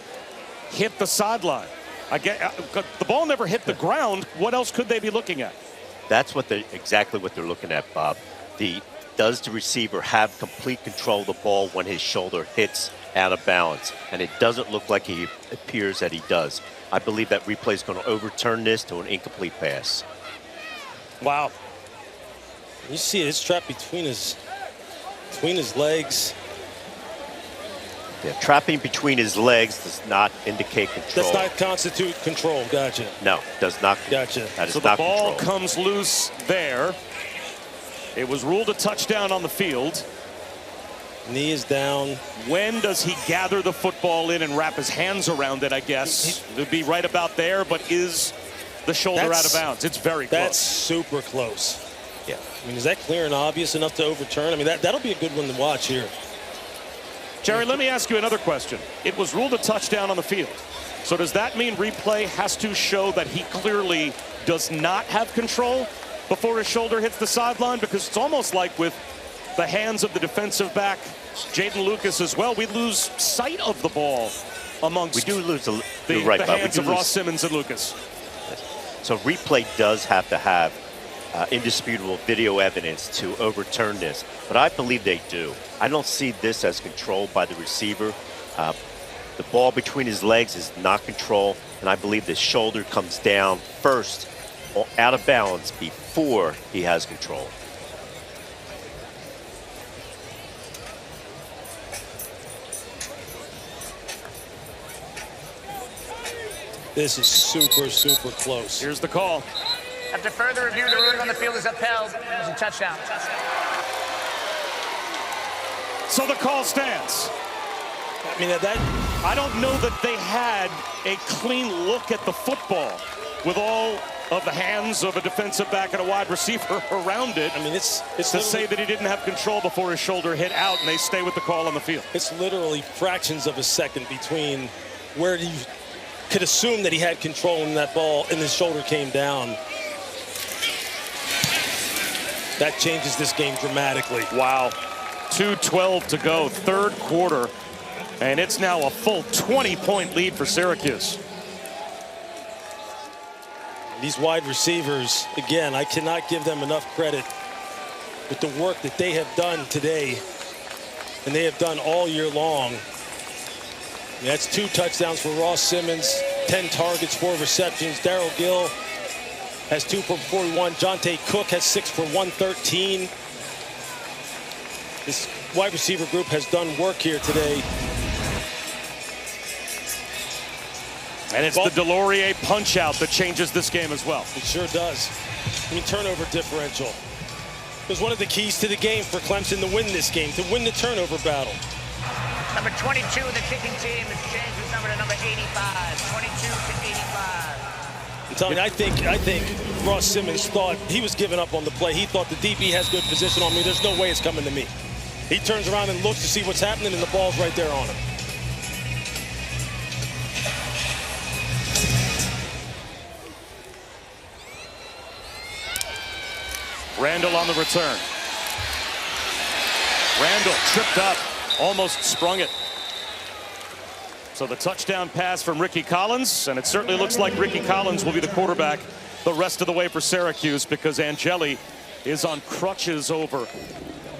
hit the sideline? The ball never hit the ground. What else could they be looking at? That's exactly what they're looking at, Bob. Does the receiver have complete control of the ball when his shoulder hits out of balance? And it doesn't look like he appears that he does. I believe that replay is going to overturn this to an incomplete pass. Wow. You see it, it's trapped between his legs. Yeah, trapping between his legs does not indicate control. Does not constitute control. Gotcha. No, does not. Gotcha. That is so the not ball control. comes loose there. It was ruled a touchdown on the field. Knee is down. When does he gather the football in and wrap his hands around it, I guess? It would be right about there, but is the shoulder out of bounds? It's very close. That's super close. Yeah. I mean, is that clear and obvious enough to overturn? I mean, that'll be a good one to watch here. Jerry, let me ask you another question. It was ruled a touchdown on the field. So does that mean replay has to show that he clearly does not have control before his shoulder hits the sideline? Because it's almost like with the hands of the defensive back, Jaden Lucas as well, we lose sight of the ball amongst we do lose the hands of Ross Simmons and Lucas. So replay does have to have indisputable video evidence to overturn this, but I believe they do. I don't see this as controlled by the receiver. The ball between his legs is not controlled, and I believe the shoulder comes down first out of balance before he has control. This is super, super close. Here's the call. After further review, the ruling on the field is upheld. It was a touchdown. So the call stands. I mean, I don't know that they had a clean look at the football with all of the hands of a defensive back and a wide receiver around it. I mean, it's to say that he didn't have control before his shoulder hit out, and they stay with the call on the field. It's literally fractions of a second between where you could assume that he had control in that ball and his shoulder came down. That changes this game dramatically. Wow. 2:12 to go, third quarter, and it's now a full 20-point lead for Syracuse. These wide receivers, again, I cannot give them enough credit with the work that they have done today and they have done all year long. That's 2 touchdowns for Ross Simmons, 10 targets, 4 receptions. Darryl Gill has 2 for 41. Jonte Cook has 6 for 113. This wide receiver group has done work here today. And it's the Delorier punch out that changes this game as well. It sure does. I mean, turnover differential. It was one of the keys to the game for Clemson to win this game, to win the turnover battle. Number 22 of the kicking team has changed his number to number 85. 22 to 85. I'm telling you, I think Ross Simmons thought he was giving up on the play. He thought the DB has good position on me. There's no way it's coming to me. He turns around and looks to see what's happening, and the ball's right there on him. Randall on the return. Randall tripped up, almost sprung it. So the touchdown pass from Ricky Collins, and it certainly looks like Ricky Collins will be the quarterback the rest of the way for Syracuse, because Angeli is on crutches over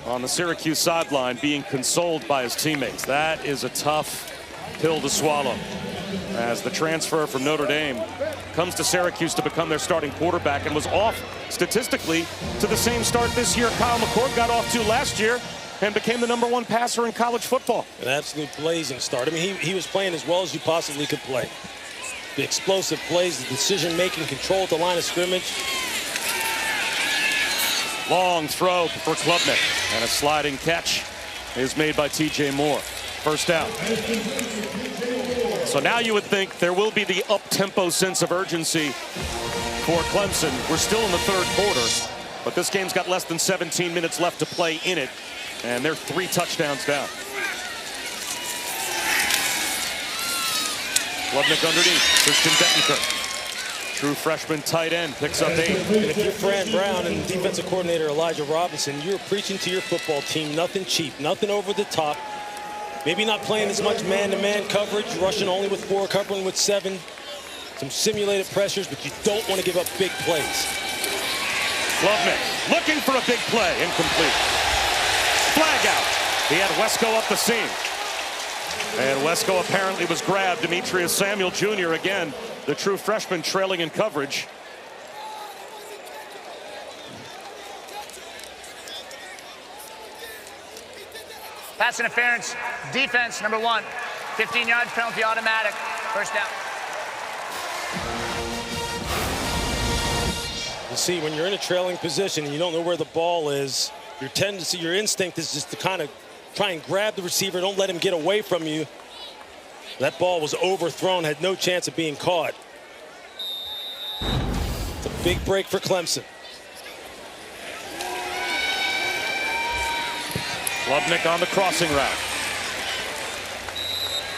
on the Syracuse sideline being consoled by his teammates. That is a tough pill to swallow, as the transfer from Notre Dame comes to Syracuse to become their starting quarterback and was off statistically to the same start this year Kyle McCord got off to last year and became the #1 passer in college football. An absolute blazing start. I mean, he was playing as well as you possibly could play. The explosive plays, the decision-making, control at the line of scrimmage. Long throw for Klubnik, and a sliding catch is made by TJ Moore. First down. So now you would think there will be the up-tempo sense of urgency for Clemson. We're still in the third quarter, but this game's got less than 17 minutes left to play in it, and they're 3 touchdowns down. Klubnik underneath, Christian Bettencourt. True freshman tight end picks up 8. And if you're Fran Brown and defensive coordinator Elijah Robinson, you're preaching to your football team, nothing cheap, nothing over the top. Maybe not playing as much man-to-man coverage, rushing only with 4, covering with 7. Some simulated pressures, but you don't want to give up big plays. Klubnik looking for a big play, incomplete. Flag out. He had Wesco up the seam. And Wesco apparently was grabbed. Demetrius Samuel Jr. again, the true freshman, trailing in coverage. Pass interference, defense, number 1. 15-yard penalty, automatic. First down. You see, when you're in a trailing position and you don't know where the ball is, your tendency, your instinct is just to kind of try and grab the receiver. Don't let him get away from you. That ball was overthrown, had no chance of being caught. It's a big break for Clemson. Klubnik on the crossing route.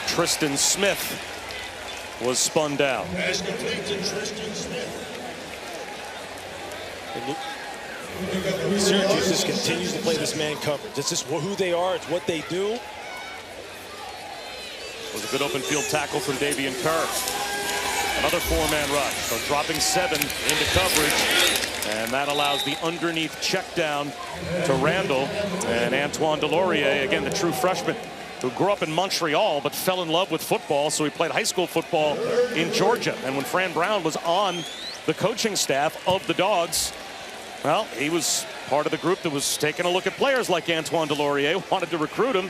Tristan Smith was spun down. Syracuse just continues to play this man coverage. It's just who they are. It's what they do. Was a good open field tackle from Davian Kerr. Another 4-man rush. So dropping 7 into coverage. And that allows the underneath check down to Randall. And Antoine Delorier, again, the true freshman, who grew up in Montreal but fell in love with football. So he played high school football in Georgia. And when Fran Brown was on the coaching staff of the Dogs. Well, he was part of the group that was taking a look at players like Antoine Delorier, wanted to recruit him.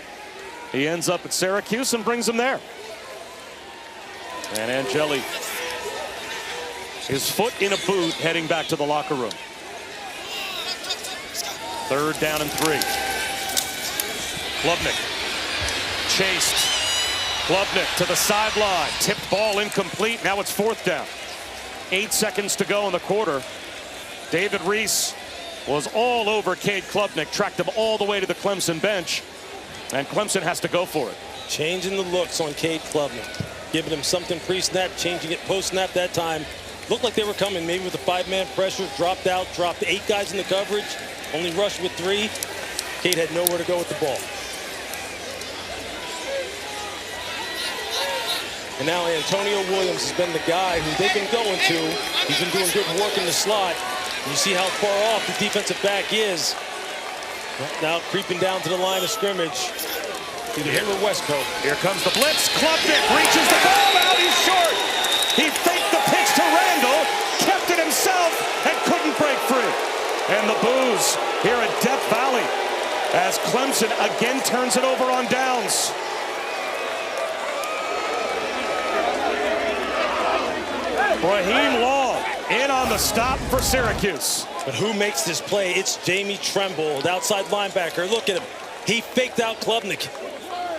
He ends up at Syracuse and brings him there. And Angeli, his foot in a boot, heading back to the locker room. 3rd down and 3. Klubnik chased. Klubnik to the sideline. Tipped ball incomplete. Now it's 4th down. 8 seconds to go in the quarter. David Reese was all over Cade Klubnik, tracked him all the way to the Clemson bench, and Clemson has to go for it. Changing the looks on Cade Klubnik, giving him something pre-snap, changing it post-snap that time. Looked like they were coming, maybe with a 5-man pressure, dropped out, dropped 8 guys in the coverage, only rushed with 3. Cade had nowhere to go with the ball. And now Antonio Williams has been the guy who they've been going to. He's been doing good work in the slot. You see how far off the defensive back is. Now creeping down to the line of scrimmage. Either him or Westcoat. Here comes the blitz. Klubnik reaches the ball out. He's short. He faked the pitch to Randall, kept it himself, and couldn't break free. And the boos here at Death Valley as Clemson again turns it over on downs. Raheem Long in on the stop for Syracuse. But who makes this play? It's Jamie Tremble, the outside linebacker. Look at him. He faked out Klubnik.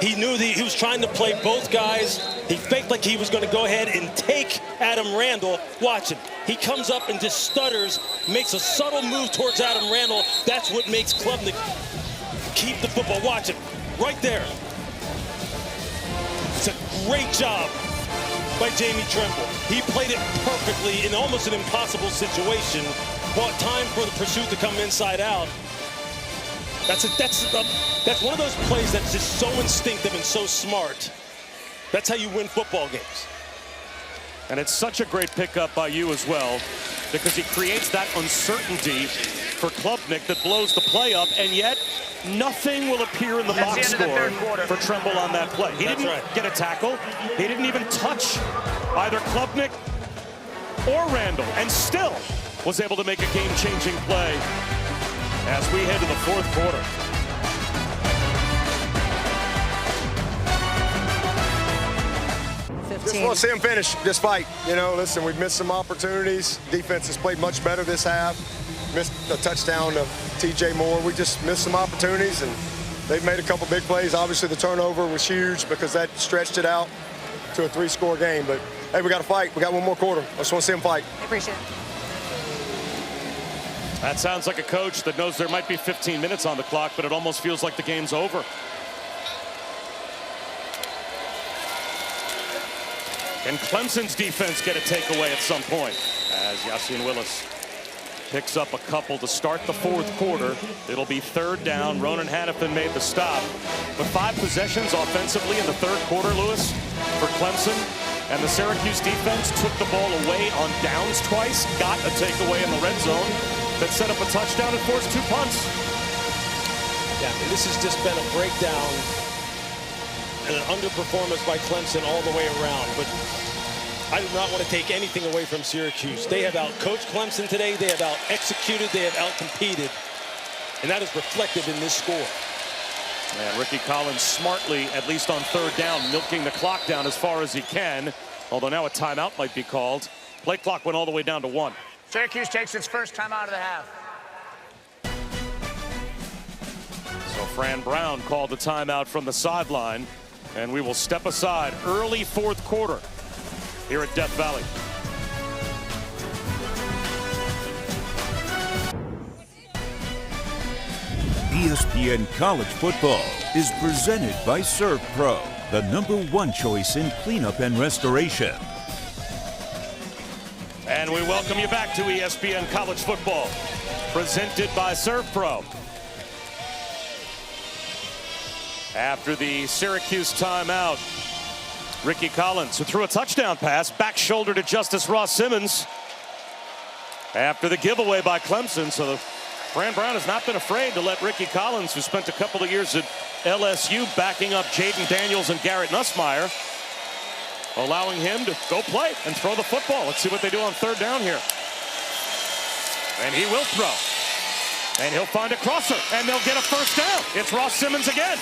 He knew that he was trying to play both guys. He faked like he was going to go ahead and take Adam Randall. Watch him. He comes up and just stutters, makes a subtle move towards Adam Randall. That's what makes Klubnik keep the football. Watch him. Right there. It's a great job by Jamie Tremble. He played it perfectly in almost an impossible situation. Bought time for the pursuit to come inside out. That's one of those plays that's just so instinctive and so smart. That's how you win football games. And it's such a great pickup by you as well, because he creates that uncertainty for Klubnik that blows the play up, and yet nothing will appear in the box score for Tremble on that play. He didn't get a tackle. He didn't even touch either Klubnik or Randall, and still was able to make a game-changing play as we head to the 4th quarter. Just want to see him finish this fight. You know, listen, we've missed some opportunities. Defense has played much better this half. Missed a touchdown to TJ Moore. We just missed some opportunities, and they've made a couple big plays. Obviously, the turnover was huge because that stretched it out to a 3-score game. But, hey, we got to fight. We got one more quarter. I just want to see him fight. I appreciate it. That sounds like a coach that knows there might be 15 minutes on the clock, but it almost feels like the game's over. Can Clemson's defense get a takeaway at some point? As Yassine Willis picks up a couple to start the 4th quarter. It'll be 3rd down. Ronan Hannafin made the stop. But 5 possessions offensively in the 3rd quarter, Lewis, for Clemson. And the Syracuse defense took the ball away on downs twice, got a takeaway in the red zone that set up a touchdown and forced 2 punts. Yeah, this has just been a breakdown and an underperformance by Clemson all the way around. But I do not want to take anything away from Syracuse. They have out-coached Clemson today. They have out-executed. They have out-competed. And that is reflected in this score. And Ricky Collins smartly, at least on 3rd down, milking the clock down as far as he can. Although now a timeout might be called. Play clock went all the way down to 1. Syracuse takes its first time out of the half. So Fran Brown called the timeout from the sideline. And we will step aside. Early 4th quarter here at Death Valley. ESPN College Football is presented by ServPro, the #1 choice in cleanup and restoration. And we welcome you back to ESPN College Football, presented by ServPro. After the Syracuse timeout, Ricky Collins, who threw a touchdown pass, back shoulder to Justice Ross Simmons after the giveaway by Clemson. So Fran Brown has not been afraid to let Ricky Collins, who spent a couple of years at LSU backing up Jaden Daniels and Garrett Nussmeier, allowing him to go play and throw the football. Let's see what they do on 3rd down here. And he will throw. And he'll find a crosser. And they'll get a first down. It's Ross Simmons again.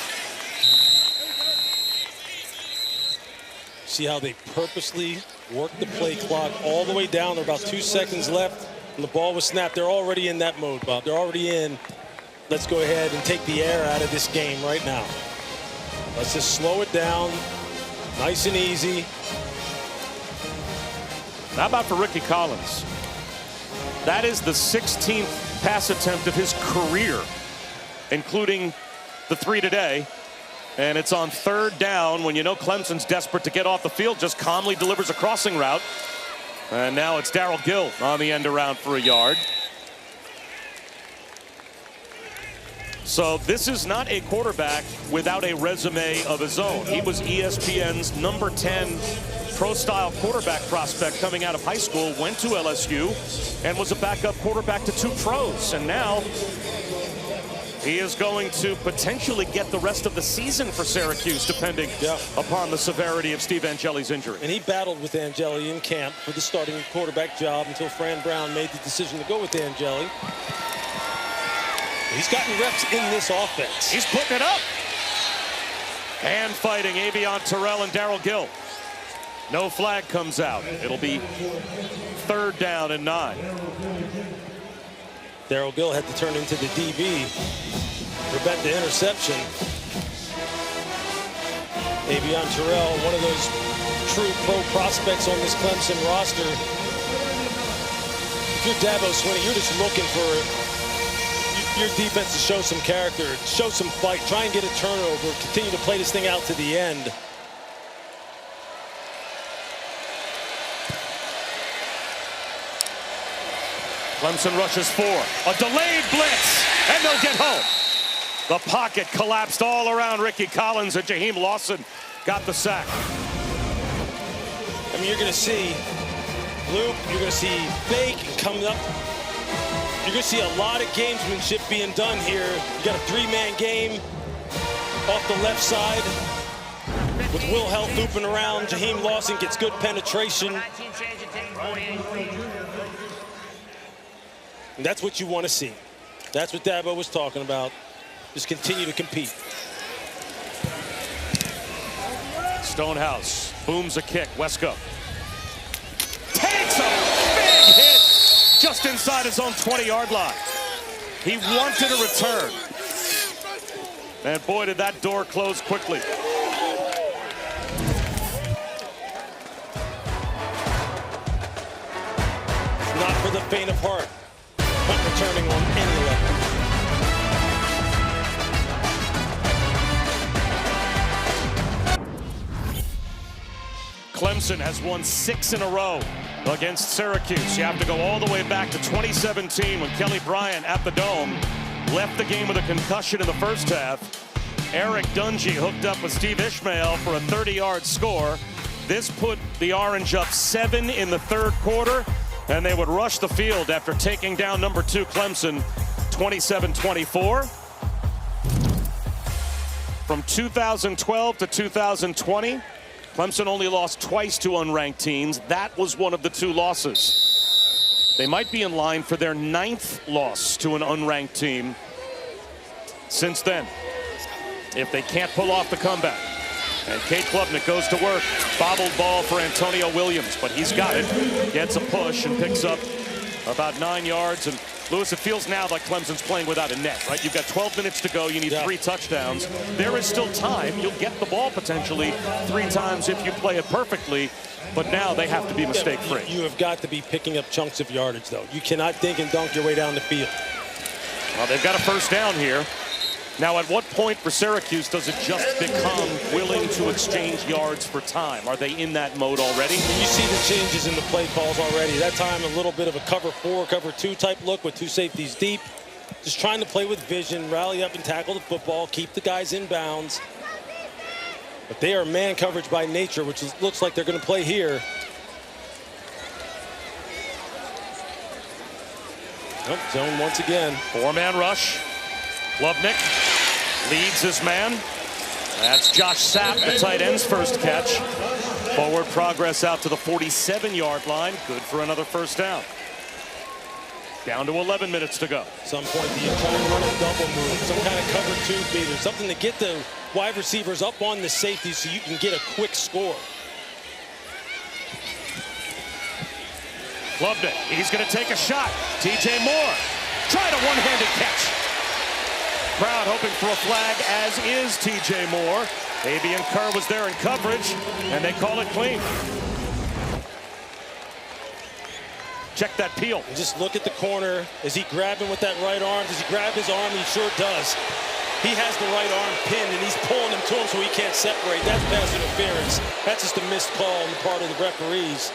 See how they purposely work the play clock all the way down. There are about 2 seconds left. And the ball was snapped. They're already in that mode, Bob. They're already in. Let's go ahead and take the air out of this game right now. Let's just slow it down. Nice and easy. How about for Ricky Collins? That is the 16th pass attempt of his career, including the 3 today. And it's on 3rd down when you know Clemson's desperate to get off the field. Just calmly delivers a crossing route. And now it's Darryl Gill on the end around for a yard. So this is not a quarterback without a resume of his own. He was ESPN's number 10 pro-style quarterback prospect coming out of high school, went to LSU, and was a backup quarterback to 2 pros. And now he is going to potentially get the rest of the season for Syracuse, depending upon the severity of Steve Angeli's injury. And he battled with Angeli in camp for the starting quarterback job until Fran Brown made the decision to go with Angeli. He's gotten reps in this offense. He's putting it up. And fighting Avion Terrell and Darryl Gill. No flag comes out. It'll be 3rd down and 9. Darryl Gill had to turn into the DB, prevent the interception. Avion Terrell, one of those true pro prospects on this Clemson roster. If you're Dabo Swinney, you're just looking for your defense to show some character, show some fight, try and get a turnover, continue to play this thing out to the end. Clemson rushes 4. A delayed blitz, and they'll get home. The pocket collapsed all around Ricky Collins, and Jaheim Lawson got the sack. I mean, you're going to see loop, you're going to see fake coming up. You're going to see a lot of gamesmanship being done here. You got a 3-man game off the left side with Will Held looping around. Jaheim Lawson gets good penetration. And that's what you want to see. That's what Dabo was talking about. Just continue to compete. Stonehouse booms a kick. Wesco takes a big hit just inside his own 20-yard line. He wanted a return. And boy, did that door close quickly. It's not for the faint of heart. Not returning on any level. Clemson has won 6 in a row against Syracuse. You have to go all the way back to 2017 when Kelly Bryant at the Dome left the game with a concussion in the first half. Eric Dungy hooked up with Steve Ishmael for a 30-yard score. This put the Orange up 7 in the 3rd quarter, and they would rush the field after taking down number 2 Clemson 27-24. From 2012 to 2020, Clemson only lost twice to unranked teams. That was one of the 2 losses. They might be in line for their 9th loss to an unranked team since then, if they can't pull off the comeback. And Kate Klubnik goes to work. Bobbled ball for Antonio Williams, but he's got it. Gets a push and picks up about 9 yards. And Lewis, it feels now like Clemson's playing without a net, right? You've got 12 minutes to go. You need 3 touchdowns. There is still time. You'll get the ball potentially 3 times if you play it perfectly. But now they have to be mistake-free. You have got to be picking up chunks of yardage, though. You cannot dink and dunk your way down the field. Well, they've got a first down here. Now, at what point for Syracuse does it just become willing to exchange yards for time? Are they in that mode already? You see the changes in the play calls already. That time, a little bit of a cover 4, cover 2 type look with 2 safeties deep. Just trying to play with vision, rally up and tackle the football, keep the guys in bounds. But they are man coverage by nature, which looks like they're going to play here. Oh, zone once again. 4-man rush. Klubnik leads his man. That's Josh Sapp, the tight end's first catch. Forward progress out to the 47-yard line. Good for another first down. Down to 11 minutes to go. At some point, you try and run a double move, some kind of cover 2 beater, something to get the wide receivers up on the safety so you can get a quick score. Klubnik, he's going to take a shot. TJ Moore, tried a one-handed catch. Crowd hoping for a flag, as is TJ Moore. Fabian Kerr was there in coverage, and they call it clean. Check that peel. And just look at the corner. Is he grabbing with that right arm? Does he grab his arm? He sure does. He has the right arm pinned, and he's pulling him to him so he can't separate. That's pass interference. That's just a missed call on the part of the referees.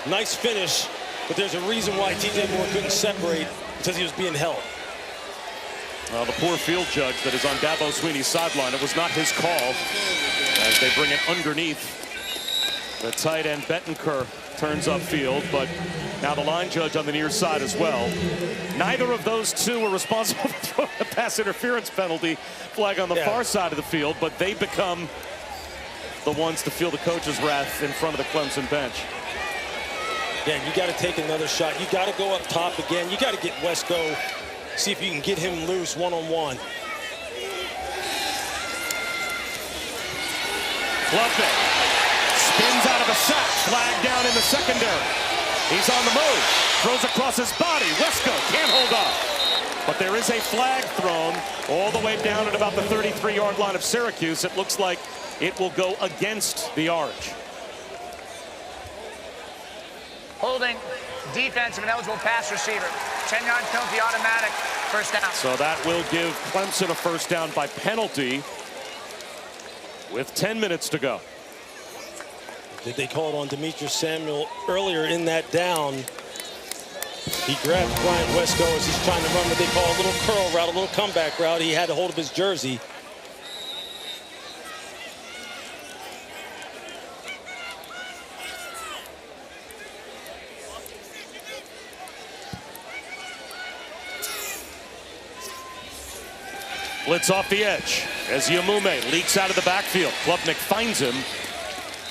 Nice finish, but there's a reason why TJ Moore couldn't separate, because he was being held. Well, the poor field judge that is on Dabo Swinney's sideline, it was not his call as they bring it underneath. The tight end Bettenker turns upfield, but now the line judge on the near side as well. Neither of those two were responsible for throwing a pass interference penalty flag on the far side of the field, but they become the ones to feel the coach's wrath in front of the Clemson bench. Yeah, you got to take another shot. You got to go up top again. You got to get Wesco, see if you can get him loose one-on-one. Klubnik spins out of a sack, flag down in the secondary. He's on the move, throws across his body. Wesco can't hold on. But there is a flag thrown all the way down at about the 33-yard line of Syracuse. It looks like it will go against the Orange. Holding defensive and eligible pass receiver. 10-yard penalty automatic, first down. So that will give Clemson a first down by penalty with 10 minutes to go. Did they call it on Demetrius Samuel earlier in that down? He grabbed Brian Wesco as he's trying to run what they call a little curl route, a little comeback route. He had a hold of his jersey. Blitz off the edge as Yamume leaks out of the backfield. Klubnik finds him,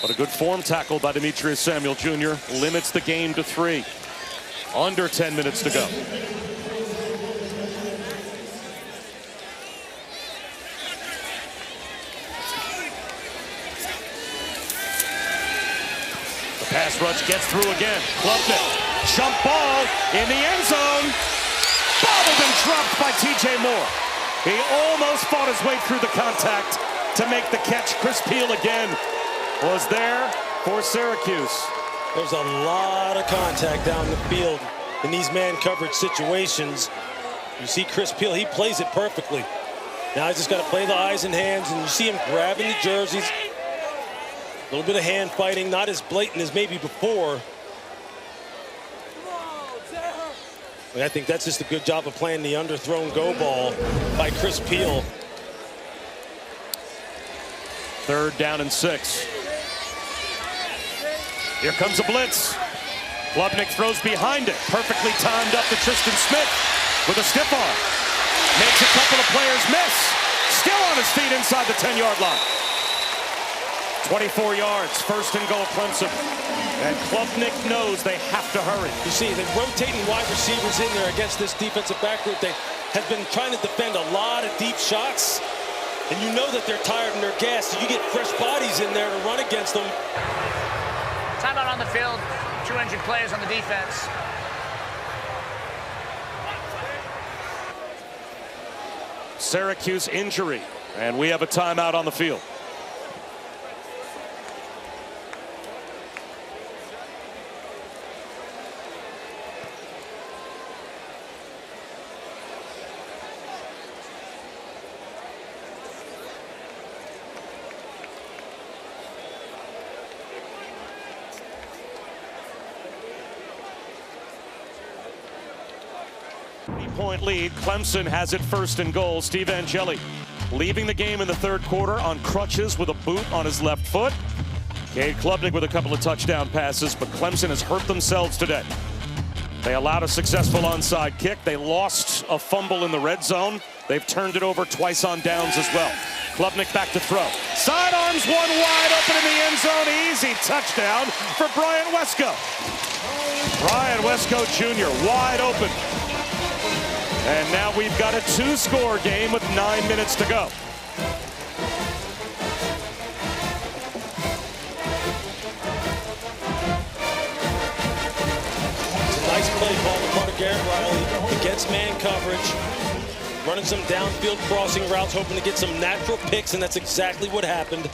but a good form tackle by Demetrius Samuel Jr. limits the game to 3. Under 10 minutes to go. The pass rush gets through again. Klubnik, jump ball in the end zone. Bobbled and dropped by TJ Moore. He almost fought his way through the contact to make the catch. Chris Peel again was there for Syracuse. There's a lot of contact down the field in these man coverage situations. You see Chris Peel, he plays it perfectly. Now he's just got to play the eyes and hands, and you see him grabbing the jerseys. A little bit of hand fighting, not as blatant as maybe before. I think that's just a good job of playing the underthrown go ball by Chris Peel. 3rd down and 6. Here comes a blitz. Klubnik throws behind it. Perfectly timed up to Tristan Smith with a stiff arm. Makes a couple of players miss. Still on his feet inside the 10-yard line. 24 yards, 1st and goal Clemson. And Klubnik knows they have to hurry. You see, they're rotating wide receivers in there against this defensive back group. They have been trying to defend a lot of deep shots. And you know that they're tired and they're gassed. So you get fresh bodies in there to run against them. Timeout on the field. 200 players on the defense. Syracuse injury. And we have a timeout on the field. Point lead. Clemson has it 1st and goal. Steve Angeli leaving the game in the 3rd quarter on crutches with a boot on his left foot. Cade Klubnik with a couple of touchdown passes, but Clemson has hurt themselves today. They allowed a successful onside kick. They lost a fumble in the red zone. They've turned it over twice on downs as well. Klubnik back to throw. Sidearms, one wide open in the end zone. Easy touchdown for Brian Wesco. Brian Wesco Jr. wide open. And now we've got a 2-score game with 9 minutes to go. Nice play call on the part of Garrett Riley against man coverage, running some downfield crossing routes, hoping to get some natural picks, and that's exactly what happened.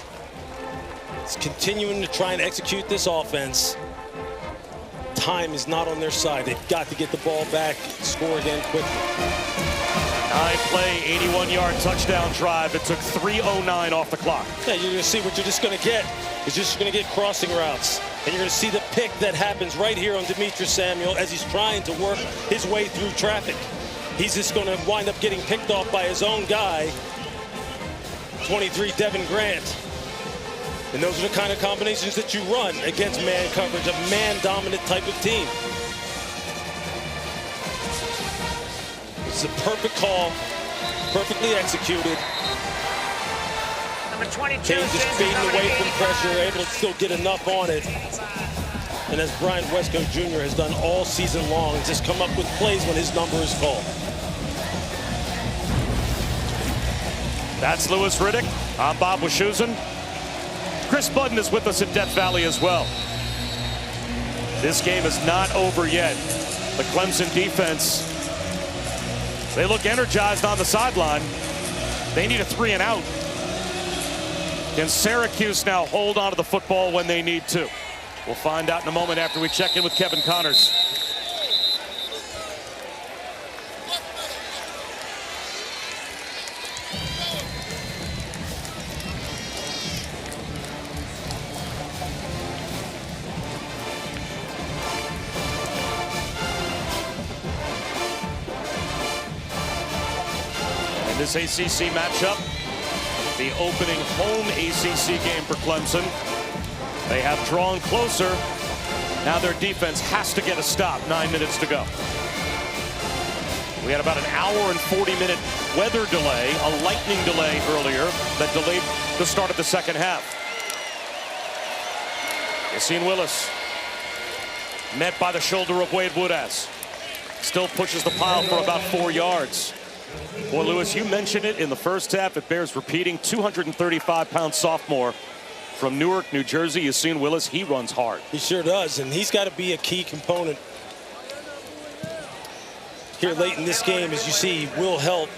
It's continuing to try and execute this offense. Time is not on their side. They've got to get the ball back, score again quickly. 9-play, 81-yard touchdown drive. It took 3:09 off the clock. Yeah, you're going to see what you're just going to get. You're just going to get crossing routes. And you're going to see the pick that happens right here on Demetrius Samuel as he's trying to work his way through traffic. He's just going to wind up getting picked off by his own guy, 23 Devin Grant. And those are the kind of combinations that you run against man coverage, a man-dominant type of team. It's a perfect call, perfectly executed. Number 22. Kane just fading away from pressure, able to still get enough on it. And as Brian Wesco Jr. has done all season long, just come up with plays when his number is called. That's Louis Riddick. I'm Bob Wischusen. Chris Budden is with us at Death Valley as well. This game is not over yet. The Clemson defense, they look energized on the sideline. They need a 3-and-out. Can Syracuse now hold on to the football when they need to? We'll find out in a moment after we check in with Kevin Connors. In this ACC matchup, the opening home ACC game for Clemson. They have drawn closer. Now their defense has to get a stop. 9 minutes to go. We had about an hour and 40-minute weather delay, a lightning delay earlier that delayed the start of the second half. Yassine Willis met by the shoulder of Wade Woodaz. Still pushes the pile for about 4 yards. Boy, Lewis, you mentioned it in the first half. It bears repeating. 235-pound sophomore from Newark, New Jersey. Yassine Willis, he runs hard. He sure does, and he's got to be a key component here late in this game. As you see, Will Helt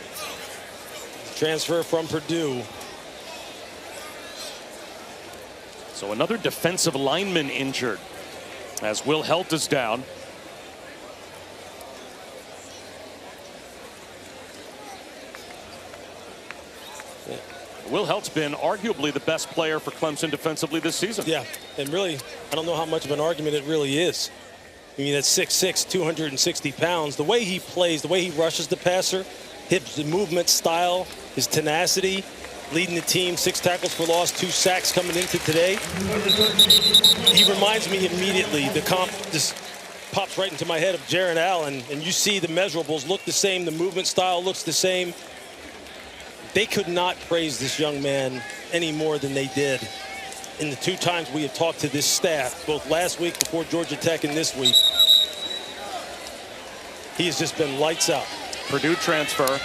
transfer from Purdue. So another defensive lineman injured as Will Helt is down. Will Helt's been arguably the best player for Clemson defensively this season. Yeah, and really, I don't know how much of an argument it really is. I mean, at 6'6", 260 pounds, the way he plays, the way he rushes the passer, his movement style, his tenacity, leading the team, 6 tackles for loss, 2 sacks coming into today. He reminds me immediately, the comp just pops right into my head of Jaron Allen, and you see the measurables look the same, the movement style looks the same. They could not praise this young man any more than they did in the 2 times we have talked to this staff, both last week before Georgia Tech and this week. He has just been lights out. Purdue transfer.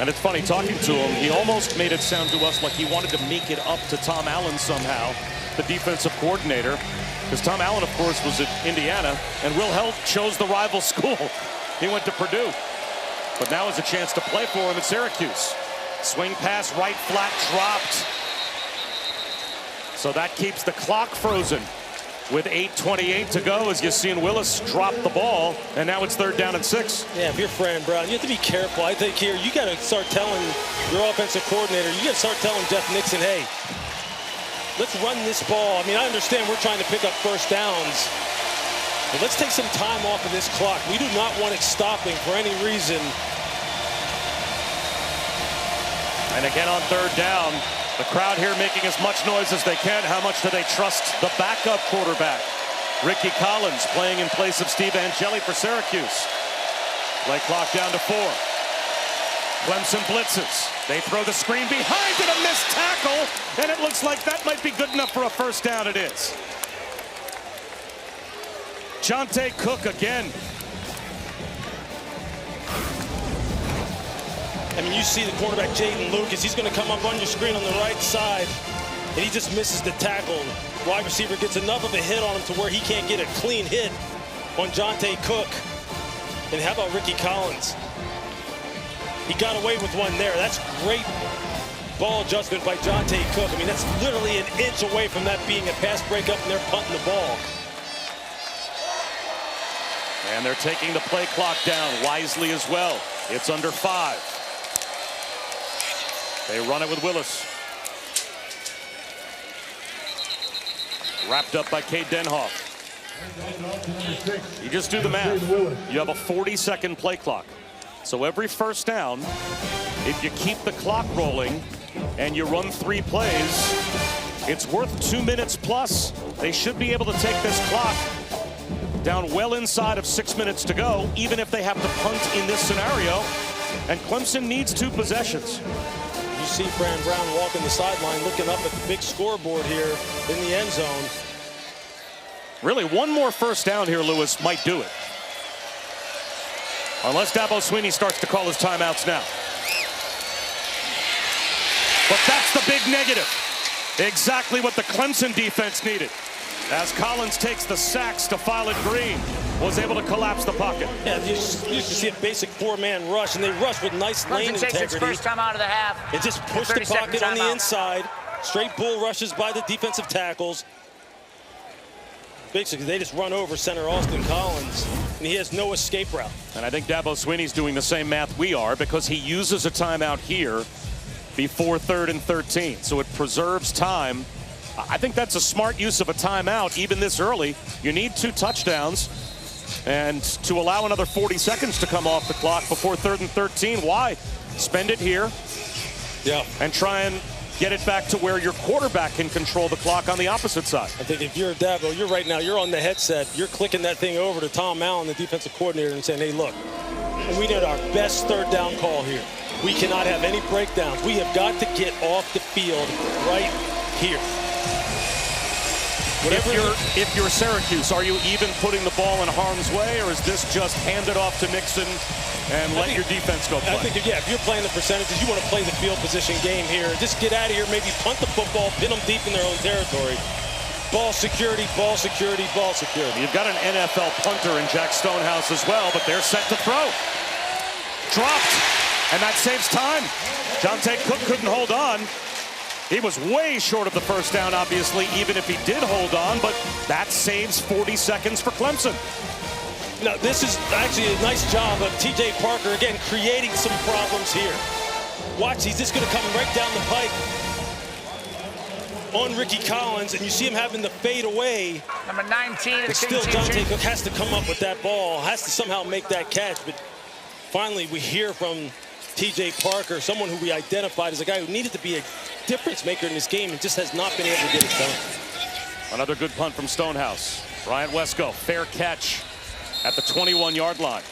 And it's funny, talking to him, he almost made it sound to us like he wanted to make it up to Tom Allen somehow, the defensive coordinator. Because Tom Allen, of course, was at Indiana, and Will Helt chose the rival school. He went to Purdue. But now is a chance to play for him at Syracuse. Swing pass, right flat, dropped. So that keeps the clock frozen with 8:28 to go as Yassine Willis dropped the ball, and now it's 3rd down and 6. Yeah, if you're Fran Brown, you have to be careful. I think here you got to start telling your offensive coordinator, you got to start telling Jeff Nixon, hey, let's run this ball. I mean, I understand we're trying to pick up first downs, but let's take some time off of this clock. We do not want it stopping for any reason. And again on 3rd down, the crowd here making as much noise as they can. How much do they trust the backup quarterback? Ricky Collins playing in place of Steve Angeli for Syracuse. Play clock down to 4. Clemson blitzes. They throw the screen behind it, a missed tackle, and it looks like that might be good enough for a first down. It is. Jonte Cook again. I mean, you see the quarterback, Jaden Lucas. He's going to come up on your screen on the right side, and he just misses the tackle. Wide receiver gets enough of a hit on him to where he can't get a clean hit on Jonte Cook. And how about Ricky Collins? He got away with one there. That's great ball adjustment by Jonte Cook. I mean, that's literally an inch away from that being a pass breakup, and they're punting the ball. And they're taking the play clock down wisely as well. It's under 5. They run it with Willis. Wrapped up by Cade Denhoff. You just do the math. You have a 40-second play clock. So every first down, if you keep the clock rolling and you run 3 plays, it's worth 2 minutes plus. They should be able to take this clock down well inside of 6 minutes to go, even if they have to punt in this scenario. And Clemson needs 2 possessions. You see Fran Brown walking the sideline, looking up at the big scoreboard here in the end zone. Really, one more first down here, Lewis, might do it. Unless Dabo Swinney starts to call his timeouts now. But that's the big negative. Exactly what the Clemson defense needed. As Collins takes the sack, Stefan Green was able to collapse the pocket. Yeah, you can see a basic 4-man rush, and they rush with nice lane Clemson takes its integrity. first time out of the half. And just push the pocket on the inside. Straight bull rushes by the defensive tackles. Basically, they just run over center Austin Collins, and he has no escape route. And I think Dabo Swinney's doing the same math we are, because he uses a timeout here before 3rd and 13. So it preserves time. I think that's a smart use of a timeout, even this early. You need 2 touchdowns. And to allow another 40 seconds to come off the clock before 3rd and 13, why? Spend it here. Yeah. And try and get it back to where your quarterback can control the clock on the opposite side. I think if you're Dabo, you're right now, you're on the headset, you're clicking that thing over to Tom Allen, the defensive coordinator, and saying, hey, look, we need our best 3rd down call here. We cannot have any breakdowns. We have got to get off the field right here. If you're Syracuse, are you even putting the ball in harm's way, or is this just hand it off to Nixon and let your defense go play? I think, yeah, if you're playing the percentages, you want to play the field position game here. Just get out of here, maybe punt the football, pin them deep in their own territory. Ball security, ball security, ball security. You've got an NFL punter in Jack Stonehouse as well, but they're set to throw. Dropped, and that saves time. Jonte Cook couldn't hold on. He was way short of the first down, obviously, even if he did hold on, but that saves 40 seconds for Clemson. Now, this is actually a nice job of T.J. Parker, again, creating some problems here. Watch, he's just going to come right down the pike on Ricky Collins, and you see him having to fade away. Number 19 of the Still, Jonte Cook has to come up with that ball, has to somehow make that catch, but finally we hear from T.J. Parker, someone who we identified as a guy who needed to be a difference maker in this game and just has not been able to get it done. Another good punt from Stonehouse. Bryant Wesco, fair catch at the 21-yard line.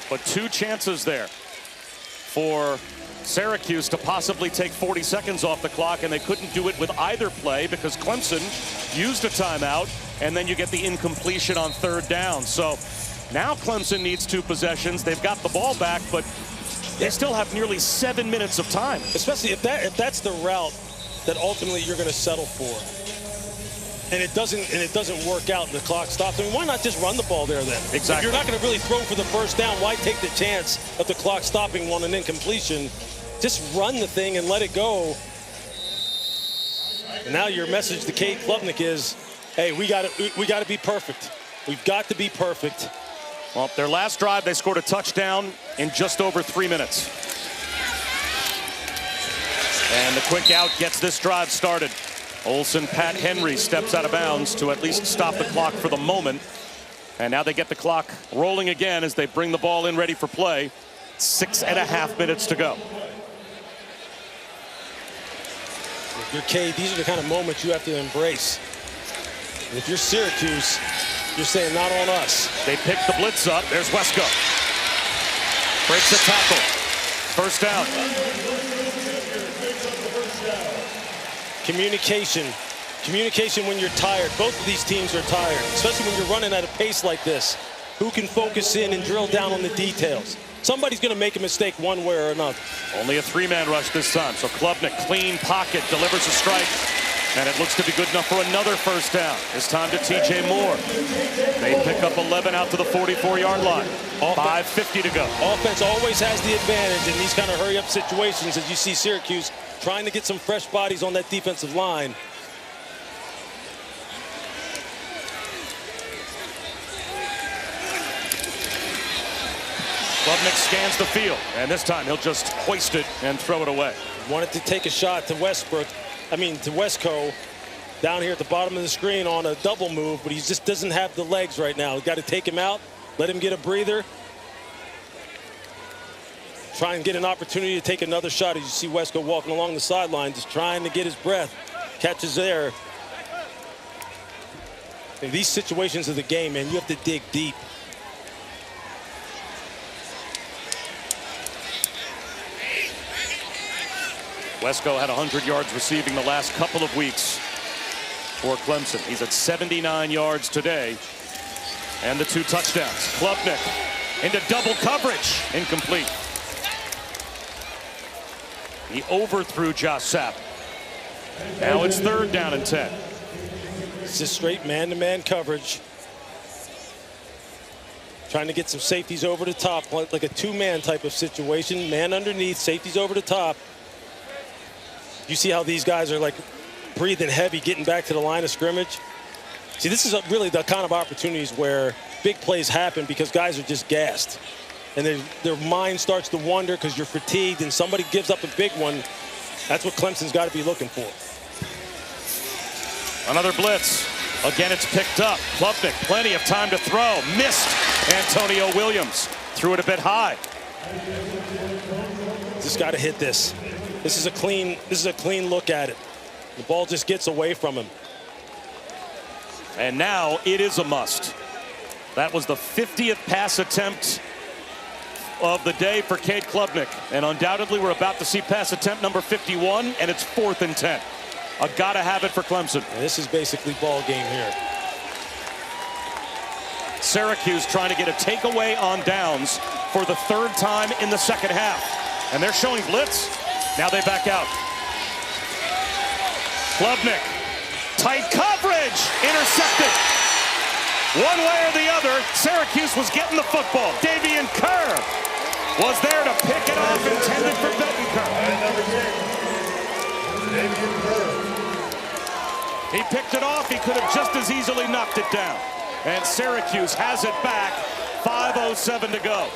But 2 chances there for Syracuse to possibly take 40 seconds off the clock, and they couldn't do it with either play because Clemson used a timeout, and then you get the incompletion on 3rd down. So now Clemson needs 2 possessions. They've got the ball back, but they still have nearly 7 minutes of time. Especially if that's the route that ultimately you're going to settle for, and it doesn't work out and the clock stops. I mean, why not just run the ball there then? Exactly. If you're not going to really throw for the first down, why take the chance of the clock stopping on an incompletion? Just run the thing and let it go. And now your message to Cade Klubnik is, hey, we got to be perfect. We've got to be perfect. Well, their last drive, they scored a touchdown in just over 3 minutes. And the quick out gets this drive started. Olsen, Pat Henry steps out of bounds to at least stop the clock for the moment. And now they get the clock rolling again as they bring the ball in ready for play. 6.5 minutes to go. If you're Cade, these are the kind of moments you have to embrace. And if you're Syracuse, you're saying not on us. They pick the blitz up. There's Wesco. Breaks the tackle. First down. Communication. Communication when you're tired. Both of these teams are tired, especially when you're running at a pace like this. Who can focus in and drill down on the details? Somebody's going to make a mistake one way or another. Only a three-man rush this time. So Klubnik, clean pocket, delivers a strike. And it looks to be good enough for another first down. It's time to TJ Moore. They pick up 11 out to the 44-yard line. 5:50 to go. Offense always has the advantage in these kind of hurry-up situations, as you see Syracuse trying to get some fresh bodies on that defensive line. Klubnik scans the field, and this time he'll just hoist it and throw it away. Wanted to take a shot to Wesco down here at the bottom of the screen on a double move, but he just doesn't have the legs right now. We've got to take him out, let him get a breather, try and get an opportunity to take another shot. As you see Wesco walking along the sideline, just trying to get his breath. Catches there. In these situations of the game, man, you have to dig deep. Wesco had 100 yards receiving the last couple of weeks for Clemson. He's at 79 yards today. And the 2 touchdowns. Klubnik into double coverage. Incomplete. He overthrew Josh Sapp. Now it's 3rd down and 10. It's just straight man-to-man coverage. Trying to get some safeties over the top, like a 2-man type of situation. Man underneath, safeties over the top. You see how these guys are like breathing heavy, getting back to the line of scrimmage. See, this is really the kind of opportunities where big plays happen because guys are just gassed. And their mind starts to wander because you're fatigued and somebody gives up a big one. That's what Clemson's got to be looking for. Another blitz. Again, it's picked up. Klubnik, plenty of time to throw. Missed. Antonio Williams threw it a bit high. Just got to hit this. This is a clean look at it. The ball just gets away from him. And now it is a must. That was the 50th pass attempt of the day for Cade Klubnik. And undoubtedly we're about to see pass attempt number 51, and it's 4th and 10. A gotta have it for Clemson. And this is basically ball game here. Syracuse trying to get a takeaway on downs for the 3rd time in the second half. And they're showing blitz. Now they back out. Klubnik, tight coverage, intercepted. One way or the other, Syracuse was getting the football. Davian Kerr was there to pick it off, intended for Bettencourt. He picked it off. He could have just as easily knocked it down. And Syracuse has it back. 5:07 to go.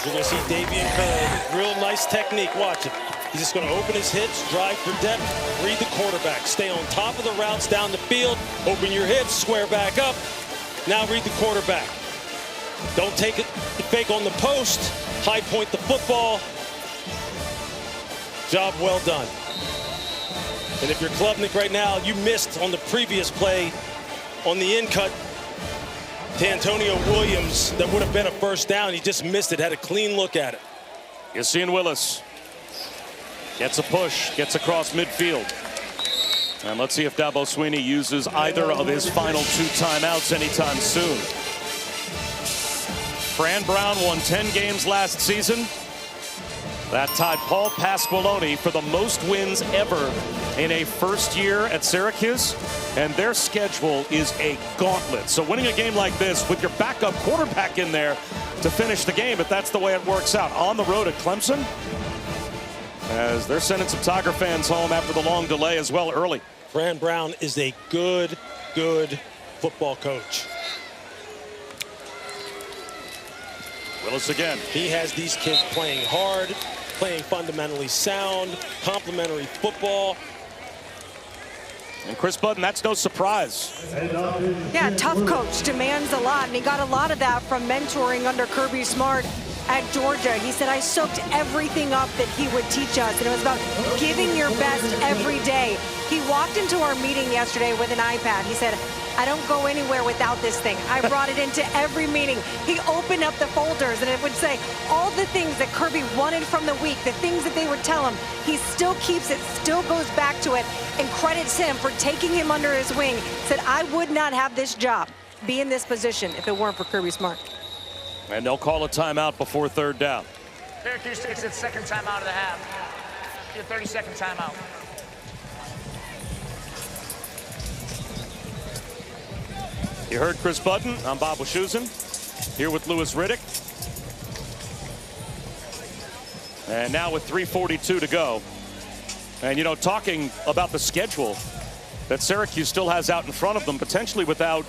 You're going to see Davian Kerr, real nice technique. Watch it. He's just going to open his hips, drive for depth, read the quarterback. Stay on top of the routes down the field. Open your hips, square back up. Now read the quarterback. Don't take it fake on the post. High point the football. Job well done. And if you're Klubnik right now, you missed on the previous play on the in cut to Antonio Williams. That would have been a first down. He just missed it, had a clean look at it. Yassine Willis gets a push, gets across midfield. And let's see if Dabo Swinney uses either of his final 2 timeouts anytime soon. Fran Brown won 10 games last season. That tied Paul Pasqualoni for the most wins ever in a first year at Syracuse. And their schedule is a gauntlet. So winning a game like this with your backup quarterback in there to finish the game, if that's the way it works out, on the road at Clemson, as they're sending some Tiger fans home after the long delay as well early. Fran Brown is a good football coach. Willis again. He has these kids playing hard, playing fundamentally sound, complementary football. And Chris Budden, that's no surprise. Yeah, tough coach, demands a lot, and he got a lot of that from mentoring under Kirby Smart at Georgia. He said, I soaked everything up that he would teach us, and it was about giving your best every day. He walked into our meeting yesterday with an iPad. He said, I don't go anywhere without this thing. I brought it into every meeting. He opened up the folders and it would say all the things that Kirby wanted from the week, the things that they would tell him. He still keeps it, still goes back to it, and credits him for taking him under his wing. Said, I would not have this job, be in this position, if it weren't for Kirby Smart. And they'll call a timeout before third down. Syracuse takes its second timeout of the half. Your 30-second timeout. You heard Chris Button. I'm Bob Wischusen, here with Louis Riddick. And now with 3:42 to go. And, you know, talking about the schedule that Syracuse still has out in front of them, potentially without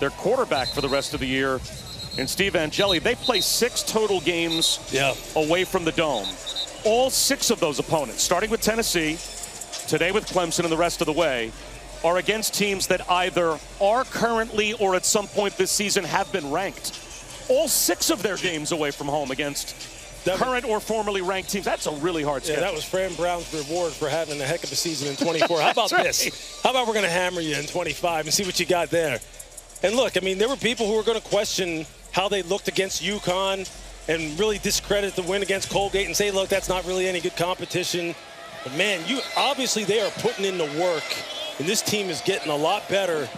their quarterback for the rest of the year in Steve Angeli. They play 6 total games away from the Dome. All 6 of those opponents, starting with Tennessee, today with Clemson and the rest of the way, are against teams that either are currently or at some point this season have been ranked. All 6 of their games away from home against current or formerly ranked teams. That's a really hard schedule. Yeah, that was Fran Brown's reward for having a heck of a season in 24. How about this? How about we're going to hammer you in 25 and see what you got there? And look, I mean, there were people who were going to question how they looked against UConn and really discredit the win against Colgate and say, look, that's not really any good competition. But, man, obviously they are putting in the work, and this team is getting a lot better.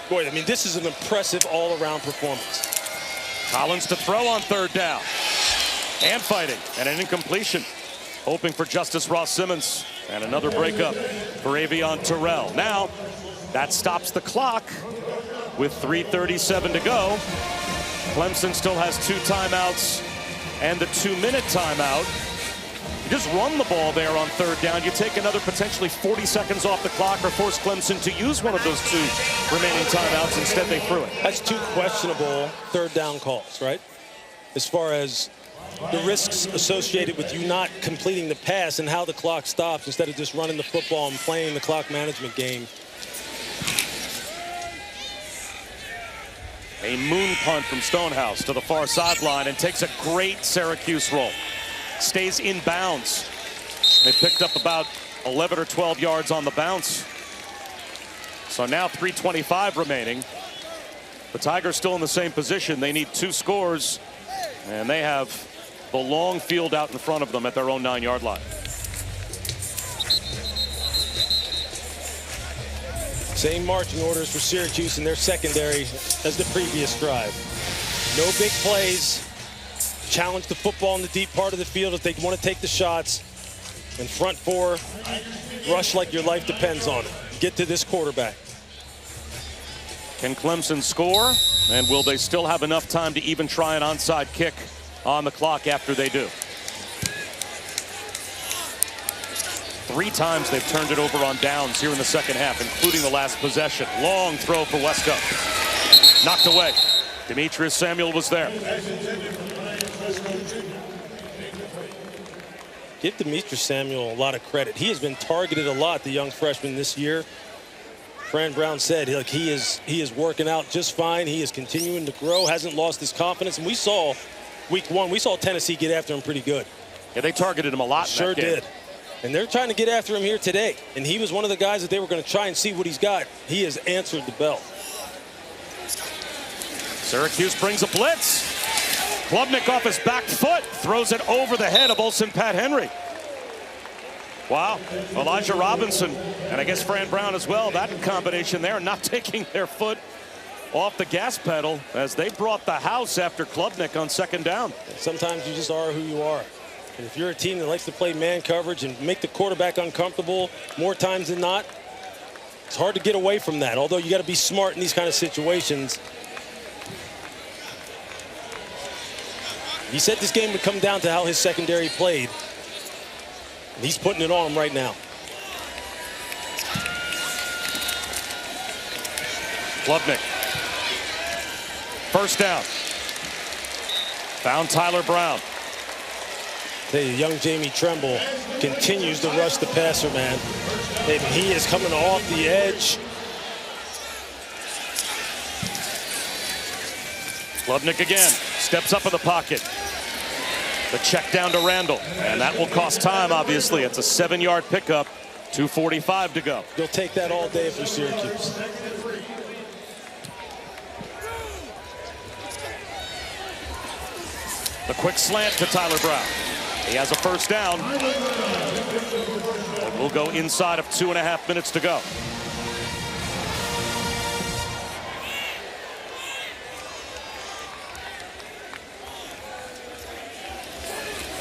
Boy, I mean, this is an impressive all-around performance. Collins to throw on third down. And fighting. And an incompletion. Hoping for Justice Ross Simmons. And another breakup for Avion Terrell. Now, that stops the clock with 3:37 to go. Clemson still has 2 timeouts and the 2-minute timeout. You just run the ball there on third down. You take another potentially 40 seconds off the clock or force Clemson to use one of those 2 remaining timeouts. Instead, they threw it. That's 2 questionable third down calls, right? As far as the risks associated with you not completing the pass and how the clock stops instead of just running the football and playing the clock management game. A moon punt from Stonehouse to the far sideline and takes a great Syracuse roll. Stays in bounds. They picked up about 11 or 12 yards on the bounce. So now 3:25 remaining. The Tigers still in the same position. They need 2 scores, and they have the long field out in front of them at their own 9-yard line. Same marching orders for Syracuse in their secondary as the previous drive. No big plays. Challenge the football in the deep part of the field if they want to take the shots. And front 4, rush like your life depends on it. Get to this quarterback. Can Clemson score? And will they still have enough time to even try an onside kick on the clock after they do? 3 times they've turned it over on downs here in the second half, including the last possession. Long throw for Wesco. Knocked away. Demetrius Samuel was there. Give Demetrius Samuel a lot of credit. He has been targeted a lot, the young freshman this year. Fran Brown said he is working out just fine. He is continuing to grow, hasn't lost his confidence. And we saw week 1, we saw Tennessee get after him pretty good. Yeah, they targeted him a lot. Sure did. And they're trying to get after him here today. And he was one of the guys that they were going to try and see what he's got. He has answered the bell. Syracuse brings a blitz. Klubnik off his back foot, throws it over the head of Olsen Pat Henry. Wow, Elijah Robinson, and I guess Fran Brown as well, that combination there, not taking their foot off the gas pedal as they brought the house after Klubnik on second down. Sometimes you just are who you are. And if you're a team that likes to play man coverage and make the quarterback uncomfortable more times than not, it's hard to get away from that, although you got to be smart in these kind of situations. He said this game would come down to how his secondary played. And he's putting it on him right now. Klubnik. First down. Found Tyler Brown. The young Jamie Tremble continues to rush the passer, man. And he is coming off the edge. Klubnik again. Steps up in the pocket. The check down to Randall. And that will cost time, obviously. It's a 7-yard pickup. 2:45 to go. You'll take that all day for Syracuse. The quick slant to Tyler Brown. He has a first down. And we'll go inside of 2.5 minutes to go.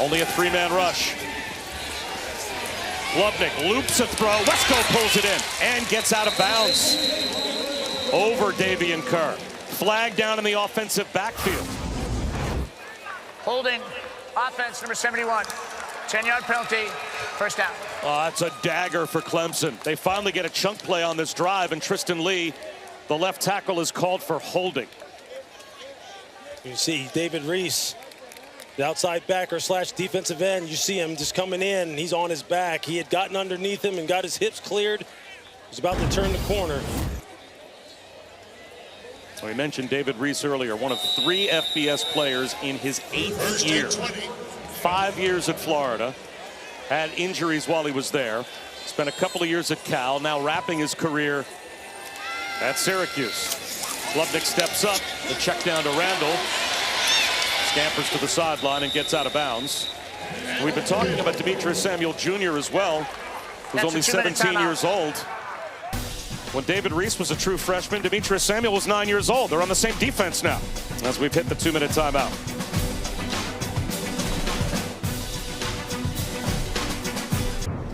Only a 3-man rush. Klubnik loops a throw. Wesco pulls it in and gets out of bounds. Over Davian Kerr. Flag down in the offensive backfield. Holding, offense, number 71. 10-yard penalty, first down. Oh, that's a dagger for Clemson. They finally get a chunk play on this drive, and Tristan Lee, the left tackle, is called for holding. You see David Reese, the outside backer slash defensive end. You see him just coming in. He's on his back. He had gotten underneath him and got his hips cleared. He's about to turn the corner. So we mentioned David Reese earlier, one of 3 FBS players in his 8th year. 5 years at Florida. Had injuries while he was there. Spent a couple of years at Cal, now wrapping his career at Syracuse. Klubnik steps up, the check down to Randall. Scampers to the sideline and gets out of bounds. We've been talking about Demetrius Samuel Jr. as well, who's only 17 years old. When David Reese was a true freshman, Demetrius Samuel was 9 years old. They're on the same defense now, as we've hit the 2-minute timeout.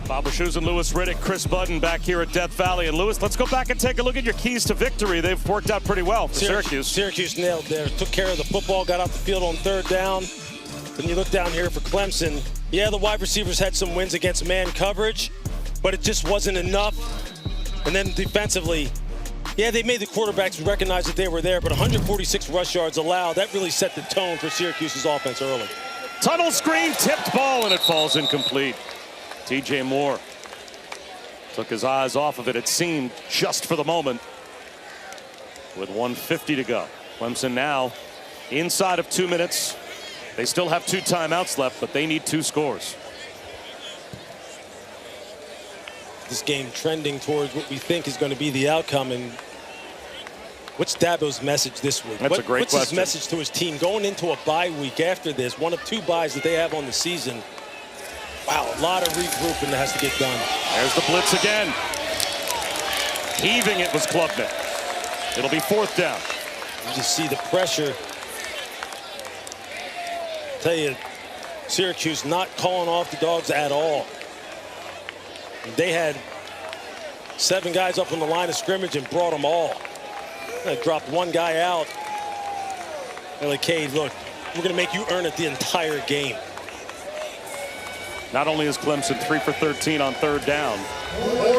Bob Wischusen and Lewis Riddick, Chris Budden back here at Death Valley. And Lewis, let's go back and take a look at your keys to victory. They've worked out pretty well for Syracuse. Syracuse nailed there. Took care of the football, got off the field on 3rd down. Then you look down here for Clemson. Yeah, the wide receivers had some wins against man coverage, but it just wasn't enough. And then defensively, yeah, they made the quarterbacks recognize that they were there, but 146 rush yards allowed. That really set the tone for Syracuse's offense early. Tunnel screen, tipped ball, and it falls incomplete. TJ Moore took his eyes off of it, it seemed, just for the moment. With 1:50 to go. Clemson now inside of 2 minutes. They still have 2 timeouts left, but they need 2 scores. This game trending towards what we think is going to be the outcome. And what's Dabo's message this week? That's a great question. What's his message to his team going into a bye week after this? One of 2 byes that they have on the season. Wow, a lot of regrouping that has to get done. There's the blitz again. Heaving it was Klubnik. It'll be 4th down. You just see the pressure. I tell you, Syracuse not calling off the dogs at all. They had 7 guys up on the line of scrimmage and brought them all. They dropped 1 guy out. They're like, hey, look, we're going to make you earn it the entire game. Not only is Clemson 3 for 13 on 3rd down,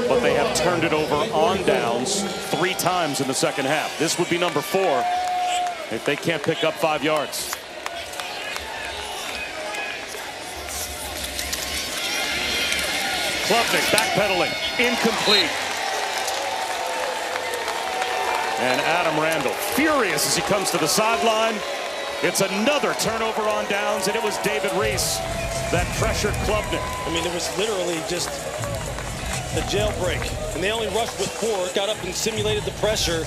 but they have turned it over on downs 3 times in the second half. This would be number 4 if they can't pick up 5 yards. Klubnik backpedaling, incomplete. And Adam Randall furious as he comes to the sideline. It's another turnover on downs, and it was David Reese that pressured Klubnik. I mean, it was literally just a jailbreak. And they only rushed with 4, got up and simulated the pressure.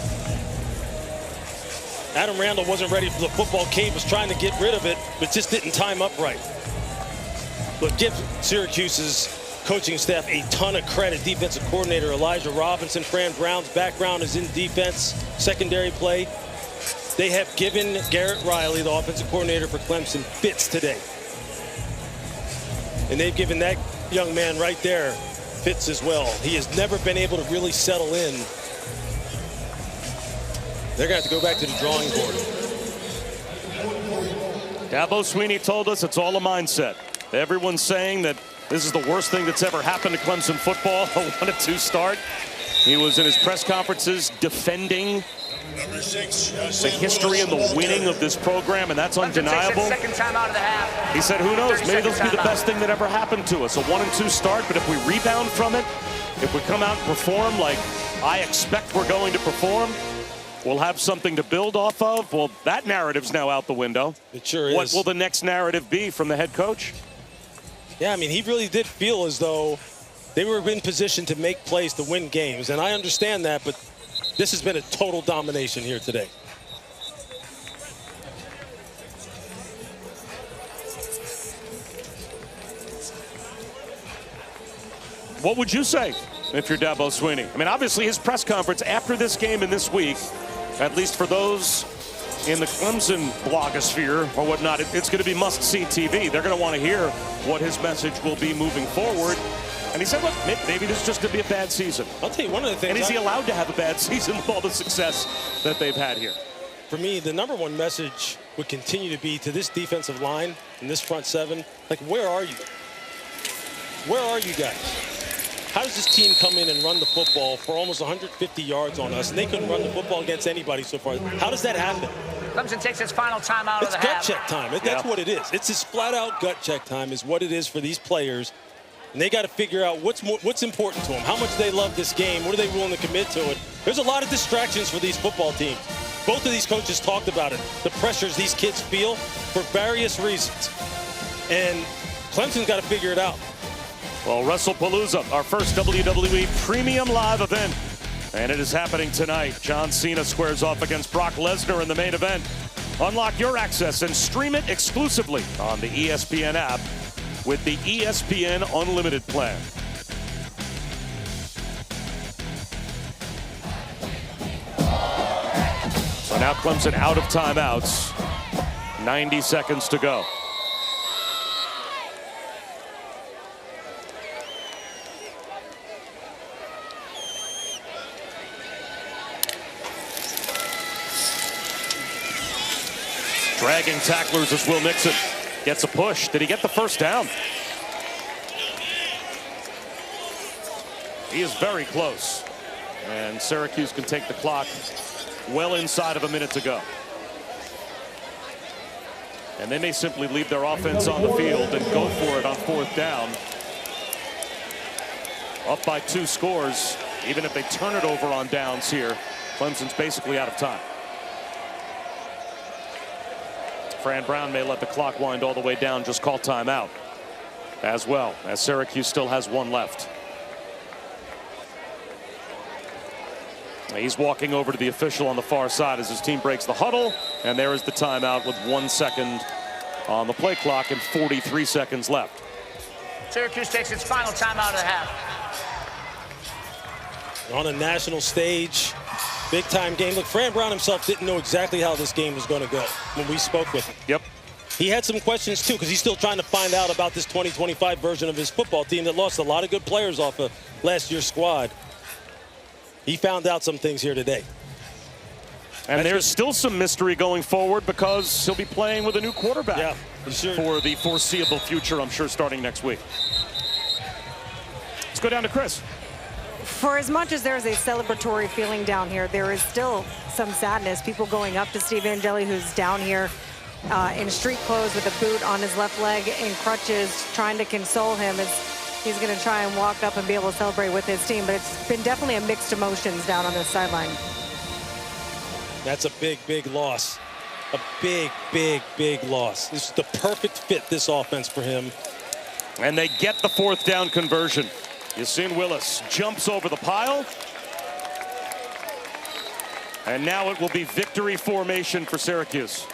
Adam Randall wasn't ready for the football. Cade was trying to get rid of it, but just didn't time up right. But give Syracuse's coaching staff a ton of credit. Defensive coordinator Elijah Robinson, Fran Brown's background is in defense, secondary play. They have given Garrett Riley, the offensive coordinator for Clemson, fits today. And they've given that young man right there fits as well. He has never been able to really settle in. They're going to have to go back to the drawing board. Dabo Swinney told us it's all a mindset. Everyone's saying that this is the worst thing that's ever happened to Clemson football, a 1-2 start. He was in his press conferences defending the history and the winning of this program, and that's undeniable. Second time out of the half. He said, who knows, maybe this will be the best thing that ever happened to us. A 1-2 start, but if we rebound from it, if we come out and perform like I expect we're going to perform, we'll have something to build off of. Well, that narrative's now out the window. It sure is. What will the next narrative be from the head coach? Yeah, I mean, he really did feel as though They were in position to make plays to win games, and I understand that, but this has been a total domination here today. What would you say if you're Dabo Swinney? I mean, obviously his press conference after this game and this week, at least for those in the Clemson blogosphere or whatnot, it's going to be must-see TV. They're going to want to hear what his message will be moving forward. And he said, look, maybe this is just going to be a bad season. I'll tell you one of the things. And is he allowed to have a bad season with all the success that they've had here? For me, the number one message would continue to be to this defensive line and this front seven, like, where are you? Where are you guys? How does this team come in and run the football for almost 150 yards on us, and they couldn't run the football against anybody so far? How does that happen? Clemson takes its final timeout of the half. It's gut check time. That's what it is. It's this flat-out gut check time is what it is for these players. And they got to figure out what's important to them, how much they love this game, what are they willing to commit to it. There's a lot of distractions for these football teams. Both of these coaches talked about it, the pressures these kids feel for various reasons. And Clemson's got to figure it out. Well, WrestlePalooza, our first WWE Premium Live event, and it is happening tonight. John Cena squares off against Brock Lesnar in the main event. Unlock your access and stream it exclusively on the ESPN app with the ESPN Unlimited plan. So now Clemson out of timeouts. 90 seconds to go. Dragging tacklers is Will Nixon. Gets a push. Did he get the first down? He is very close. And Syracuse can take the clock well inside of a minute to go. And they may simply leave their offense on the field and go for it on fourth down. Up by 2 scores. Even if they turn it over on downs here, Clemson's basically out of time. Fran Brown may let the clock wind all the way down, just call timeout as well, as Syracuse still has 1 left. He's walking over to the official on the far side as his team breaks the huddle, and there is the timeout with 1 second on the play clock and 43 seconds left. Syracuse takes its final timeout of the half. On a national stage, big time game. Look, Fran Brown himself didn't know exactly how this game was going to go when we spoke with him. Yep. He had some questions too, because he's still trying to find out about this 2025 version of his football team that lost a lot of good players off of last year's squad. He found out some things here today. And there's still some mystery going forward because he'll be playing with a new quarterback for the foreseeable future, I'm sure, starting next week. Let's go down to Chris. For as much as there's a celebratory feeling down here, there is still some sadness. People going up to Steve Angeli, who's down here in street clothes with a boot on his left leg and crutches, trying to console him as he's going to try and walk up and be able to celebrate with his team. But it's been definitely a mixed emotions down on the sideline. That's a big, big loss. A big, big, big loss. This is the perfect fit, this offense, for him. And they get the fourth down conversion. Yasin Willis jumps over the pile. And now it will be victory formation for Syracuse.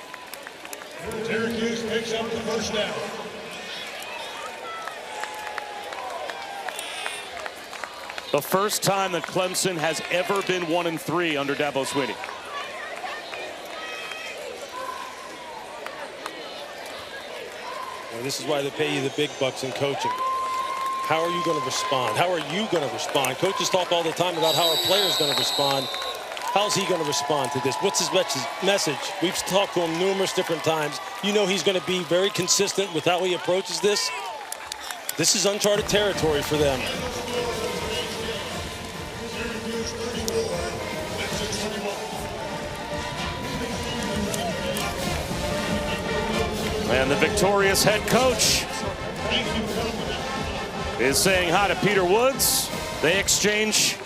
Syracuse picks up the first down. The first time that Clemson has ever been 1-3 under Dabo Swinney. Well, this is why they pay you the big bucks in coaching. How are you going to respond? How are you going to respond? Coaches talk all the time about how our player's going to respond. How's he going to respond to this? What's his message? We've talked to him numerous different times. You know he's going to be very consistent with how he approaches this. This is uncharted territory for them. And the victorious head coach is saying hi to Peter Woods. They exchange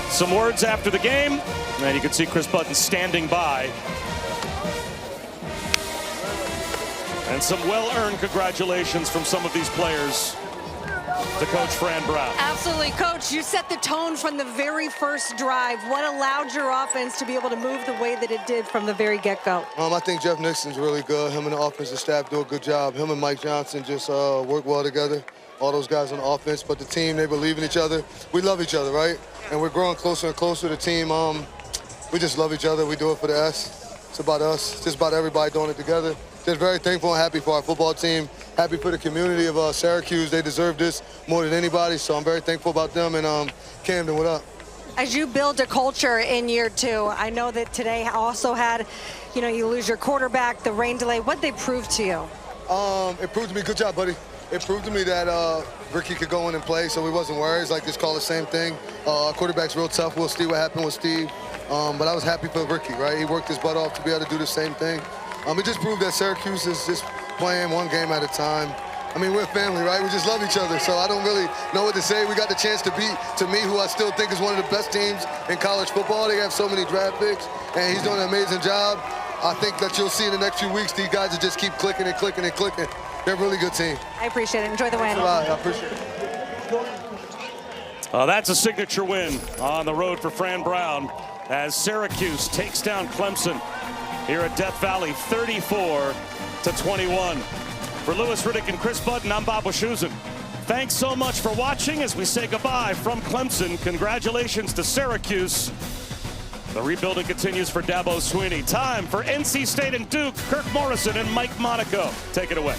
some words after the game. And you can see Chris Button standing by. And some well-earned congratulations from some of these players to Coach Fran Brown. Absolutely, Coach. You set the tone from the very first drive. What allowed your offense to be able to move the way that it did from the very get-go? I think Jeff Nixon's really good. Him and the offensive staff do a good job. Him and Mike Johnson just work well together. All those guys on the offense, but the team, they believe in each other. We love each other, right? And we're growing closer and closer. The team, we just love each other. We do it for the S. It's about us. It's just about everybody doing it together. Just very thankful and happy for our football team. Happy for the community of Syracuse. They deserve this more than anybody, so I'm very thankful about them. And Camden, what up? As you build a culture in year two, I know that today also had, you lose your quarterback, the rain delay. What'd they prove to you? It proved to me, good job, buddy. It proved to me that Ricky could go in and play, so we wasn't worried. It's like, just call the same thing. Quarterback's real tough. We'll see what happened with Steve. But I was happy for Ricky, right? He worked his butt off to be able to do the same thing. It just proved that Syracuse is just playing one game at a time. I mean, we're family, right? We just love each other, so I don't really know what to say. We got the chance to beat, to me, who I still think is one of the best teams in college football. They have so many draft picks, and he's doing an amazing job. I think that you'll see in the next few weeks, these guys will just keep clicking and clicking and clicking. They're a really good team. I appreciate it. Enjoy the win. I appreciate it. That's a signature win on the road for Fran Brown as Syracuse takes down Clemson here at Death Valley, 34-21. For Lewis Riddick and Chris Budden, I'm Bob Wischusen. Thanks so much for watching as we say goodbye from Clemson. Congratulations to Syracuse. The rebuilding continues for Dabo Swinney. Time for NC State and Duke. Kirk Morrison and Mike Monaco. Take it away.